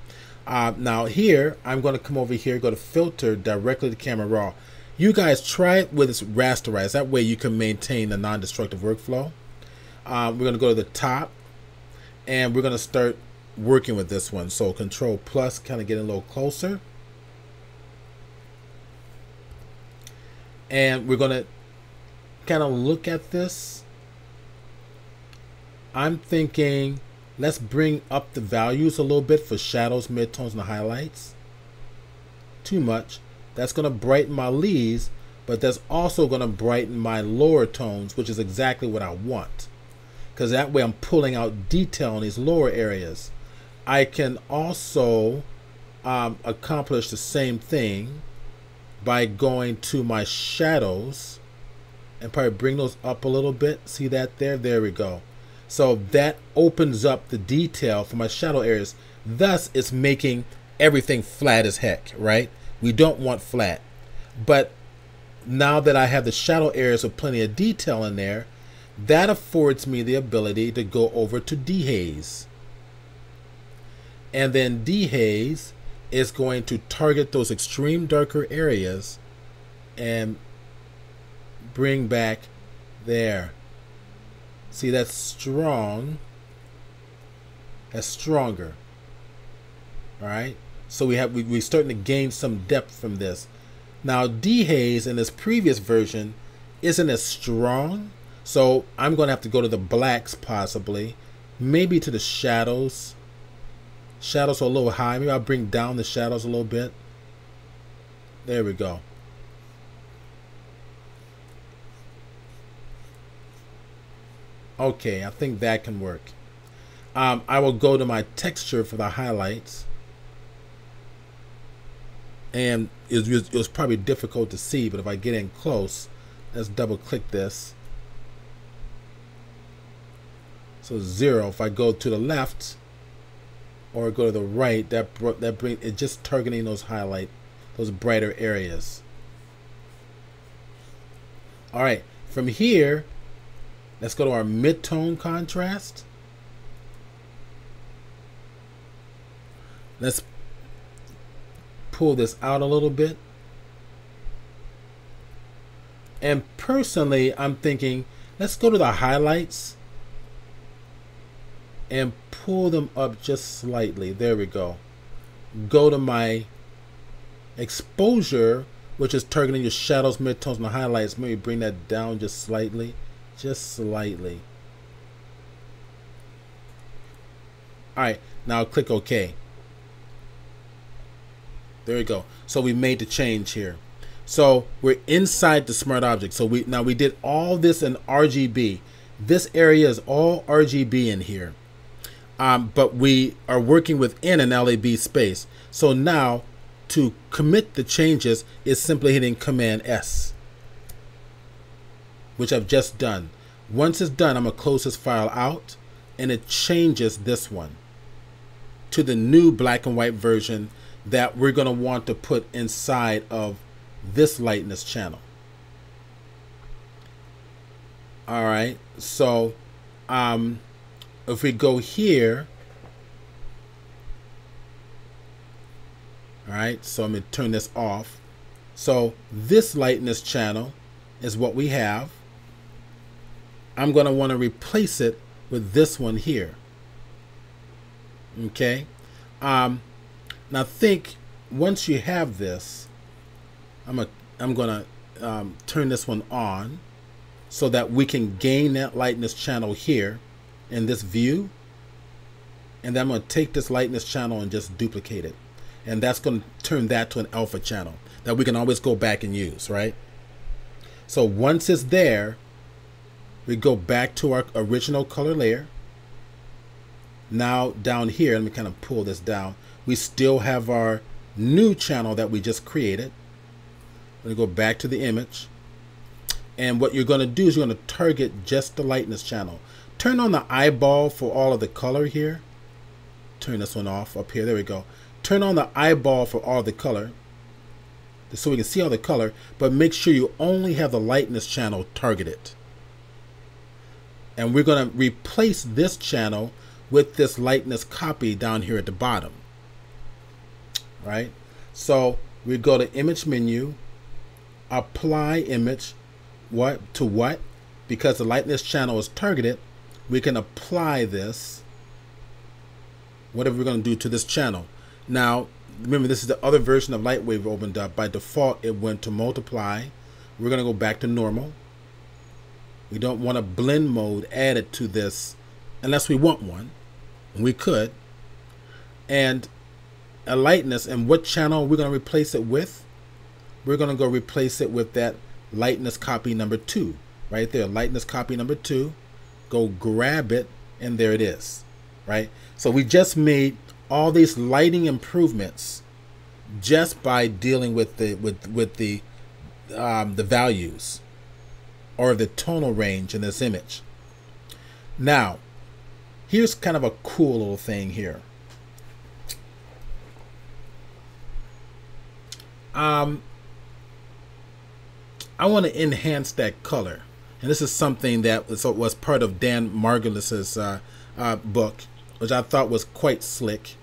Now here, I'm going to come over here, go to Filter, directly to Camera Raw. You guys try it with this rasterized. That way you can maintain a non-destructive workflow. We're going to go to the top, and we're going to start working with this one. So Control Plus, kind of getting a little closer. And we're going to kind of look at this. I'm thinking, let's bring up the values a little bit for shadows, midtones, and highlights. Too much. That's going to brighten my leaves, but that's also going to brighten my lower tones, which is exactly what I want. Because that way I'm pulling out detail in these lower areas. I can also accomplish the same thing by going to my shadows and probably bring those up a little bit. See that there? There we go. So that opens up the detail for my shadow areas. Thus, it's making everything flat as heck, right? We don't want flat. But now that I have the shadow areas with plenty of detail in there, that affords me the ability to go over to dehaze. And then dehaze is going to target those extreme darker areas and bring back there. See, that's strong. That's stronger. All right. So we're starting to gain some depth from this. Now, dehaze in this previous version isn't as strong. So I'm going to have to go to the blacks possibly. Maybe to the shadows. Shadows are a little high. Maybe I'll bring down the shadows a little bit. There we go. Okay, I think that can work. I will go to my texture for the highlights. And it was probably difficult to see, but if I get in close, let's double click this. So 0. If I go to the left or go to the right, that brings it, just targeting those those brighter areas. All right, from here, let's go to our mid-tone contrast. Let's pull this out a little bit. And personally, I'm thinking, let's go to the highlights and pull them up just slightly. There we go. Go to my exposure, which is targeting your shadows, midtones, and the highlights. Maybe bring that down just slightly. Just slightly. All right, now click OK. There we go. So we made the change here. So we're inside the smart object. So we did all this in RGB. This area is all RGB in here. But we are working within an LAB space. So now to commit the changes is simply hitting Command S, which I've just done. Once it's done, I'm going to close this file out, and it changes this one to the new black and white version that we're going to want to put inside of this lightness channel. All right, so if we go here, all right, so I'm going to turn this off. So this lightness channel is what we have. I'm going to want to replace it with this one here. Okay. Now think, once you have this, I'm going to turn this one on so that we can gain that lightness channel here in this view. And then I'm going to take this lightness channel and just duplicate it. And that's going to turn that to an alpha channel that we can always go back and use, right? So once it's there, we go back to our original color layer. Now down here, let me kind of pull this down. We still have our new channel that we just created. I'm going to go back to the image. And what you're going to do is you're going to target just the lightness channel. Turn on the eyeball for all of the color here. Turn this one off up here. There we go. Turn on the eyeball for all the color, so we can see all the color, but make sure you only have the lightness channel targeted. And we're going to replace this channel with this lightness copy down here at the bottom. Right? So we go to image menu, apply image, what to what? Because the lightness channel is targeted, we can apply this, whatever we're going to do to this channel. Now, remember, this is the other version of Lightwave opened up. By default, it went to multiply. We're going to go back to normal. We don't want a blend mode added to this unless we want one. We could. And a lightness, and what channel we're going to replace it with? We're going to go replace it with that lightness copy number 2. Right there, lightness copy number 2. Go grab it, and there it is. Right? So we just made all these lighting improvements just by dealing with the values or the tonal range in this image. Now, here's kind of a cool little thing here. I want to enhance that color, and this is something that was part of Dan Margulis's book, which I thought was quite slick.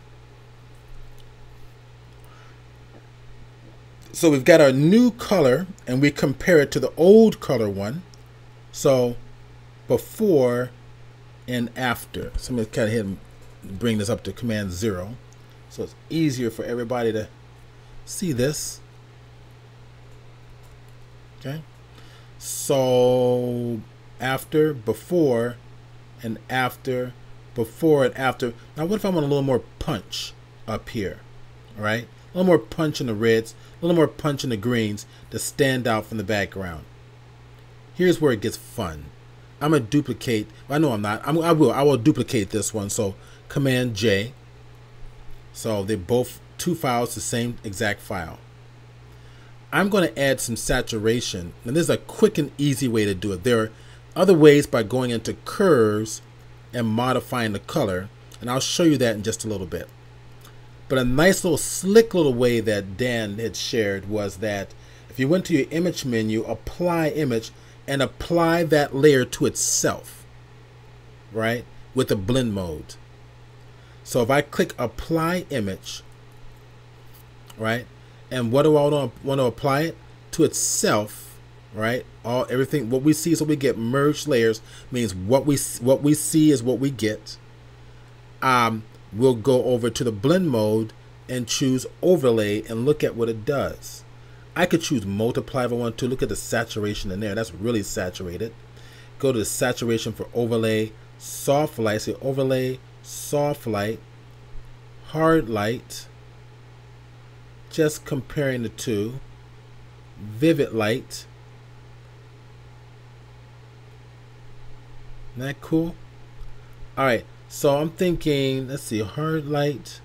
So we've got our new color, and we compare it to the old color one. So before and after. So I'm going to kind of hit and bring this up to Command 0, so it's easier for everybody to see this. Okay. So after, before, and after, before and after. Now what if I want a little more punch up here? All right. A little more punch in the reds, a little more punch in the greens to stand out from the background. Here's where it gets fun. I'm going to duplicate. I know I'm not. I will duplicate this one. So Command J. So they're both two files, the same exact file. I'm going to add some saturation. And this is a quick and easy way to do it. There are other ways by going into curves and modifying the color. And I'll show you that in just a little bit. But a nice little slick little way that Dan had shared was that if you went to your image menu, apply image, and apply that layer to itself, right, with the blend mode. So if I click apply image, right, and what do I want to apply it to itself, right? Everything what we see is what we get. Merged layers means what we see is what we get. We'll go over to the blend mode and choose overlay and look at what it does. I could choose multiply if I want to. Look at the saturation in there. That's really saturated. Go to the saturation for overlay, soft light. Say overlay, soft light, hard light. Just comparing the two. Vivid light. Isn't that cool? All right. So I'm thinking, let's see, hard light.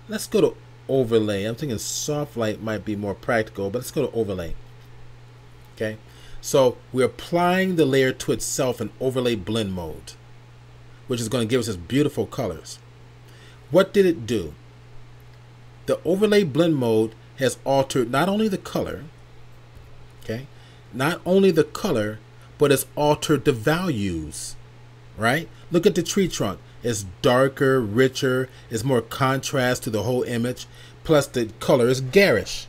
Let's go to overlay. I'm thinking soft light might be more practical, but let's go to overlay. Okay. So we're applying the layer to itself in overlay blend mode, which is going to give us this beautiful colors. What did it do? The overlay blend mode has altered not only the color, okay, not only the color, but it's altered the values. Right? Look at the tree trunk. It's darker, richer, it's more contrast to the whole image. Plus the color is garish.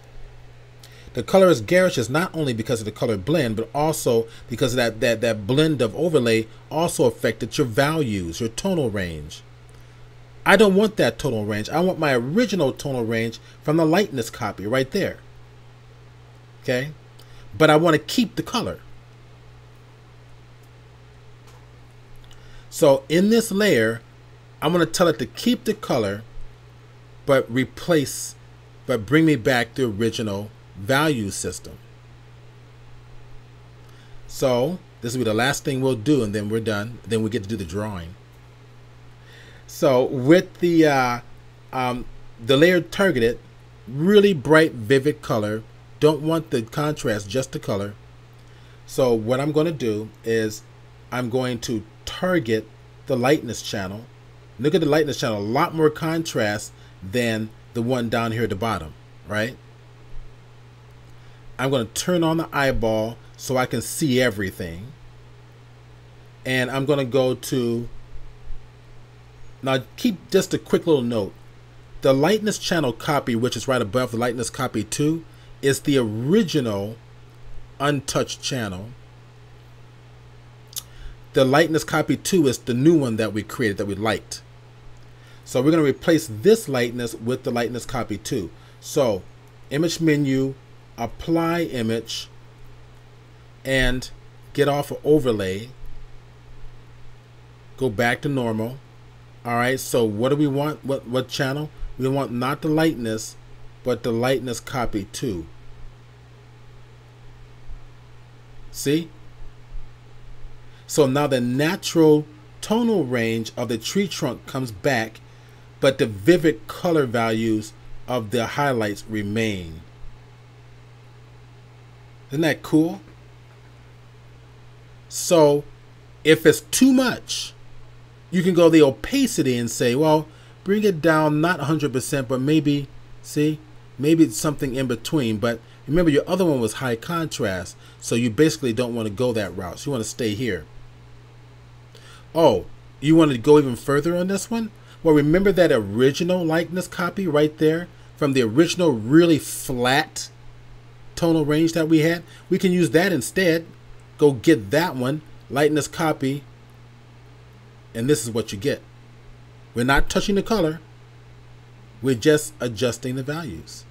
The color is garish is not only because of the color blend, but also because of that blend of overlay also affected your values, your tonal range. I don't want that tonal range. I want my original tonal range from the lightness copy right there. Okay? But I want to keep the color. So in this layer, I'm going to tell it to keep the color, but bring me back the original value system. So this will be the last thing we'll do, and then we're done. Then we get to do the drawing. So with the layer targeted, really bright, vivid color. Don't want the contrast, just the color. So what I'm going to do is I'm going to target the lightness channel. Look at the lightness channel, a lot more contrast than the one down here at the bottom, right? I'm going to turn on the eyeball so I can see everything. And I'm going to go to, now keep just a quick little note. The lightness channel copy, which is right above the lightness copy 2, is the original untouched channel. The lightness copy 2 is the new one that we created that we liked. So we're going to replace this lightness with the lightness copy 2. So image menu, apply image, and get off of overlay. Go back to normal. All right, so what do we want? What channel? We want not the lightness, but the lightness copy 2. See? So now the natural tonal range of the tree trunk comes back, but the vivid color values of the highlights remain. Isn't that cool? So if it's too much, you can go the opacity and say, well, bring it down, not 100%, but maybe, see, maybe it's something in between. But remember, your other one was high contrast, so you basically don't want to go that route. So you want to stay here. Oh, you want to go even further on this one? Well, remember that original likeness copy right there from the original really flat tonal range that we had? We can use that instead. Go get that one, lightness copy, and this is what you get. We're not touching the color. We're just adjusting the values.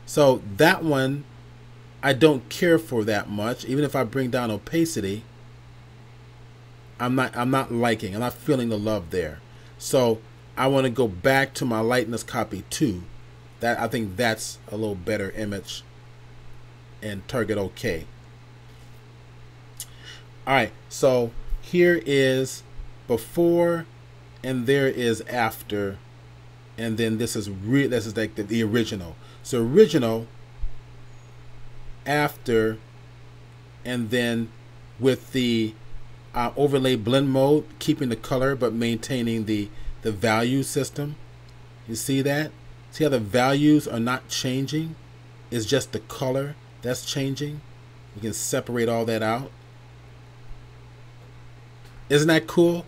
So that one, I don't care for that much. Even if I bring down opacity, I'm not liking, I'm not feeling the love there. So I want to go back to my lightness copy 2. That, I think that's a little better image, and target OK. All right, so here is before, and there is after, and then this is like the original. So original, after, and then with the overlay blend mode, keeping the color but maintaining the value system. You see that? See how the values are not changing? It's just the color that's changing. You can separate all that out. Isn't that cool?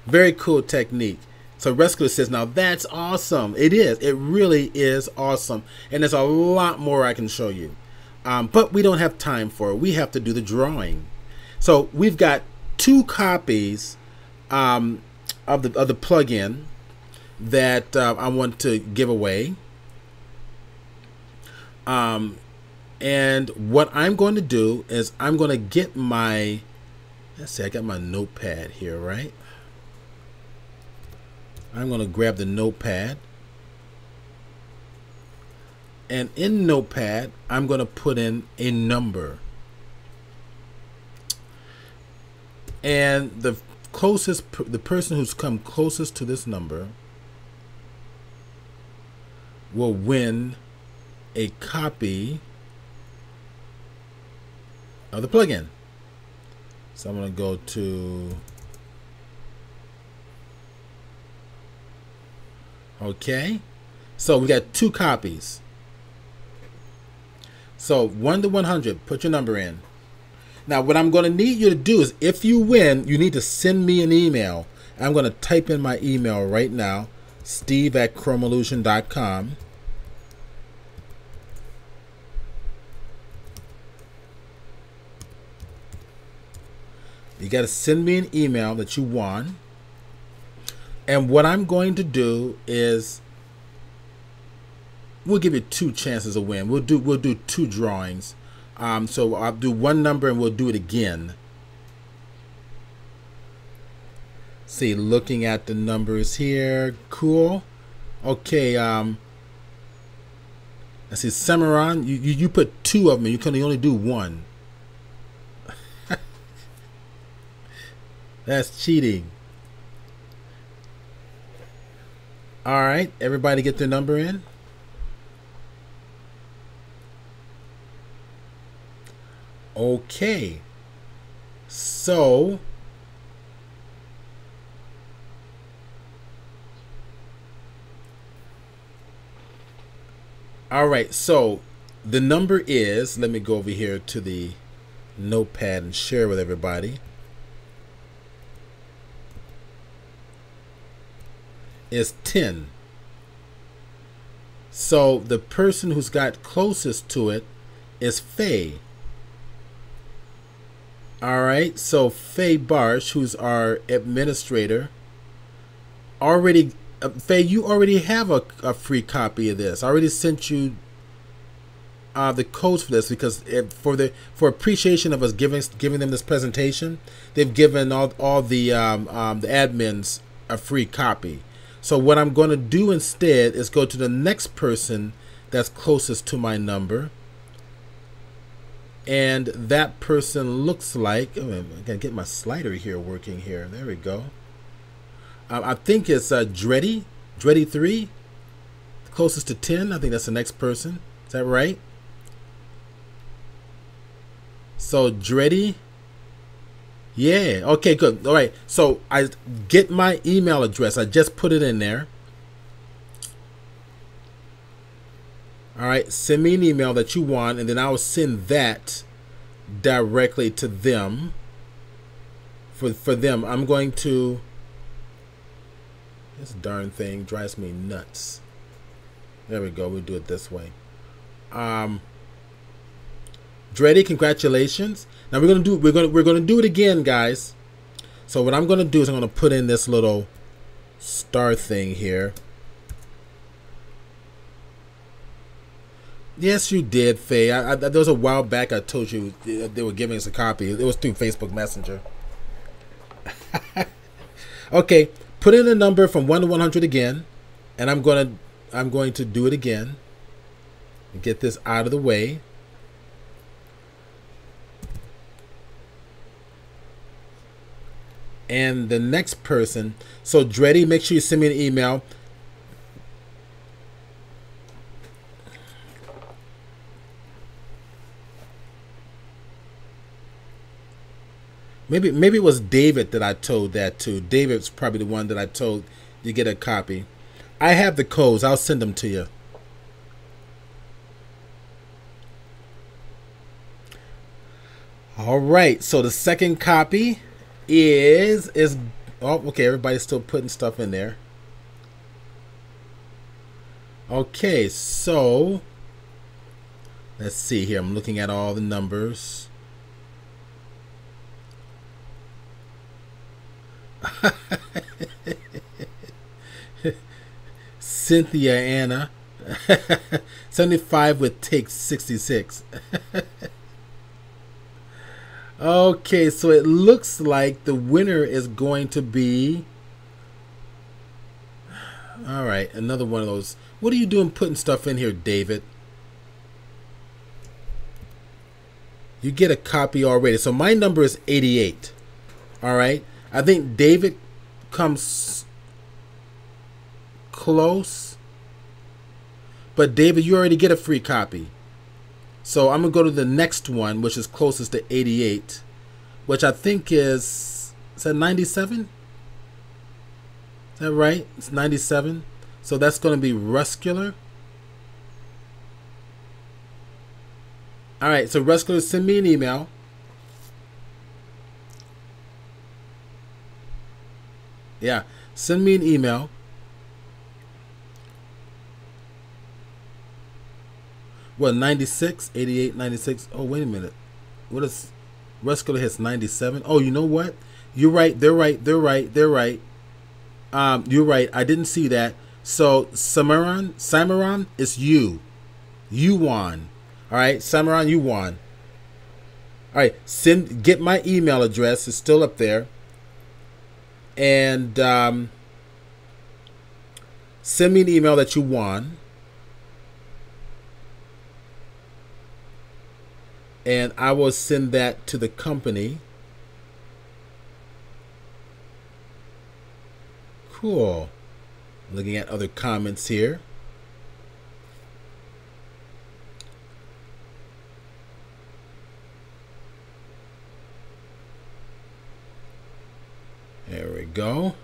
Very cool technique. So Rescuer says, now that's awesome. It is. It really is awesome. And there's a lot more I can show you. But we don't have time for it. We have to do the drawing. So we've got 2 copies of the plugin that I want to give away. And what I'm going to do is I'm going to get my, let's see, I got my notepad here, right? I'm going to grab the notepad. And in notepad, I'm going to put in a number. And the person who's come closest to this number will win a copy of the plugin. So I'm going to go to, okay. So we got 2 copies. So 1 to 100, put your number in. Now, what I'm going to need you to do is, if you win, you need to send me an email. I'm going to type in my email right now, steve@chromeillusion.com. You got to send me an email that you won. And what I'm going to do is, we'll give you 2 chances to win. We'll do 2 drawings. So I'll do 1 number and we'll do it again. See, looking at the numbers here, cool. Okay, I see Cimarron, you put 2 of them, you can only do 1. That's cheating. All right, everybody get their number in. Okay. So all right, so the number is, let me go over here to the notepad and share with everybody, is 10. So the person who's got closest to it is Faye. All right, so Faye Barsh, who's our administrator, already, Faye, you already have a free copy of this. I already sent you the codes for this, because for appreciation of us giving them this presentation, they've given all the admins a free copy. So what I'm going to do instead is go to the next person that's closest to my number, and that person looks like, oh, I gotta get my slider here working here. There we go. I think it's Dreddy 3, closest to 10. I think that's the next person. Is that right? So Dreddy, yeah, okay, good. All right, so I get my email address. I just put it in there. All right, send me an email that you want, and then I'll send that directly to them. For them, I'm going to, this darn thing drives me nuts. There we go, we'll do it this way. Dreddy, congratulations. Now we're gonna do it again, guys. So what I'm gonna do is I'm gonna put in this little star thing here. Yes, you did, Faye. There was a while back I told you they were giving us a copy. It was through Facebook Messenger. Okay, put in a number from 1 to 100 again, and I'm going to do it again and get this out of the way. And the next person, so Dreddy, make sure you send me an email. Maybe it was David that I told that to. David's probably the one that I told you get a copy. I have the codes. I'll send them to you. All right. So the second copy is oh, okay. Everybody's still putting stuff in there. Okay. So let's see here. I'm looking at all the numbers. Cynthia Anna 75 would take 66. Okay, so it looks like the winner is going to be, all right, another one of those. What are you doing putting stuff in here, David? You get a copy already. So my number is 88. All right, I think David comes close, but David, you already get a free copy. So I'm going to go to the next one, which is closest to 88, which I think is that 97? Is that right? It's 97. So that's going to be Ruscular. All right, so Ruscular, send me an email. Yeah, send me an email. What, 96, 88, 96? Oh, wait a minute. What is, Ruscular hits 97? Oh, you know what? You're right. They're right. You're right. I didn't see that. So, Cimarron is you. You won. All right, Cimarron, you won. All right, get my email address. It's still up there. And send me an email that you won. And I will send that to the company. Cool. Looking at other comments here. go.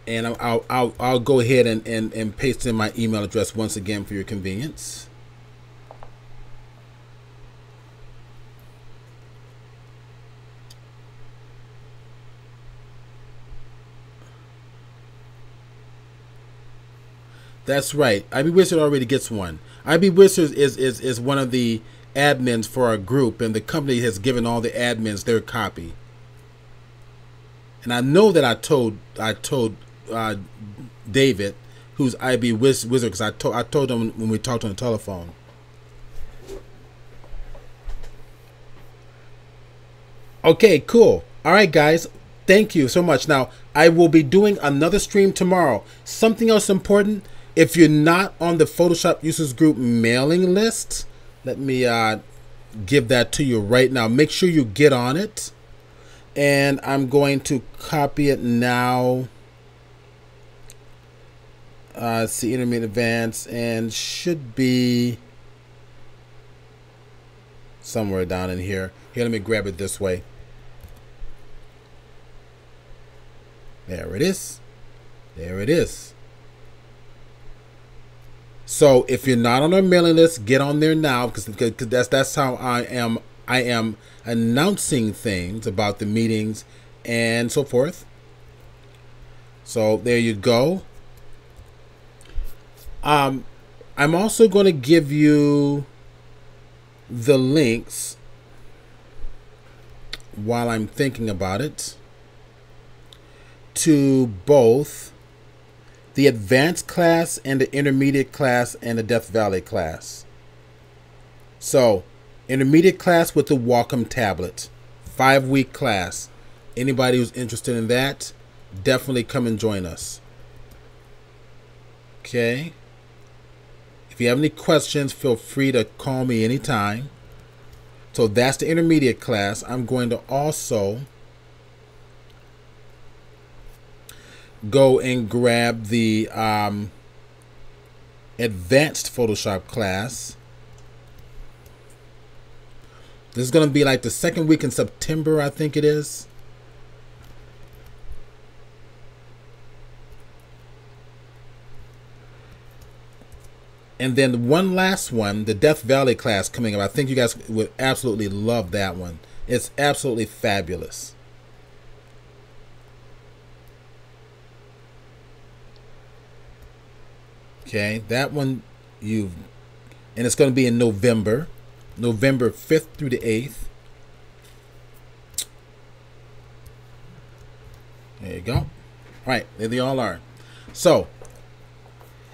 And I'll go ahead and paste in my email address once again for your convenience. That's right. IB Wizard already gets one. IB Wizard is one of the admins for our group, and the company has given all the admins their copy. And I know that I told David, who's IB Wizard, because I told him when we talked on the telephone. Okay, cool. All right, guys. Thank you so much. Now, I will be doing another stream tomorrow. Something else important. If you're not on the Photoshop Users Group mailing list, let me give that to you right now. Make sure you get on it. And I'm going to copy it now. See, Intermediate Advanced, and should be somewhere down in here. Here, let me grab it this way. There it is. There it is. So if you're not on our mailing list, get on there now, because that's how I am announcing things about the meetings and so forth. So there you go. I'm also going to give you the links while I'm thinking about it to both the advanced class and the intermediate class and the Death Valley class. So, intermediate class with the Wacom tablet, 5-week class. Anybody who's interested in that, definitely come and join us. Okay. If you have any questions, feel free to call me anytime. So that's the intermediate class. I'm going to also go and grab the advanced Photoshop class. This is going to be like the second week in September, I think it is. And then one last one, the Death Valley class coming up. I think you guys would absolutely love that one. It's absolutely fabulous. Okay, that one and it's going to be in November 5th through the 8th. There you go. All right, there they all are. So,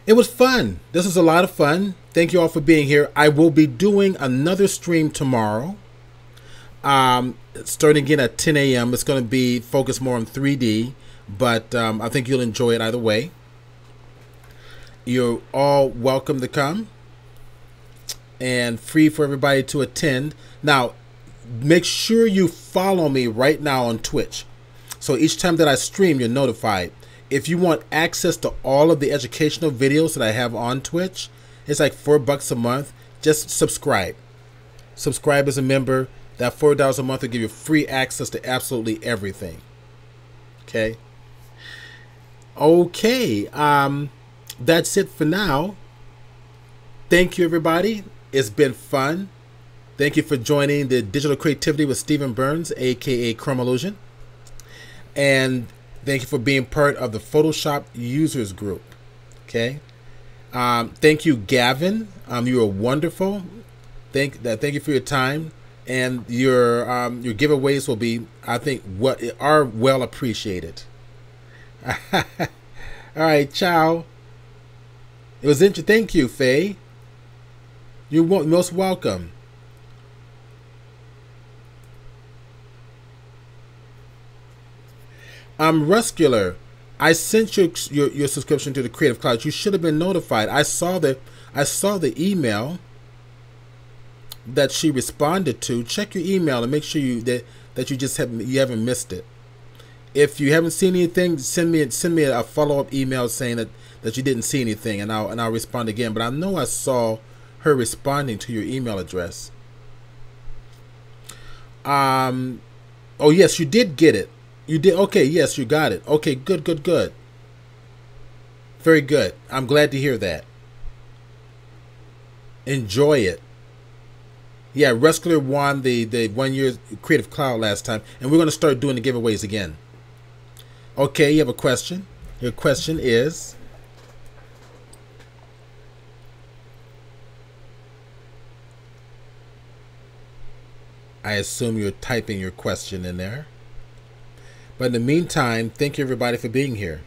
it was fun. This was a lot of fun. Thank you all for being here. I will be doing another stream tomorrow. Starting again at 10 a.m. It's going to be focused more on 3D, but I think you'll enjoy it either way. You're all welcome to come and free for everybody to attend. Now, make sure you follow me right now on Twitch. So each time that I stream, you're notified. If you want access to all of the educational videos that I have on Twitch, it's like $4 a month. Just subscribe. Subscribe as a member. That $4 a month will give you free access to absolutely everything. Okay. Okay. That's it for now. Thank you, everybody. It's been fun. Thank you for joining the Digital Creativity with Stephen Burns, aka Chrome Illusion. And thank you for being part of the Photoshop Users Group. Okay. Thank you, Gavin. You are wonderful. Thank you for your time, and your giveaways will be, I think, are well appreciated. All right, ciao. It was interesting. Thank you, Faye. You're most welcome. Ruscular, I sent your subscription to the Creative Cloud. You should have been notified. I saw the email that she responded to. Check your email and make sure that you haven't missed it. If you haven't seen anything, send me a follow-up email saying that you didn't see anything, and I'll respond again. But I know I saw her responding to your email address. Oh, yes, you did get it. You did. Okay, yes, you got it. Okay, good, good, good. Very good. I'm glad to hear that. Enjoy it. Yeah, Rescuer won the 1 year Creative Cloud last time, and we're going to start doing the giveaways again. Okay, you have a question. Your question is... I assume you're typing your question in there. But in the meantime, thank you everybody for being here.